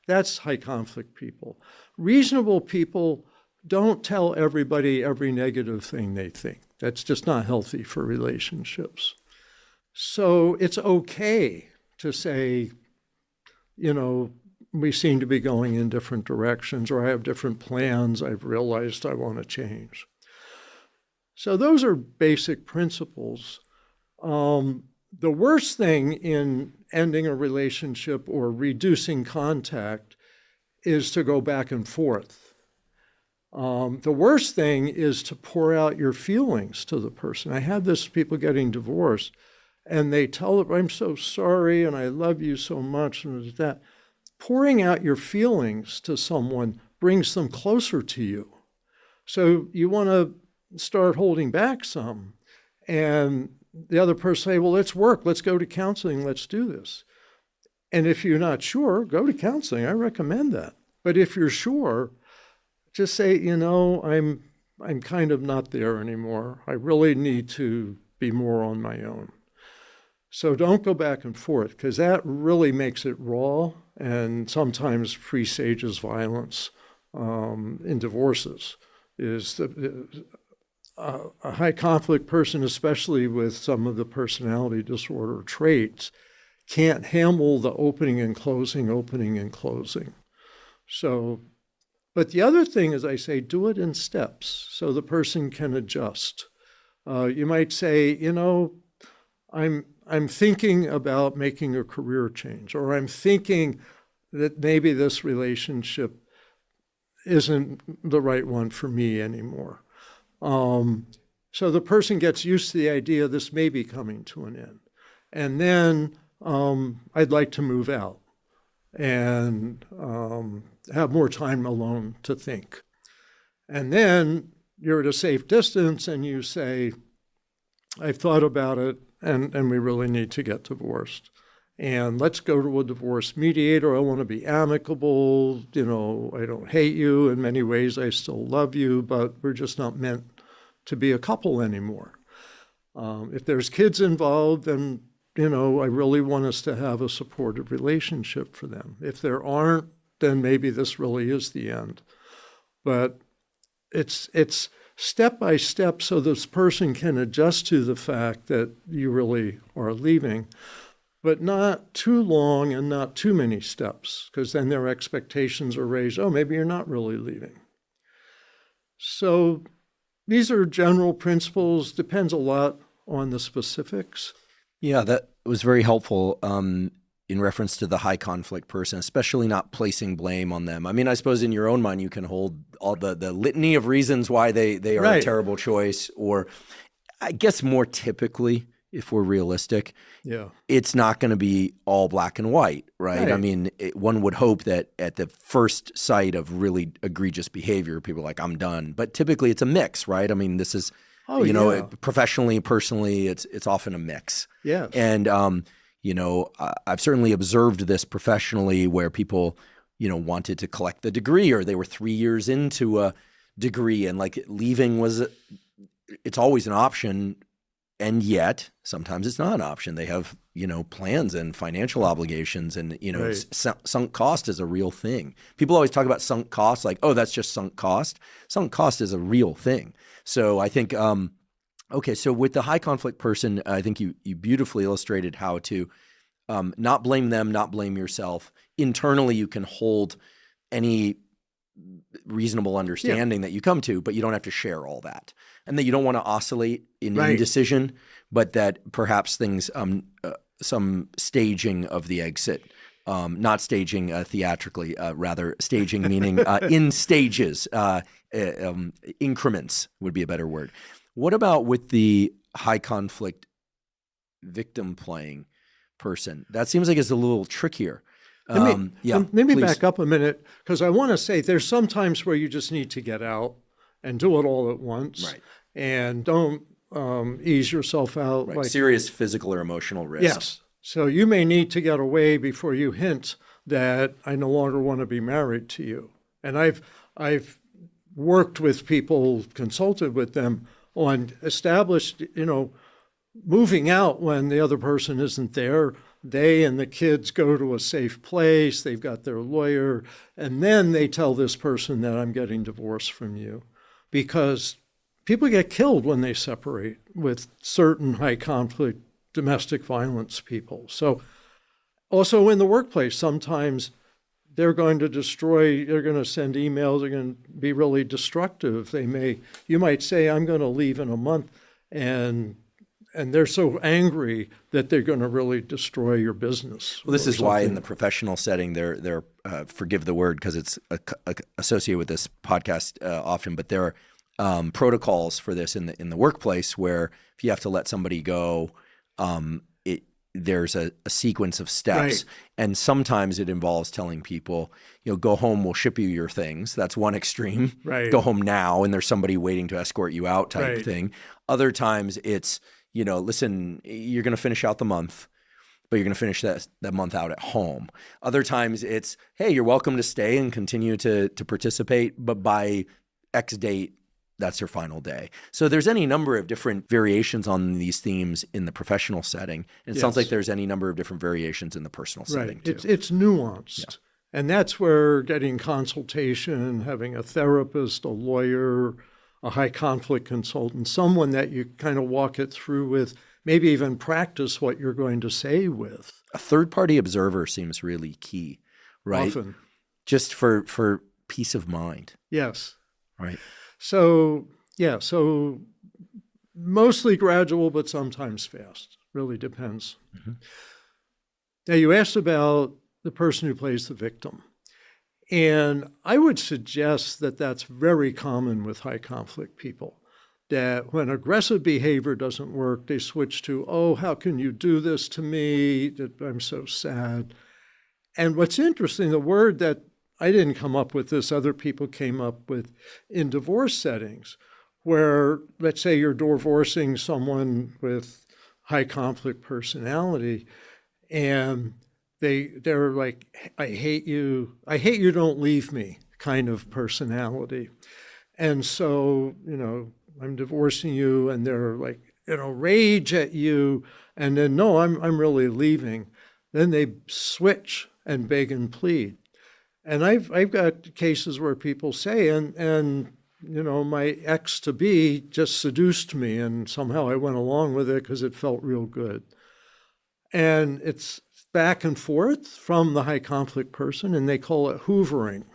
That's high conflict people. Reasonable people don't tell everybody every negative thing they think. That's just not healthy for relationships. So it's okay to say, we seem to be going in different directions, or I have different plans, I've realized I want to change. So those are basic principles. The worst thing in ending a relationship or reducing contact is to go back and forth. The worst thing is to pour out your feelings to the person. I had this, people getting divorced, and they tell them, I'm so sorry and I love you so much, and that. Pouring out your feelings to someone brings them closer to you. So you want to start holding back some, and the other person say, well, let's work, let's go to counseling, let's do this. And if you're not sure, go to counseling. I recommend that. But if you're sure, just say, I'm I'm kind of not there anymore. I really need to be more on my own. So don't go back and forth, because that really makes it raw and sometimes presages violence in divorces. A high conflict person, especially with some of the personality disorder traits, can't handle the opening and closing. So, but the other thing is, I say, do it in steps so the person can adjust. You might say, I'm thinking about making a career change, or I'm thinking that maybe this relationship isn't the right one for me anymore. So the person gets used to the idea this may be coming to an end. And then I'd like to move out and have more time alone to think. And then you're at a safe distance and you say, I've thought about it, and we really need to get divorced. And let's go to a divorce mediator. I want to be amicable. I don't hate you. In many ways, I still love you, but we're just not meant to be a couple anymore. If there's kids involved, then, I really want us to have a supportive relationship for them. If there aren't, then maybe this really is the end. But it's step by step so this person can adjust to the fact that you really are leaving, but not too long and not too many steps, because then their expectations are raised. Oh, maybe you're not really leaving. So these are general principles, depends a lot on the specifics. Yeah, that was very helpful in reference to the high conflict person, especially not placing blame on them. I mean, I suppose in your own mind, you can hold all the litany of reasons why they are Right. a terrible choice, or I guess more typically, if we're realistic, it's not going to be all black and white, right? I mean, one would hope that at the first sight of really egregious behavior, people are like, I'm done. But typically it's a mix, right? I mean, this is, professionally, personally, it's often a mix. Yes. And, I've certainly observed this professionally where people, wanted to collect the degree, or they were 3 years into a degree and like leaving it's always an option. And yet sometimes it's not an option. They have, plans and financial obligations, and, sunk cost is a real thing. People always talk about sunk cost like, oh, that's just sunk cost. Sunk cost is a real thing. So I think, so with the high conflict person, I think you beautifully illustrated how to not blame them, not blame yourself. Internally, you can hold any reasonable understanding that you come to, but you don't have to share all that. And that you don't want to oscillate in indecision, but that perhaps things, some staging of the exit, not staging theatrically, rather staging meaning in stages, increments would be a better word. What about with the high conflict victim playing person? That seems like it's a little trickier. Let me back up a minute, because I want to say there's some times where you just need to get out and do it all at once. Right. And don't ease yourself out. Right. Serious physical or emotional risk. Yes. So you may need to get away before you hint that I no longer want to be married to you. And I've worked with people, consulted with them on established, moving out when the other person isn't there. They and the kids go to a safe place. They've got their lawyer. And then they tell this person that I'm getting divorced from you, because people get killed when they separate with certain high conflict domestic violence people. So also in the workplace, sometimes they're going to they're going to send emails, they're going to be really destructive. You might say, I'm going to leave in a month, and they're so angry that they're going to really destroy your business. Well, this is why in the professional setting, they're forgive the word because it's associated with this podcast often, but there are protocols for this in the workplace where if you have to let somebody go, there's a sequence of steps. Right. And sometimes it involves telling people, go home, we'll ship you your things. That's one extreme. Right. Go home now, and there's somebody waiting to escort you out type thing. Other times it's, listen, you're going to finish out the month, but you're going to finish that month out at home. Other times it's, hey, you're welcome to stay and continue to participate, but by X date, that's their final day. So there's any number of different variations on these themes in the professional setting. And it sounds like there's any number of different variations in the personal setting too. It's nuanced. And that's where getting consultation, having a therapist, a lawyer, a high conflict consultant, someone that you kind of walk it through with, maybe even practice what you're going to say with. A third-party observer seems really key, right? Often. Just for peace of mind. Yes. Right. So mostly gradual, but sometimes fast. Really depends. Mm-hmm. Now, you asked about the person who plays the victim. And I would suggest that that's very common with high conflict people, that when aggressive behavior doesn't work, they switch to, oh, how can you do this to me? I'm so sad. And what's interesting, the word that I didn't come up with this, other people came up with in divorce settings, where let's say you're divorcing someone with high conflict personality, and they're like, I hate you, don't leave me kind of personality. And so, I'm divorcing you, and they're like, rage at you, and then, no, I'm really leaving. Then they switch and beg and plead. And I've got cases where people say, and my ex-to-be just seduced me, and somehow I went along with it because it felt real good. And it's back and forth from the high conflict person, and they call it hoovering.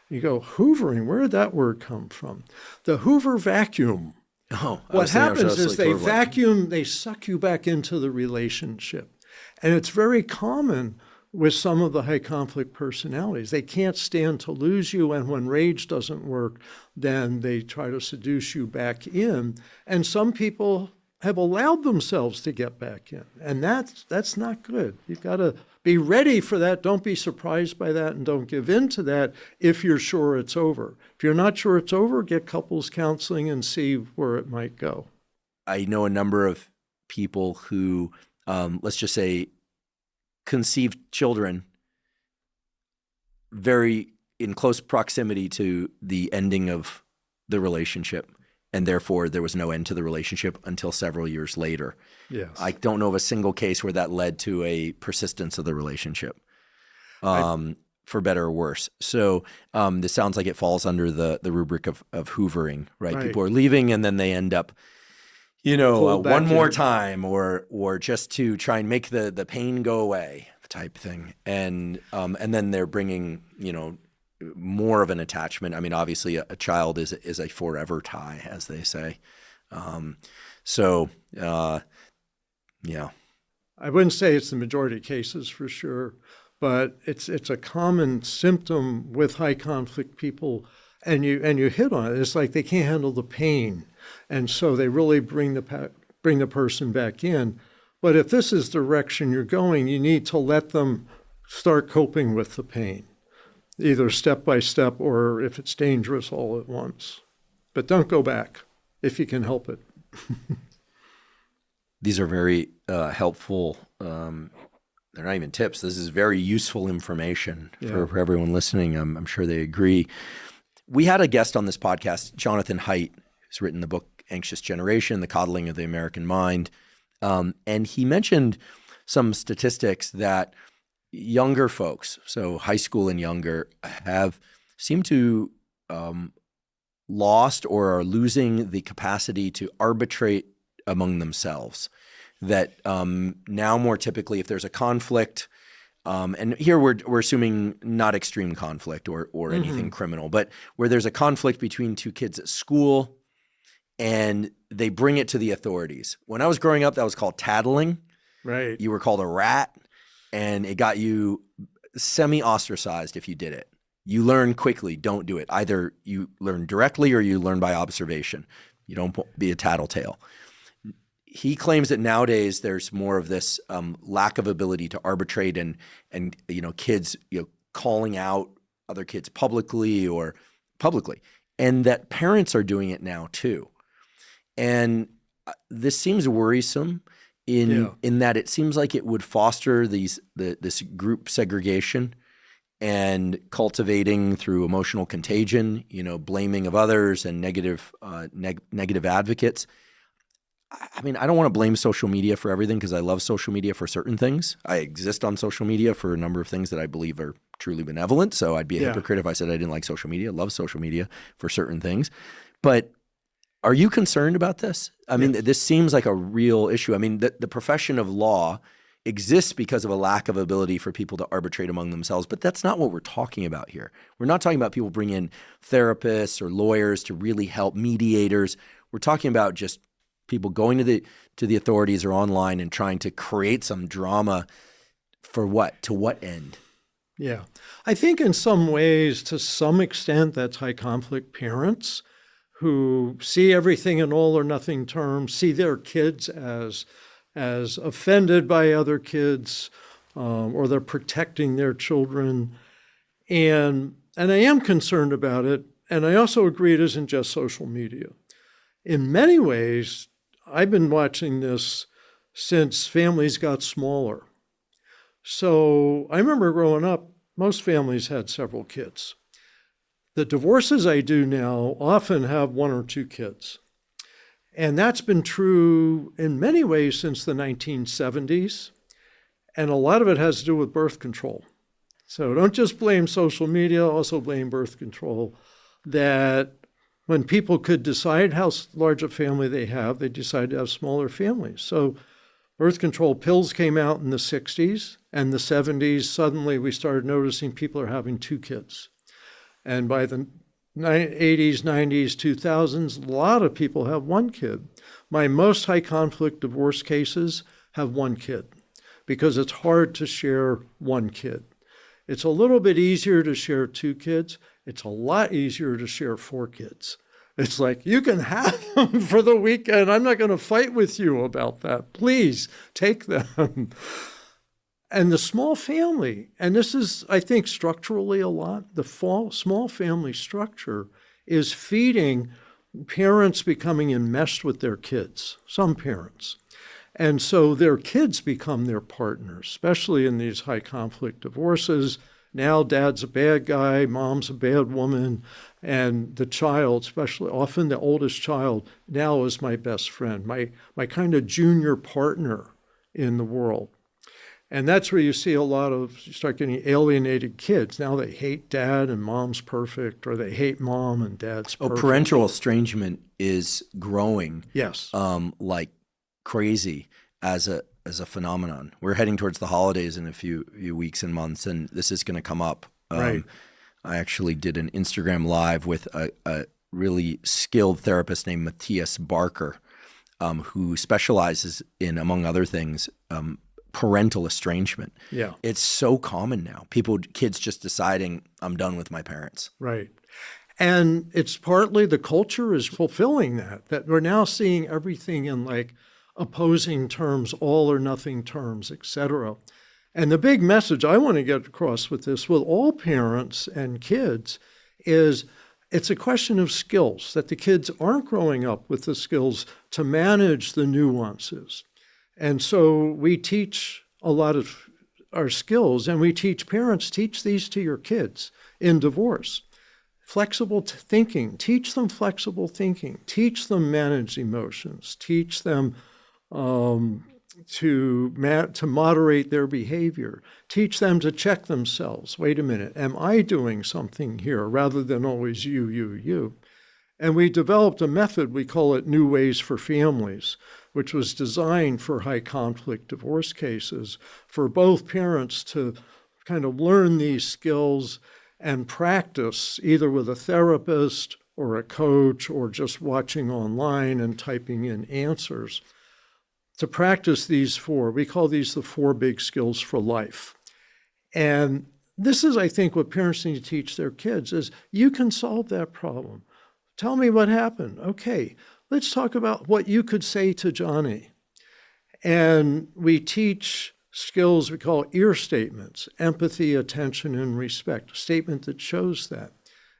You go, hoovering, where did that word come from? The Hoover vacuum. Oh, what happens is they vacuum, they suck you back into the relationship. And it's very common with some of the high conflict personalities. They can't stand to lose you, and when rage doesn't work, then they try to seduce you back in. And some people have allowed themselves to get back in, and that's not good. You've got to be ready for that. Don't be surprised by that, and don't give in to that if you're sure it's over. If you're not sure it's over, get couples counseling and see where it might go. I know a number of people who, let's just say, conceived children very in close proximity to the ending of the relationship, and therefore there was no end to the relationship until several years later. Yes. I don't know of a single case where that led to a persistence of the relationship, for better or worse. So this sounds like it falls under the rubric of hoovering, right? People are leaving, and then they end up one more time, or just to try and make the pain go away type thing. And then they're bringing, more of an attachment. I mean, obviously a child is a forever tie, as they say. Yeah. I wouldn't say it's the majority of cases for sure, but it's a common symptom with high conflict people, and you hit on it. It's like they can't handle the pain, and so they really bring the person back in. But if this is the direction you're going, you need to let them start coping with the pain, either step by step, or if it's dangerous, all at once. But don't go back if you can help it. These are very helpful. They're not even tips. This is very useful information for everyone listening. I'm sure they agree. We had a guest on this podcast, Jonathan Haidt, who's written the book Anxious Generation, The Coddling of the American Mind. And he mentioned some statistics that younger folks, so high school and younger, have seemed to lost or are losing the capacity to arbitrate among themselves. That now more typically, if there's a conflict, and here we're assuming not extreme conflict or anything criminal, but where there's a conflict between two kids at school and they bring it to the authorities. When I was growing up, that was called tattling. Right. You were called a rat, and it got you semi-ostracized if you did it. You learn quickly, don't do it. Either you learn directly or you learn by observation. You don't be a tattletale. He claims that nowadays there's more of this lack of ability to arbitrate and kids calling out other kids publicly, and that parents are doing it now too. And this seems worrisome in that it seems like it would foster this group segregation and cultivating through emotional contagion, blaming of others and negative advocates. I mean, I don't want to blame social media for everything because I love social media for certain things. I exist on social media for a number of things that I believe are truly benevolent. So I'd be a hypocrite if I said I didn't like social media. I love social media for certain things. But are you concerned about this? I mean, this seems like a real issue. I mean, the profession of law exists because of a lack of ability for people to arbitrate among themselves. But that's not what we're talking about here. We're not talking about people bringing in therapists or lawyers to really help, mediators. We're talking about just people going to the authorities or online and trying to create some drama for what? To what end? Yeah. I think in some ways, to some extent, that's high conflict parents who see everything in all or nothing terms, see their kids as offended by other kids, or they're protecting their children. And I am concerned about it. And I also agree it isn't just social media. In many ways, I've been watching this since families got smaller. So I remember growing up, most families had several kids. The divorces I do now often have one or two kids. And that's been true in many ways since the 1970s. And a lot of it has to do with birth control. So don't just blame social media, also blame birth control. That when people could decide how large a family they have, they decided to have smaller families. So birth control pills came out in the 60s, and the 70s, suddenly we started noticing people are having two kids. And by the 80s, 90s, 2000s, a lot of people have one kid. My most high conflict divorce cases have one kid because it's hard to share one kid. It's a little bit easier to share two kids. It's a lot easier to share four kids. It's like, you can have them for the weekend. I'm not going to fight with you about that. Please take them. And the small family, and this is, I think, structurally a lot, the small family structure is feeding parents becoming enmeshed with their kids, some parents. And so their kids become their partners, especially in these high conflict divorces. Now dad's a bad guy, mom's a bad woman, and the child, especially often the oldest child, now is my best friend, my kind of junior partner in the world. And that's where you see you start getting alienated kids. Now they hate dad and mom's perfect, or they hate mom and dad's perfect. Parental estrangement is growing. Yes. Like crazy as a phenomenon. We're heading towards the holidays in a few weeks and months, and this is going to come up. Right. I actually did an Instagram live with a really skilled therapist named Matthias Barker, who specializes in, among other things, parental estrangement. Yeah. It's so common now. Kids just deciding, I'm done with my parents. Right. And it's partly the culture is fulfilling that we're now seeing everything in like opposing terms, all or nothing terms, etc. And the big message I want to get across with this, with all parents and kids, is it's a question of skills, that the kids aren't growing up with the skills to manage the nuances. And so we teach a lot of our skills, and we teach parents, teach these to your kids in divorce. Flexible thinking, teach them flexible thinking, teach them manage emotions, teach them to moderate their behavior, teach them to check themselves. Wait a minute, am I doing something here, rather than always you? And we developed a method, we call it New Ways for Families, which was designed for high conflict divorce cases, for both parents to kind of learn these skills and practice either with a therapist or a coach or just watching online and typing in answers. To practice these we call these the 4 big skills for life. And this is, I think, what parents need to teach their kids is you can solve that problem. Tell me what happened. Okay, let's talk about what you could say to Johnny. And we teach skills we call ear statements, empathy, attention, and respect, a statement that shows that.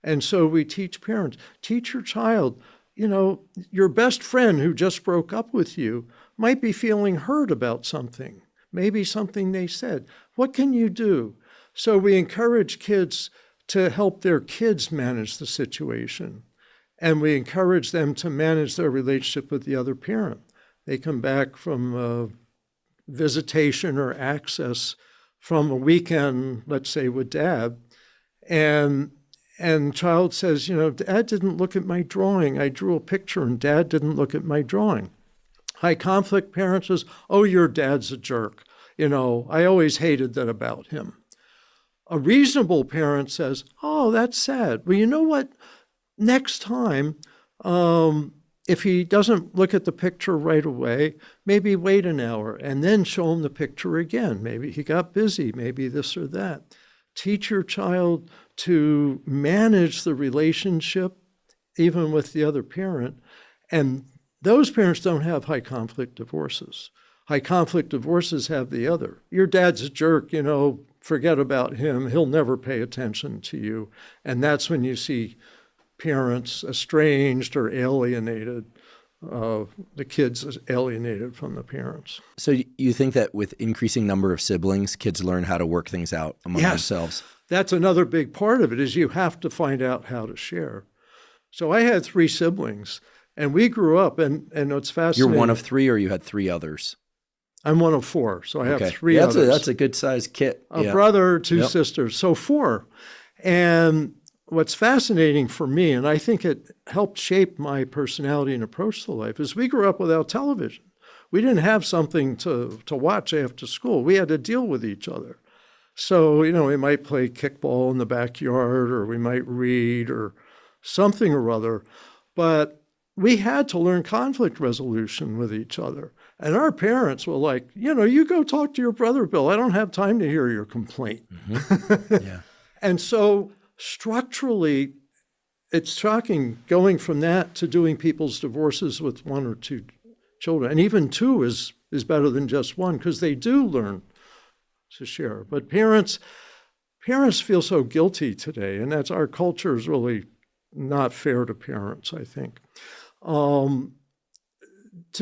And so we teach parents, teach your child, your best friend who just broke up with you might be feeling hurt about something, maybe something they said. What can you do? So we encourage kids to help their kids manage the situation. And we encourage them to manage their relationship with the other parent. They come back from visitation or access from a weekend, let's say, with dad, and child says, Dad didn't look at my drawing. I drew a picture and Dad didn't look at my drawing. High conflict parent says, oh, your dad's a jerk. I always hated that about him. A reasonable parent says, oh, that's sad. Well, you know what? Next time, if he doesn't look at the picture right away, maybe wait an hour and then show him the picture again. Maybe he got busy, maybe this or that. Teach your child to manage the relationship, even with the other parent. And those parents don't have high conflict divorces. High conflict divorces have the other. Your dad's a jerk, forget about him. He'll never pay attention to you. And that's when you see parents estranged or alienated, the kids alienated from the parents. So you think that with increasing number of siblings, kids learn how to work things out among themselves? That's another big part of it, is you have to find out how to share. So I had 3 siblings, and we grew up, and it's fascinating. You're one of 3, or you had 3 others? I'm one of 4, so I have 3 others. That's a good-sized kit. A brother, 2 sisters, so 4. And what's fascinating for me, and I think it helped shape my personality and approach to life, is we grew up without television. We didn't have something to watch after school. We had to deal with each other. So, we might play kickball in the backyard, or we might read, or something or other. But we had to learn conflict resolution with each other. And our parents were like, you go talk to your brother, Bill. I don't have time to hear your complaint. Mm-hmm. Yeah. And so structurally, it's shocking going from that to doing people's divorces with 1 or 2 children. And even 2 is better than just 1, because they do learn to share. But parents feel so guilty today, and that's, our culture is really not fair to parents, I think. To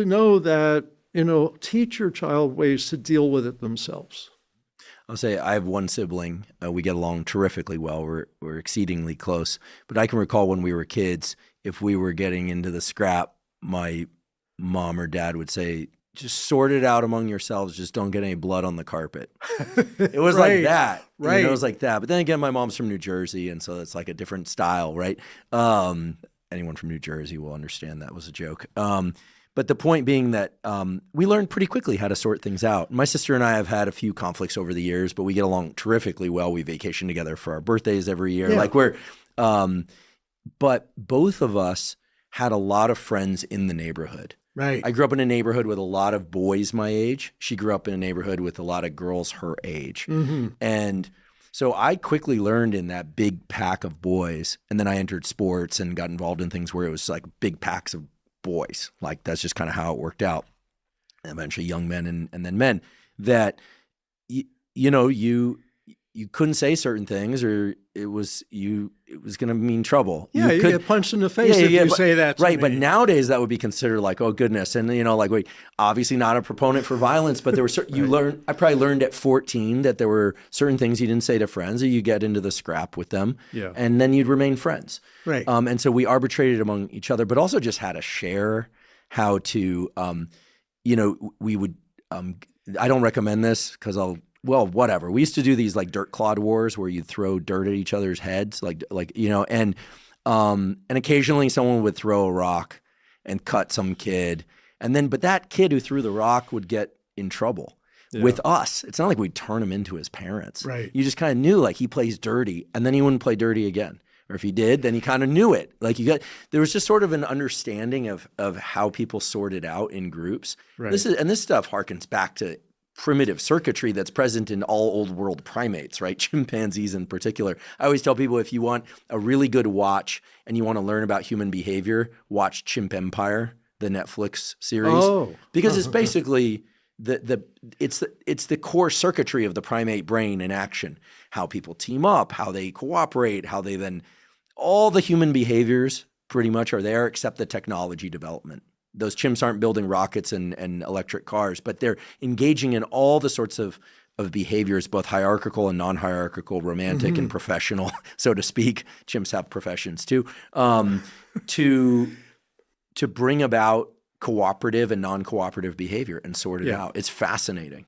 know that, teach your child ways to deal with it themselves. I'll say I have 1 sibling. We get along terrifically well. We're exceedingly close. But I can recall when we were kids, if we were getting into the scrap, my mom or dad would say, just sort it out among yourselves. Just don't get any blood on the carpet. It was like that. Right. It was like that. But then again, my mom's from New Jersey, and so it's like a different style, right? Anyone from New Jersey will understand that was a joke. But the point being that we learned pretty quickly how to sort things out. My sister and I have had a few conflicts over the years, but we get along terrifically well. We vacation together for our birthdays every year. Yeah. But both of us had a lot of friends in the neighborhood. Right. I grew up in a neighborhood with a lot of boys my age. She grew up in a neighborhood with a lot of girls her age. Mm-hmm. And so I quickly learned in that big pack of boys, and then I entered sports and got involved in things where it was like big packs of boys. Like that's just kind of how it worked out. And eventually young men and then men, that you couldn't say certain things, or it was going to mean trouble. Yeah, you get punched in the face if you say that to right, me. but nowadays that would be considered like, oh goodness. And obviously not a proponent for violence, but there were certain, I probably learned at 14 that there were certain things you didn't say to friends, or you get into the scrap with them, and then you'd remain friends. Right. And so we arbitrated among each other, but also just how to share, how to, we would, I don't recommend this because whatever. We used to do these like dirt clod wars where you'd throw dirt at each other's heads, and occasionally someone would throw a rock and cut some kid. But that kid who threw the rock would get in trouble with us. It's not like we'd turn him into his parents. Right. You just kind of knew like he plays dirty, and then he wouldn't play dirty again. Or if he did, then he kind of knew it. Like there was just sort of an understanding of how people sorted out in groups. Right. This stuff harkens back to primitive circuitry that's present in all old world primates, right? Chimpanzees in particular. I always tell people, if you want a really good watch and you want to learn about human behavior, watch Chimp Empire, the Netflix series. Because it's basically it's the core circuitry of the primate brain in action. How people team up, how they cooperate, how they all the human behaviors pretty much are there except the technology development. those chimps aren't building rockets and electric cars, but they're engaging in all the sorts of behaviors, both hierarchical and non-hierarchical, romantic and professional, so to speak. Chimps have professions too, to bring about cooperative and non-cooperative behavior and sort it out. It's fascinating.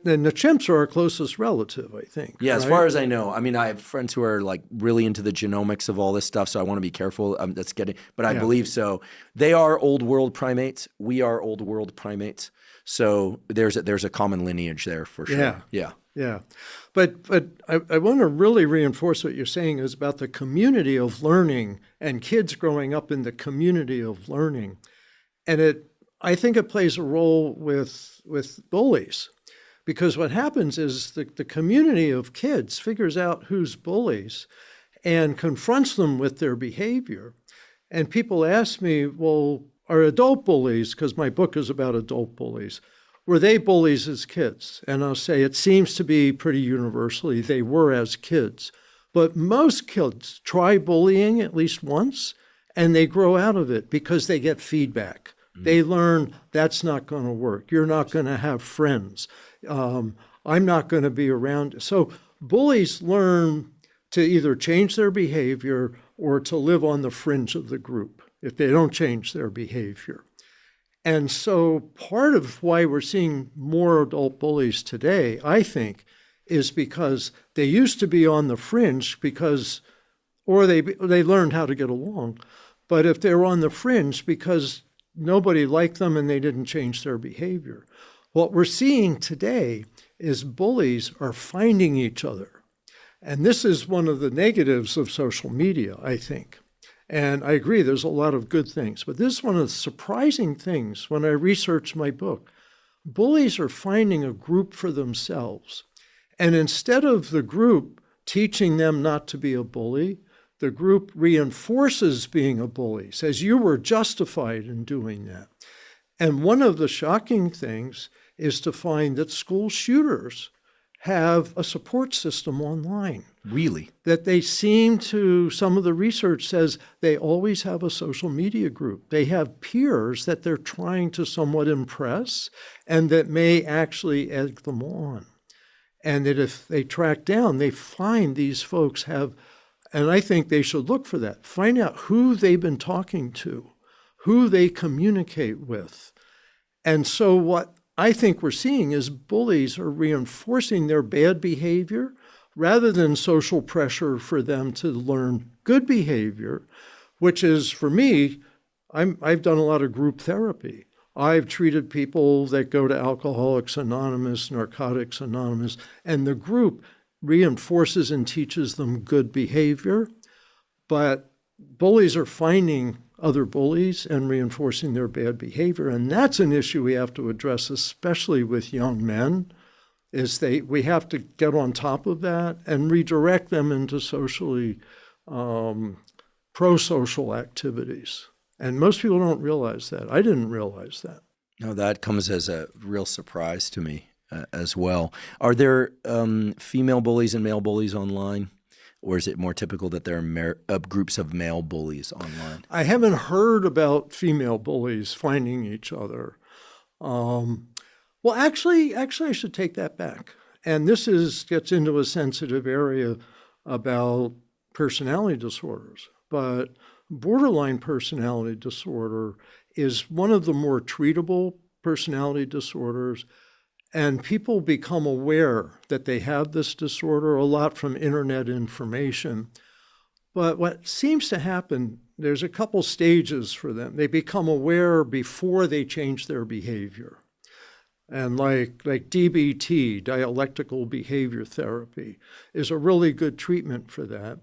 And the chimps are our closest relative, I think. Yeah, as far as I know. I mean, I have friends who are like really into the genomics of all this stuff, so I want to be careful. But I believe so. They are old world primates. We are old world primates. So there's a common lineage there for sure. Yeah. But I want to really reinforce what you're saying is about the community of learning and kids growing up in the community of learning. And I think it plays a role with bullies. Because what happens is the community of kids figures out who's bullies and confronts them with their behavior. And people ask me, well, are adult bullies, because my book is about adult bullies, were they bullies as kids? And I'll say it seems to be pretty universally they were as kids. But most kids try bullying at least once, and they grow out of it because they get feedback. They learn that's not going to work. You're not going to have friends. I'm not going to be around. So bullies learn to either change their behavior or to live on the fringe of the group if they don't change their behavior. And so part of why we're seeing more adult bullies today, I think, is because they used to be on the fringe or they learned how to get along. But if they're on the fringe because nobody liked them and they didn't change their behavior. What we're seeing today is bullies are finding each other. And this is one of the negatives of social media, I think. And I agree, there's a lot of good things. But this is one of the surprising things when I researched my book. Bullies are finding a group for themselves. And instead of the group teaching them not to be a bully, the group reinforces being a bully, says you were justified in doing that. And one of the shocking things is to find that school shooters have a support system online. Really? That they seem to, some of the research says they always have a social media group. They have peers that they're trying to somewhat impress and that may actually egg them on. And that if they track down, they find these folks have. And I think they should look for that. Find out who they've been talking to, who they communicate with. And so what I think we're seeing is bullies are reinforcing their bad behavior rather than social pressure for them to learn good behavior, which is, for me, I've done a lot of group therapy. I've treated people that go to Alcoholics Anonymous, Narcotics Anonymous, and the group reinforces and teaches them good behavior, but bullies are finding other bullies and reinforcing their bad behavior. And that's an issue we have to address, especially with young men, we have to get on top of that and redirect them into socially pro-social activities. And most people don't realize that. I didn't realize that. No, that comes as a real surprise to me. As well. Are there female bullies and male bullies online? Or is it more typical that there are groups of male bullies online? I haven't heard about female bullies finding each other. Well, actually, I should take that back. And this gets into a sensitive area about personality disorders. But borderline personality disorder is one of the more treatable personality disorders. And people become aware that they have this disorder a lot from internet information. But what seems to happen, there's a couple stages for them. They become aware before they change their behavior. And like DBT, dialectical behavior therapy, is a really good treatment for that.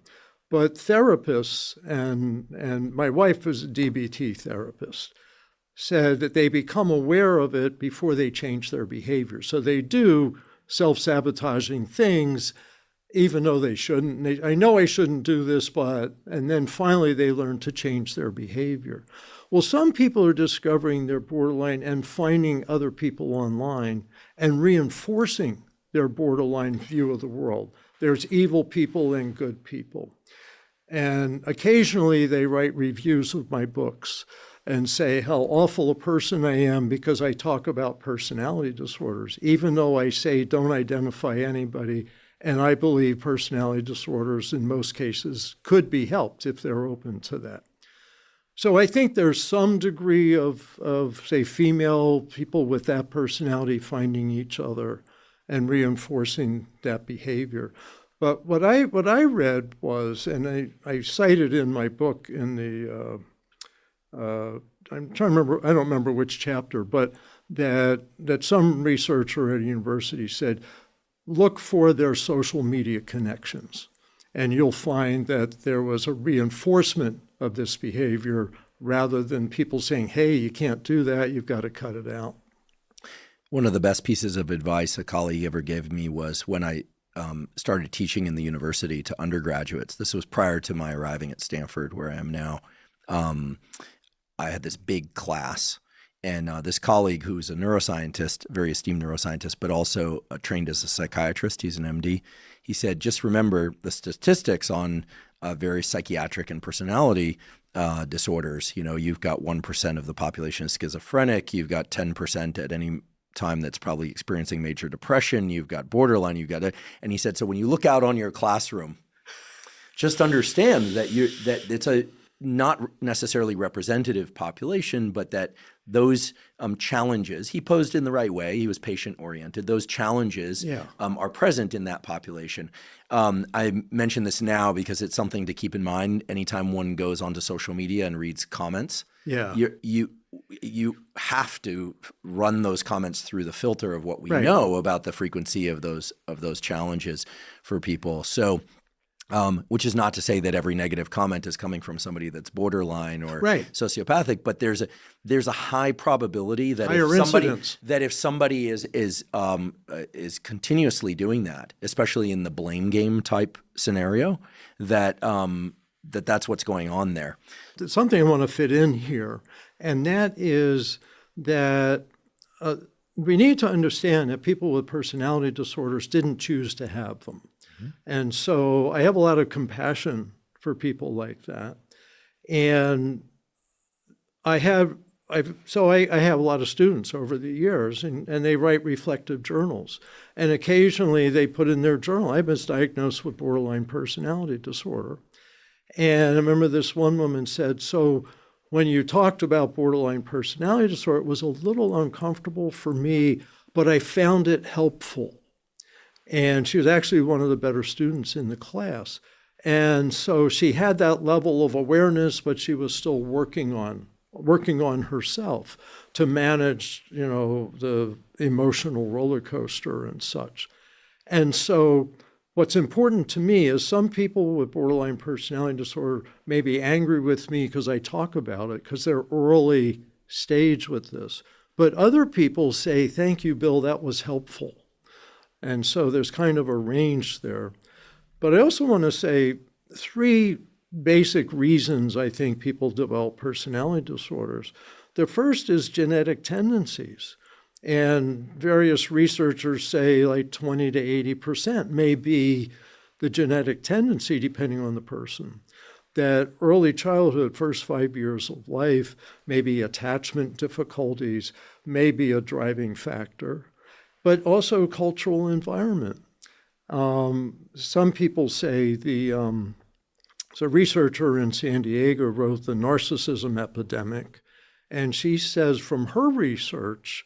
But therapists, and my wife is a DBT therapist, said that they become aware of it before they change their behavior. So they do self-sabotaging things, even though they shouldn't. I know I shouldn't do this, and then finally they learn to change their behavior. Well, some people are discovering their borderline and finding other people online and reinforcing their borderline view of the world. There's evil people and good people. And occasionally they write reviews of my books. and say how awful a person I am because I talk about personality disorders, even though I say don't identify anybody. And I believe personality disorders in most cases could be helped if they're open to that. So I think there's some degree of say, female people with that personality finding each other and reinforcing that behavior. But what I read was, and I cited in my book in the, I'm trying to remember, I don't remember which chapter, but that some researcher at a university said, look for their social media connections. And you'll find that there was a reinforcement of this behavior rather than people saying, hey, you can't do that, you've got to cut it out. One of the best pieces of advice a colleague ever gave me was when I started teaching in the university to undergraduates. This was prior to my arriving at Stanford, where I am now. I had this big class, and this colleague who's a neuroscientist, very esteemed neuroscientist, but also trained as a psychiatrist, he's an MD, he said, just remember the statistics on various psychiatric and personality disorders. You know, you've got 1% of the population is schizophrenic, you've got 10% at any time that's probably experiencing major depression, you've got borderline, you've got and he said, so when you look out on your classroom, just understand that it's a not necessarily representative population, but that those challenges, he posed in the right way, he was patient-oriented, those challenges are present in that population. I mention this now because it's something to keep in mind anytime one goes onto social media and reads comments. Yeah. You have to run those comments through the filter of what we know about the frequency of those challenges for people. So which is not to say that every negative comment is coming from somebody that's borderline or sociopathic, but there's a high probability that if somebody is continuously doing that, especially in the blame game type scenario, that's what's going on there. There's something I want to fit in here, and that is that we need to understand that people with personality disorders didn't choose to have them. And so I have a lot of compassion for people like that. And I have a lot of students over the years, and they write reflective journals. And occasionally they put in their journal, I was diagnosed with borderline personality disorder. And I remember this one woman said, so when you talked about borderline personality disorder, it was a little uncomfortable for me, but I found it helpful. And she was actually one of the better students in the class. And so she had that level of awareness, but she was still working on herself to manage, the emotional roller coaster and such. And so what's important to me is some people with borderline personality disorder may be angry with me because I talk about it, because they're early stage with this. But other people say, thank you, Bill, that was helpful. And so there's kind of a range there. But I also want to say 3 basic reasons I think people develop personality disorders. The first is genetic tendencies. And various researchers say like 20 to 80% may be the genetic tendency depending on the person. That early childhood, first 5 years of life, maybe attachment difficulties, may be a driving factor. But also cultural environment. Some people say so a researcher in San Diego wrote The Narcissism Epidemic, and she says from her research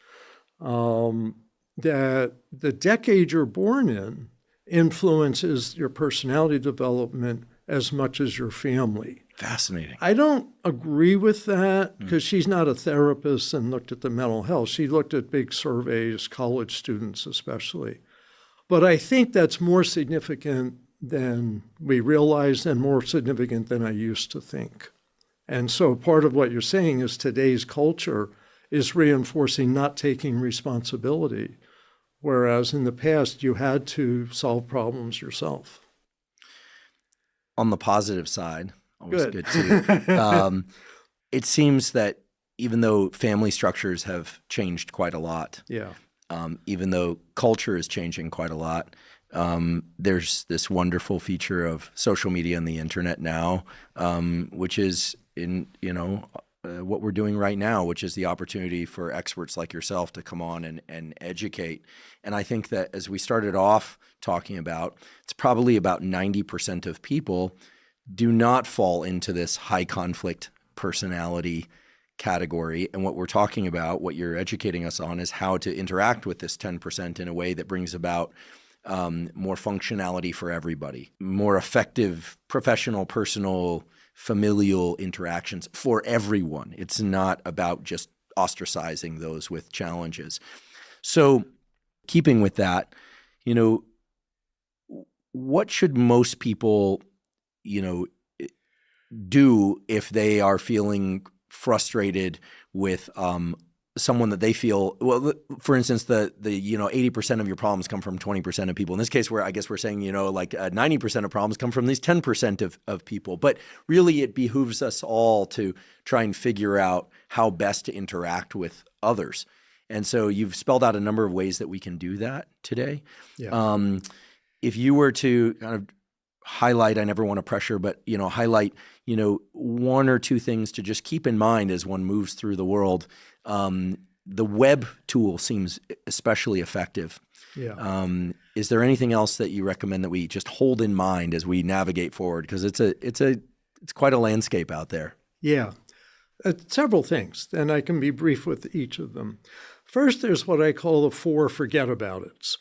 that the decade you're born in influences your personality development as much as your family. Fascinating. I don't agree with that because she's not a therapist and looked at the mental health. She looked at big surveys, college students especially. But I think that's more significant than we realize and more significant than I used to think. And so part of what you're saying is today's culture is reinforcing not taking responsibility, whereas in the past you had to solve problems yourself. On the positive side, always good too. It seems that even though family structures have changed quite a lot, even though culture is changing quite a lot, there's this wonderful feature of social media and the internet now, which is what we're doing right now, which is the opportunity for experts like yourself to come on and educate. And I think that as we started off talking about, it's probably about 90% of people do not fall into this high conflict personality category. And what we're talking about, what you're educating us on, is how to interact with this 10% in a way that brings about more functionality for everybody, more effective professional, personal, familial interactions for everyone. It's not about just ostracizing those with challenges. So keeping with that, what should most people, do if they are feeling frustrated with someone that they feel, well, for instance, the 80% of your problems come from 20% of people. In this case, where I guess we're saying, 90% of problems come from these 10% of people. But really, it behooves us all to try and figure out how best to interact with others. And so you've spelled out a number of ways that we can do that today. Yeah. If you were to kind of highlight, I never want to pressure, but highlight, one or two things to just keep in mind as one moves through the world. The web tool seems especially effective. Yeah. Is there anything else that you recommend that we just hold in mind as we navigate forward? Because it's quite a landscape out there. Yeah. Several things, and I can be brief with each of them. First, there's what I call the 4 forget-aboutits.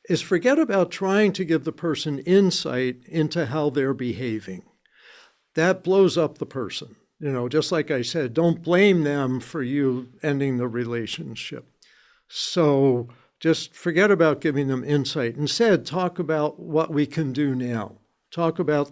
Is forget about trying to give the person insight into how they're behaving. That blows up the person. Just like I said, don't blame them for you ending the relationship. So just forget about giving them insight. Instead, talk about what we can do now. Talk about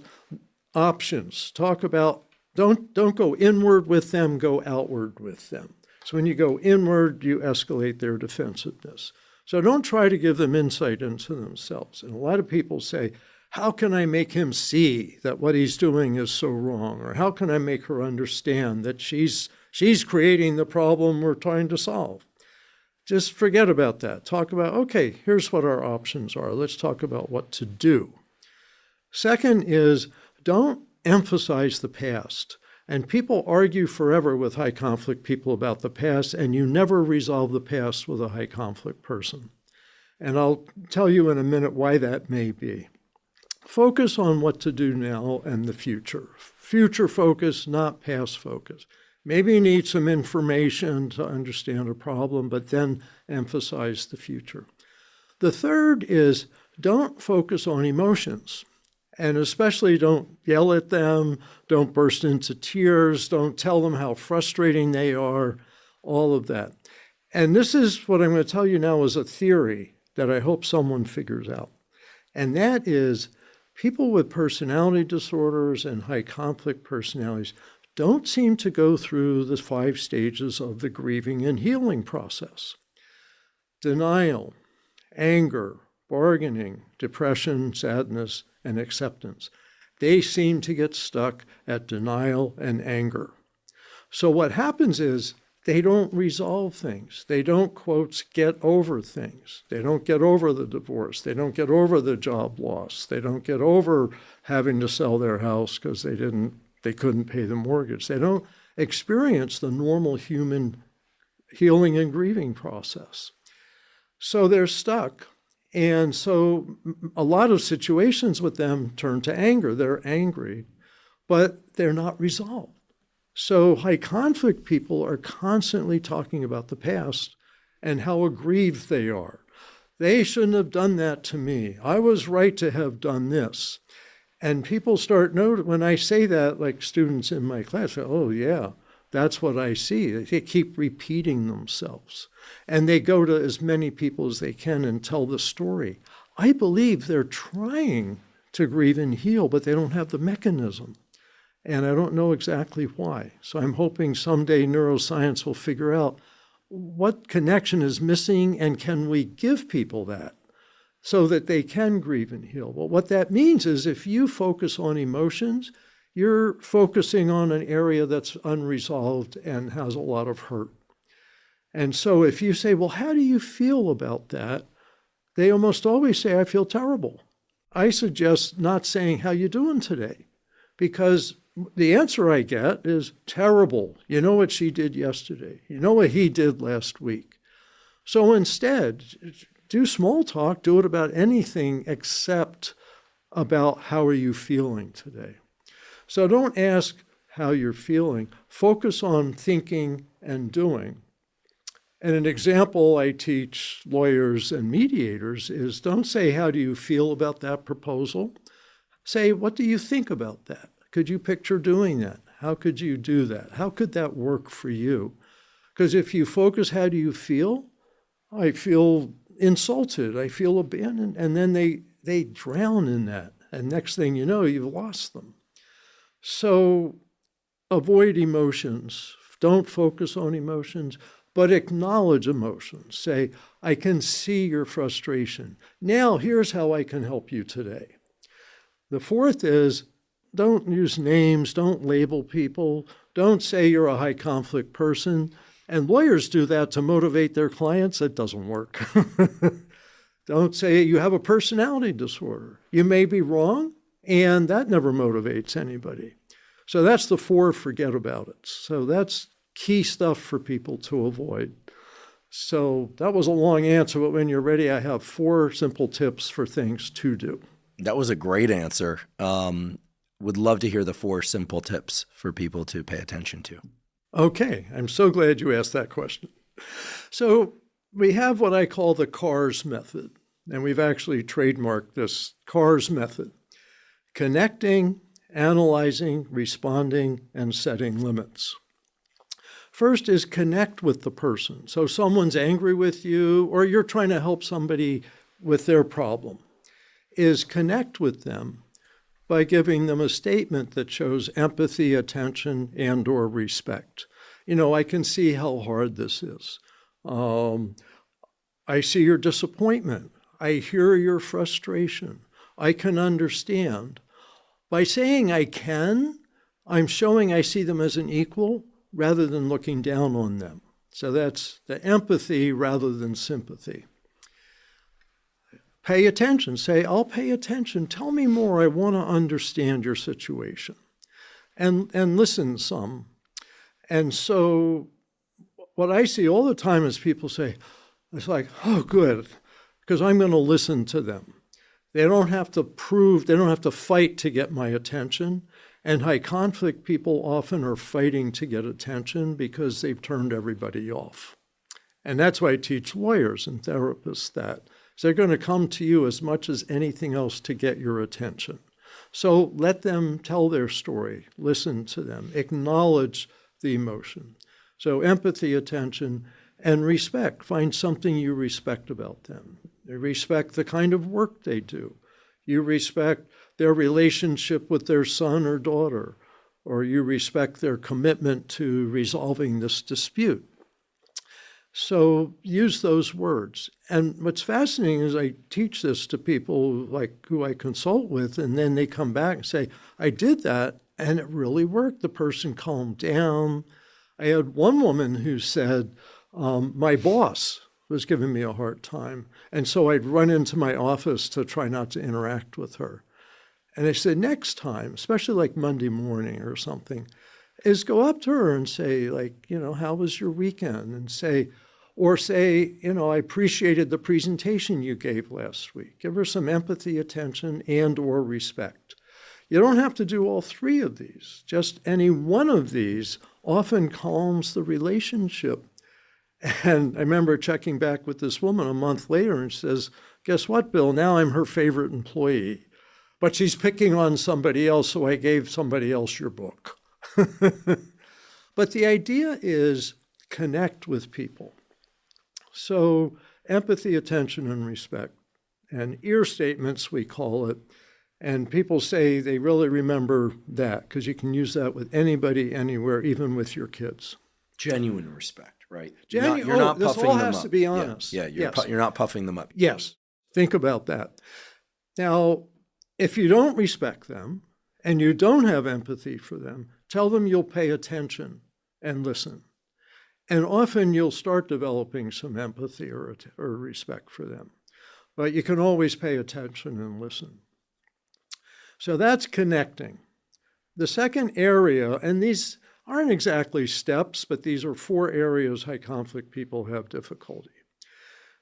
options. Talk about, don't go inward with them, go outward with them. So when you go inward, you escalate their defensiveness. So don't try to give them insight into themselves. And a lot of people say, how can I make him see that what he's doing is so wrong? Or how can I make her understand that she's creating the problem we're trying to solve? Just forget about that. Talk about, okay, here's what our options are. Let's talk about what to do. Second is, don't emphasize the past. And people argue forever with high conflict people about the past, and you never resolve the past with a high conflict person. And I'll tell you in a minute why that may be. Focus on what to do now and the future. Future focus, not past focus. Maybe you need some information to understand a problem, but then emphasize the future. The third is, don't focus on emotions. And especially don't yell at them, don't burst into tears, don't tell them how frustrating they are, all of that. And this is what I'm going to tell you now is a theory that I hope someone figures out. And that is, people with personality disorders and high conflict personalities don't seem to go through the 5 stages of the grieving and healing process. Denial, anger, bargaining, depression, sadness, and acceptance. They seem to get stuck at denial and anger. So what happens is they don't resolve things. They don't, quotes, get over things. They don't get over the divorce. They don't get over the job loss. They don't get over having to sell their house because they couldn't pay the mortgage. They don't experience the normal human healing and grieving process. So they're stuck. And so a lot of situations with them turn to anger. They're angry, but they're not resolved. So high conflict people are constantly talking about the past and how aggrieved they are. They shouldn't have done that to me. I was right to have done this. And people start noting, when I say that, like students in my class, say, oh yeah, that's what I see. They keep repeating themselves. And they go to as many people as they can and tell the story. I believe they're trying to grieve and heal, but they don't have the mechanism. And I don't know exactly why. So I'm hoping someday neuroscience will figure out what connection is missing and can we give people that so that they can grieve and heal. Well, what that means is if you focus on emotions, you're focusing on an area that's unresolved and has a lot of hurt. And so if you say, well, how do you feel about that? They almost always say, I feel terrible. I suggest not saying, how you doing today? Because the answer I get is terrible. You know what she did yesterday. You know what he did last week. So instead, do small talk, do it about anything except about how are you feeling today. So don't ask how you're feeling. Focus on thinking and doing. And an example I teach lawyers and mediators is don't say, how do you feel about that proposal? Say, what do you think about that? Could you picture doing that? How could you do that? How could that work for you? Because if you focus, how do you feel? I feel insulted. I feel abandoned. And then they drown in that. And next thing you know, you've lost them. So avoid emotions. Don't focus on emotions, but acknowledge emotions. Say, I can see your frustration. Now, here's how I can help you today. The fourth is, don't use names, don't label people, don't say you're a high conflict person. And lawyers do that to motivate their clients. It doesn't work. Don't say you have a personality disorder. You may be wrong, and that never motivates anybody. So that's the 4 forget-aboutits. So that's key stuff for people to avoid. So that was a long answer, but when you're ready, I have 4 simple tips for things to do. That was a great answer. Would love to hear the 4 simple tips for people to pay attention to. Okay, I'm so glad you asked that question. So we have what I call the CARS method, and we've actually trademarked this CARS method: connecting, analyzing, responding, and setting limits. First is connect with the person. So someone's angry with you, or you're trying to help somebody with their problem, is connect with them by giving them a statement that shows empathy, attention, and or respect. You know, I can see how hard this is. I see your disappointment. I hear your frustration. I can understand. By saying I can, I'm showing I see them as an equal rather than looking down on them. So that's the empathy rather than sympathy. Pay attention. Say, I'll pay attention. Tell me more. I want to understand your situation. And listen some. And so what I see all the time is people say, it's like, oh, good, because I'm going to listen to them. They don't have to prove, they don't have to fight to get my attention. And high conflict people often are fighting to get attention because they've turned everybody off. And that's why I teach lawyers and therapists that. So they're going to come to you as much as anything else to get your attention. So let them tell their story, listen to them, acknowledge the emotion. So empathy, attention, and respect. Find something you respect about them. You respect the kind of work they do. You respect their relationship with their son or daughter, or you respect their commitment to resolving this dispute. So use those words. And what's fascinating is I teach this to people like who I consult with, and then they come back and say, I did that, and it really worked. The person calmed down. I had one woman who said, my boss was giving me a hard time, and so I'd run into my office to try not to interact with her. And I said, next time, especially like Monday morning or something, is go up to her and say, like, you know, how was your weekend? And say, you know, I appreciated the presentation you gave last week. Give her some empathy, attention, and or respect. You don't have to do all 3 of these. Just any one of these often calms the relationship. And I remember checking back with this woman a month later and says, guess what, Bill? Now I'm her favorite employee. But she's picking on somebody else, so I gave somebody else your book. But the idea is connect with people. So empathy, attention, and respect. And ear statements, we call it. And people say they really remember that because you can use that with anybody, anywhere, even with your kids. Genuine respect, right? You're not puffing them up. This all has to be honest. Yeah, you're not puffing them up. Yes, think about that. Now, if you don't respect them and you don't have empathy for them, tell them you'll pay attention and listen. And often you'll start developing some empathy or respect for them. But you can always pay attention and listen. So that's connecting. The second area, and these aren't exactly steps, but these are 4 areas high conflict people have difficulty.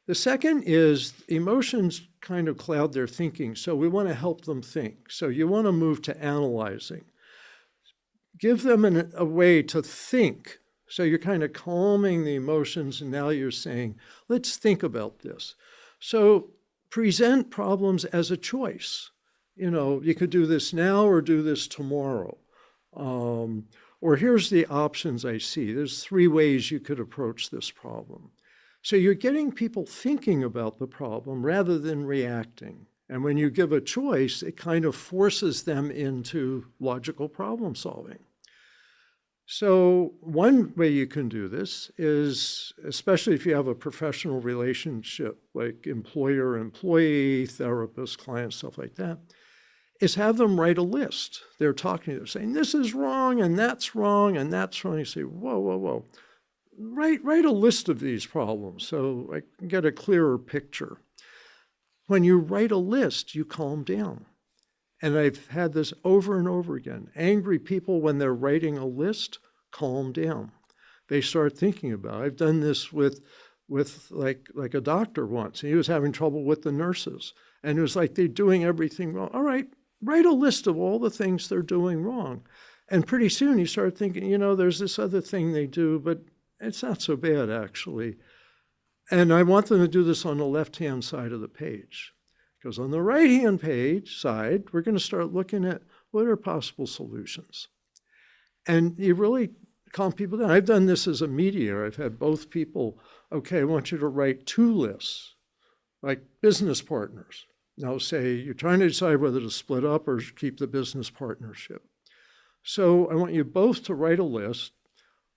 The second is emotions kind of cloud their thinking, so we want to help them think. So you want to move to analyzing. Give them a way to think. So you're kind of calming the emotions, and now you're saying, let's think about this. So present problems as a choice. You could do this now or do this tomorrow. Or here's the options I see. There's 3 ways you could approach this problem. So you're getting people thinking about the problem rather than reacting. And when you give a choice, it kind of forces them into logical problem solving. So one way you can do this is, especially if you have a professional relationship, like employer-employee, therapist, client, stuff like that, is have them write a list. They're talking, they're saying, this is wrong, and that's wrong, and that's wrong. You say, whoa, whoa, whoa. Write a list of these problems so I can get a clearer picture. When you write a list, you calm down. And I've had this over and over again. Angry people, when they're writing a list, calm down. They start thinking about it. I've done this with like a doctor once. He was having trouble with the nurses. And it was like they're doing everything wrong. All right, write a list of all the things they're doing wrong. And pretty soon you start thinking, there's this other thing they do, but it's not so bad, actually. And I want them to do this on the left-hand side of the page. Because on the right-hand side, we're going to start looking at what are possible solutions. And you really calm people down. I've done this as a mediator. I've had both people, okay, I want you to write 2 lists, like business partners. Now say you're trying to decide whether to split up or keep the business partnership. So I want you both to write a list,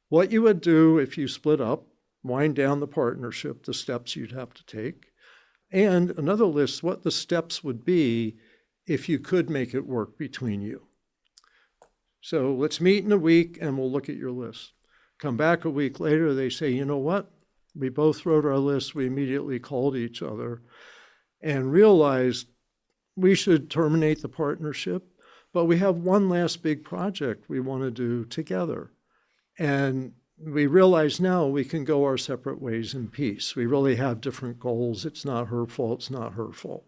what you would do if you split up, wind down the partnership, the steps you'd have to take, and another list, what the steps would be if you could make it work between you. So let's meet in a week and we'll look at your list. Come back a week later, they say, you know what? We both wrote our list, we immediately called each other and realized we should terminate the partnership, but we have one last big project we want to do together. And we realize now we can go our separate ways in peace. We really have different goals. It's not her fault, it's not her fault.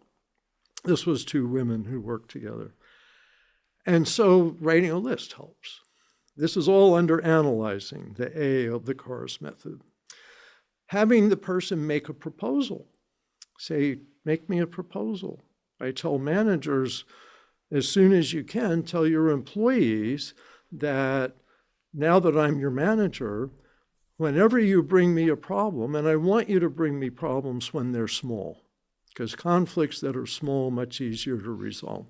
This was 2 women who worked together. And so writing a list helps. This is all under analyzing, the A of the CARS method. Having the person make a proposal. Say, make me a proposal. I tell managers, as soon as you can, tell your employees that now that I'm your manager, whenever you bring me a problem, and I want you to bring me problems when they're small, because conflicts that are small are much easier to resolve.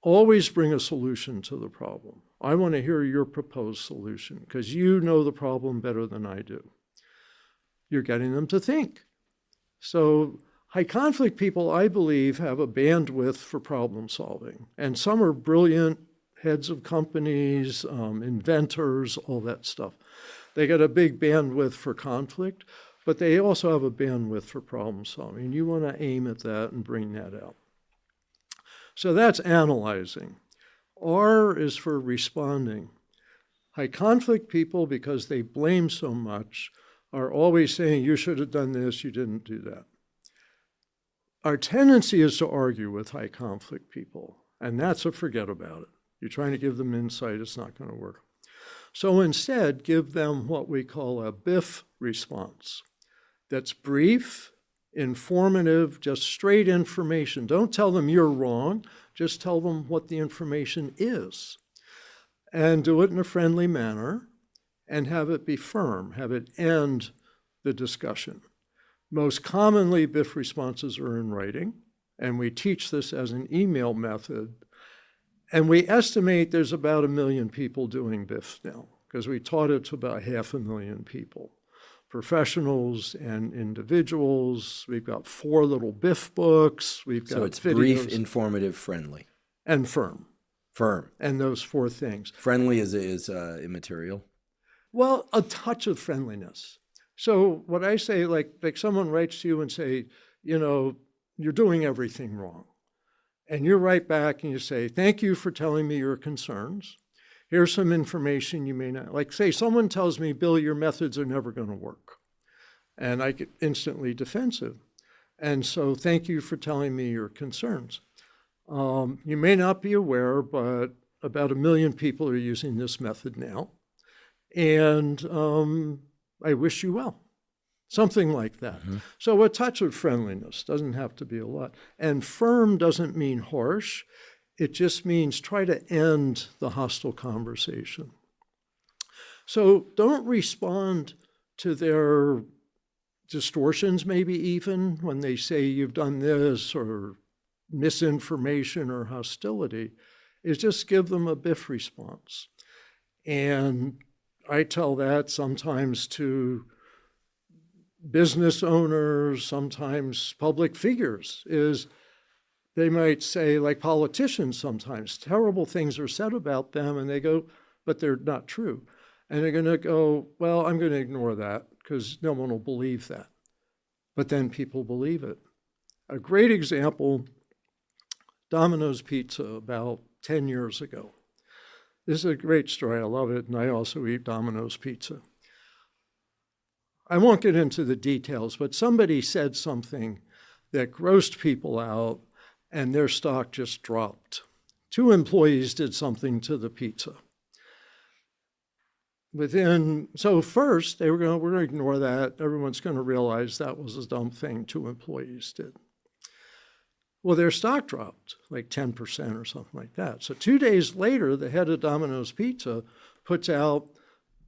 Always bring a solution to the problem. I want to hear your proposed solution, because you know the problem better than I do. You're getting them to think. So high conflict people, I believe, have a bandwidth for problem solving, and some are brilliant heads of companies, inventors, all that stuff. They got a big bandwidth for conflict, but they also have a bandwidth for problem solving. You want to aim at that and bring that out. So that's analyzing. R is for responding. High conflict people, because they blame so much, are always saying, you should have done this, you didn't do that. Our tendency is to argue with high conflict people, and that's a forget about it. You're trying to give them insight, it's not going to work. So instead, give them what we call a BIFF response. That's brief, informative, just straight information. Don't tell them you're wrong, just tell them what the information is. And do it in a friendly manner, and have it be firm, have it end the discussion. Most commonly, BIFF responses are in writing, and we teach this as an email method. And we estimate there's about 1 million people doing BIFF now, because we taught it to about 500,000 people, professionals and individuals. We've got 4 little BIFF books. We've got so it's videos. Brief, informative, friendly. And firm. Firm. And those 4 things. Friendly is immaterial? Well, a touch of friendliness. So what I say, like someone writes to you and say, you're doing everything wrong. And you write back and you say, thank you for telling me your concerns. Here's some information you may not, like say someone tells me, Bill, your methods are never going to work. And I get instantly defensive. And so thank you for telling me your concerns. You may not be aware, but about 1 million people are using this method now. And I wish you well. Something like that. Mm-hmm. So a touch of friendliness, doesn't have to be a lot. And firm doesn't mean harsh. It just means try to end the hostile conversation. So don't respond to their distortions, maybe even when they say you've done this or misinformation or hostility, is just give them a BIFF response. And I tell that sometimes to business owners, sometimes public figures, is they might say, like politicians sometimes, terrible things are said about them, and they go, but they're not true. And they're going to go, well, I'm going to ignore that because no one will believe that. But then people believe it. A great example, Domino's Pizza about 10 years ago. This is a great story. I love it, and I also eat Domino's Pizza. I won't get into the details, but somebody said something that grossed people out, and their stock just dropped. 2 employees did something to the pizza. So first, we're going to ignore that. Everyone's going to realize that was a dumb thing 2 employees did. Well, their stock dropped like 10% or something like that. So 2 days later, the head of Domino's Pizza puts out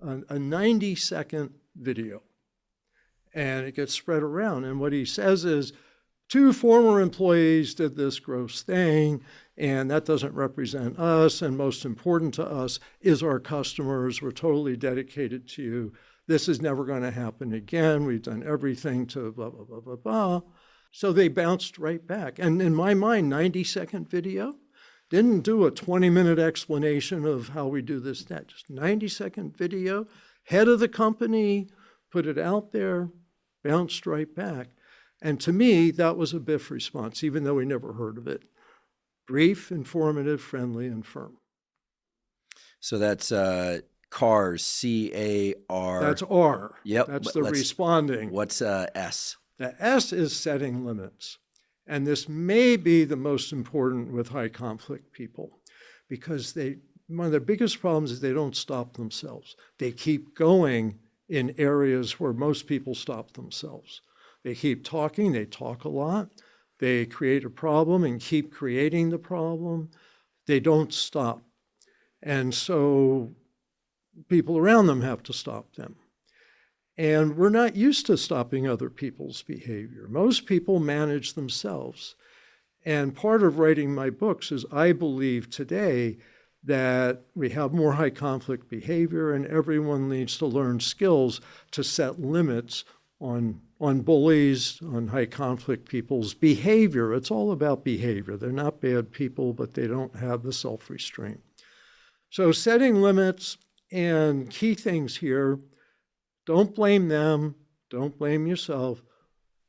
a 90-second video. And it gets spread around. And what he says is, 2 former employees did this gross thing, and that doesn't represent us. And most important to us is our customers. We're totally dedicated to you. This is never going to happen again. We've done everything to blah, blah, blah, blah, blah. So they bounced right back. And in my mind, 90-second video, didn't do a 20-minute explanation of how we do this, that. Just 90-second video, head of the company, put it out there, bounced right back. And to me, that was a BIFF response, even though we never heard of it. Brief, informative, friendly, and firm. So that's CARS, C-A-R. That's R. Yep. That's the responding. What's S? The S is setting limits. And this may be the most important with high conflict people, because one of their biggest problems is they don't stop themselves. They keep going in areas where most people stop themselves. They keep talking, they talk a lot, they create a problem and keep creating the problem. They don't stop. And so people around them have to stop them. And we're not used to stopping other people's behavior. Most people manage themselves. And part of writing my books is I believe today that we have more high conflict behavior, and everyone needs to learn skills to set limits on bullies, on high conflict people's behavior. It's all about behavior. They're not bad people, but they don't have the self-restraint. So setting limits, and key things here, don't blame them, don't blame yourself.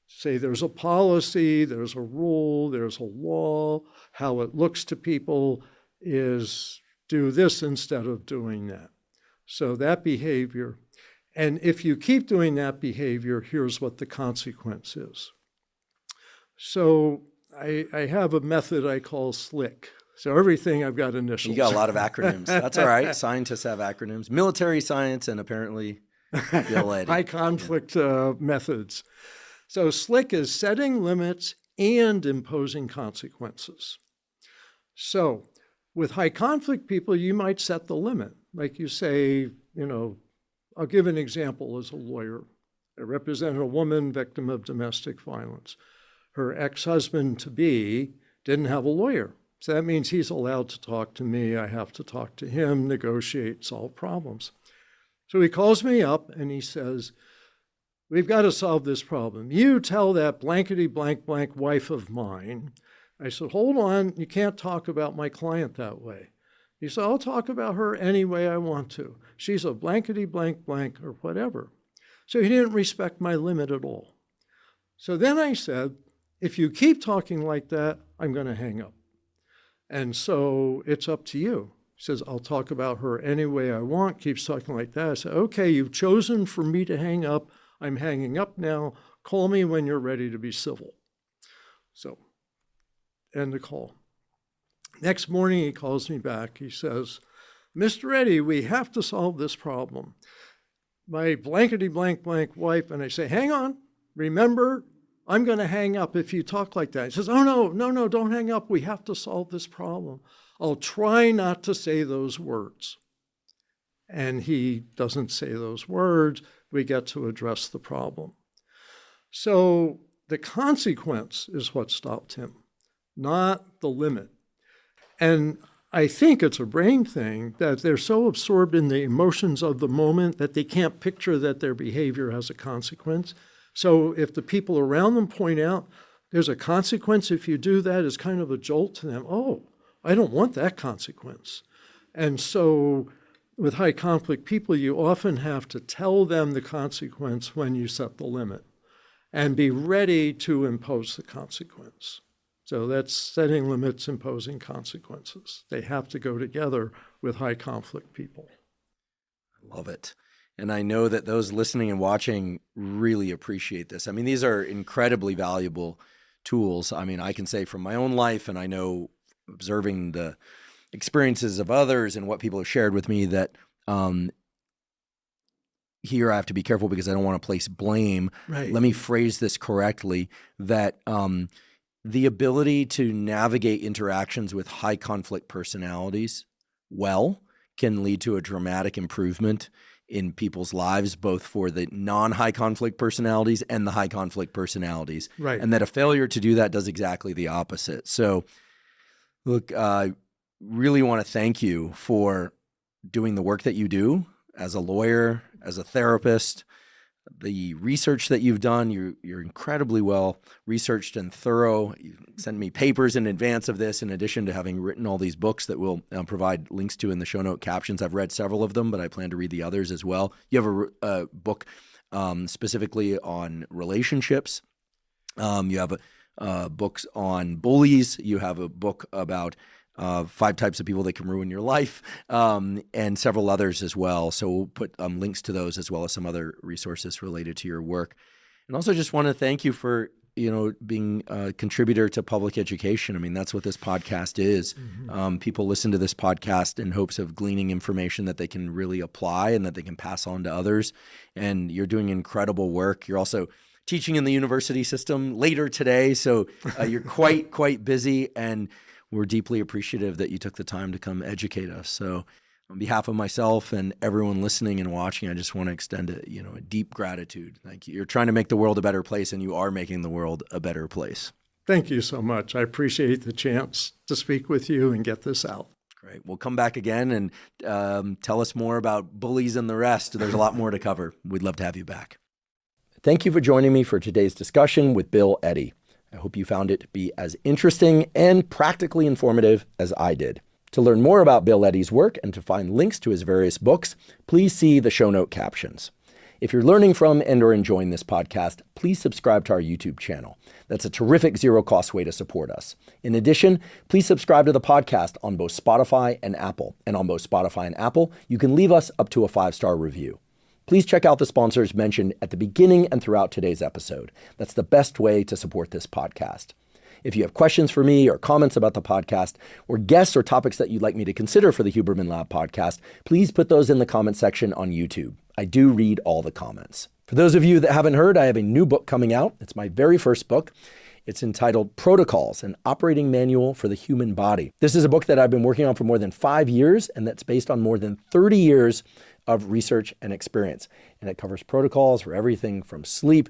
Say there's a policy, there's a rule, there's a law, how it looks to people is do this instead of doing that. So that behavior. And if you keep doing that behavior, here's what the consequence is. So I have a method I call SLIC. So everything I've got initials. You got a lot of acronyms. That's all right. Scientists have acronyms. Military science and apparently Bill Eddy. High conflict methods. So SLIC is setting limits and imposing consequences. So with high conflict people, you might set the limit. Like you say, I'll give an example as a lawyer. I represented a woman victim of domestic violence. Her ex-husband-to-be didn't have a lawyer. So that means he's allowed to talk to me. I have to talk to him, negotiate, solve problems. So he calls me up and he says, we've got to solve this problem. You tell that blankety blank blank wife of mine. I said, hold on, you can't talk about my client that way. He said, I'll talk about her any way I want to. She's a blankety blank blank or whatever. So he didn't respect my limit at all. So then I said, if you keep talking like that, I'm going to hang up. And so it's up to you. He says, I'll talk about her any way I want, keeps talking like that. I said, okay, you've chosen for me to hang up. I'm hanging up now. Call me when you're ready to be civil. So, end the call. Next morning, he calls me back. He says, Mr. Eddy, we have to solve this problem. My blankety blank blank wife, and I say, hang on, remember, I'm going to hang up if you talk like that. He says, oh, no, don't hang up. We have to solve this problem. I'll try not to say those words. And he doesn't say those words. We get to address the problem. So the consequence is what stopped him, not the limit. And I think it's a brain thing that they're so absorbed in the emotions of the moment that they can't picture that their behavior has a consequence. So if the people around them point out there's a consequence if you do that, it's kind of a jolt to them. Oh, I don't want that consequence. And so with high conflict people, you often have to tell them the consequence when you set the limit and be ready to impose the consequence. So that's setting limits, imposing consequences. They have to go together with high conflict people. I love it. And I know that those listening and watching really appreciate this. I mean, these are incredibly valuable tools. I mean, I can say from my own life, and I know observing the experiences of others and what people have shared with me that here I have to be careful because I don't want to place blame. Right. Let me phrase this correctly, that the ability to navigate interactions with high conflict personalities well can lead to a dramatic improvement in people's lives, both for the non-high conflict personalities and the high conflict personalities. Right. And that a failure to do that does exactly the opposite. So look, I really want to thank you for doing the work that you do as a lawyer, as a therapist, the research that you've done. You're incredibly well researched and thorough. You sent me papers in advance of this, in addition to having written all these books that we'll provide links to in the show note captions. I've read several of them, but I plan to read the others as well. You have a book specifically on relationships. You have books on bullies. You have a book about 5 types of people that can ruin your life, and several others as well. So we'll put links to those as well as some other resources related to your work. And also just want to thank you for, being a contributor to public education. I mean, that's what this podcast is. Mm-hmm. People listen to this podcast in hopes of gleaning information that they can really apply and that they can pass on to others. And you're doing incredible work. You're also teaching in the university system later today. So you're quite busy, and we're deeply appreciative that you took the time to come educate us. So on behalf of myself and everyone listening and watching, I just want to extend a deep gratitude. Thank you. You're trying to make the world a better place, and you are making the world a better place. Thank you so much. I appreciate the chance to speak with you and get this out. Great. We'll come back again and tell us more about bullies and the rest. There's a lot more to cover. We'd love to have you back. Thank you for joining me for today's discussion with Bill Eddy. I hope you found it to be as interesting and practically informative as I did. To learn more about Bill Eddy's work and to find links to his various books, please see the show note captions. If you're learning from and or enjoying this podcast, please subscribe to our YouTube channel. That's a terrific zero-cost way to support us. In addition, please subscribe to the podcast on both Spotify and Apple. And on both Spotify and Apple, you can leave us up to a 5-star review. Please check out the sponsors mentioned at the beginning and throughout today's episode. That's the best way to support this podcast. If you have questions for me or comments about the podcast, or guests or topics that you'd like me to consider for the Huberman Lab podcast, please put those in the comment section on YouTube. I do read all the comments. For those of you that haven't heard, I have a new book coming out. It's my very first book. It's entitled Protocols, an Operating Manual for the Human Body. This is a book that I've been working on for more than 5 years, and that's based on more than 30 years of research and experience. And it covers protocols for everything from sleep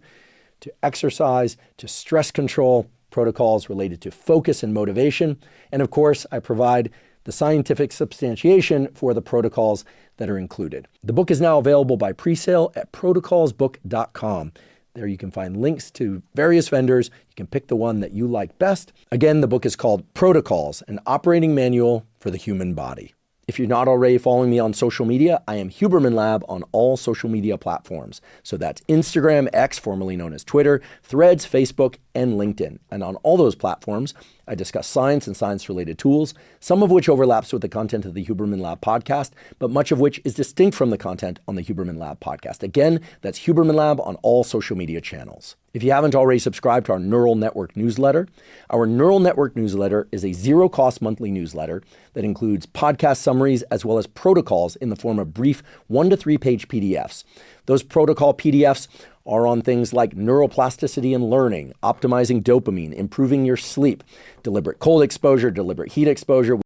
to exercise to stress control, protocols related to focus and motivation. And of course, I provide the scientific substantiation for the protocols that are included. The book is now available by pre-sale at protocolsbook.com. There you can find links to various vendors. You can pick the one that you like best. Again, the book is called Protocols, an Operating Manual for the Human Body. If you're not already following me on social media, I am Huberman Lab on all social media platforms. So that's Instagram, X, formerly known as Twitter, Threads, Facebook, and LinkedIn. And on all those platforms, I discuss science and science-related tools, some of which overlaps with the content of the Huberman Lab podcast, but much of which is distinct from the content on the Huberman Lab podcast. Again, that's Huberman Lab on all social media channels. If you haven't already subscribed to our Neural Network newsletter, our Neural Network newsletter is a zero-cost monthly newsletter that includes podcast summaries as well as protocols in the form of brief 1 to 3 page PDFs. Those protocol PDFs are on things like neuroplasticity and learning, optimizing dopamine, improving your sleep, deliberate cold exposure, deliberate heat exposure.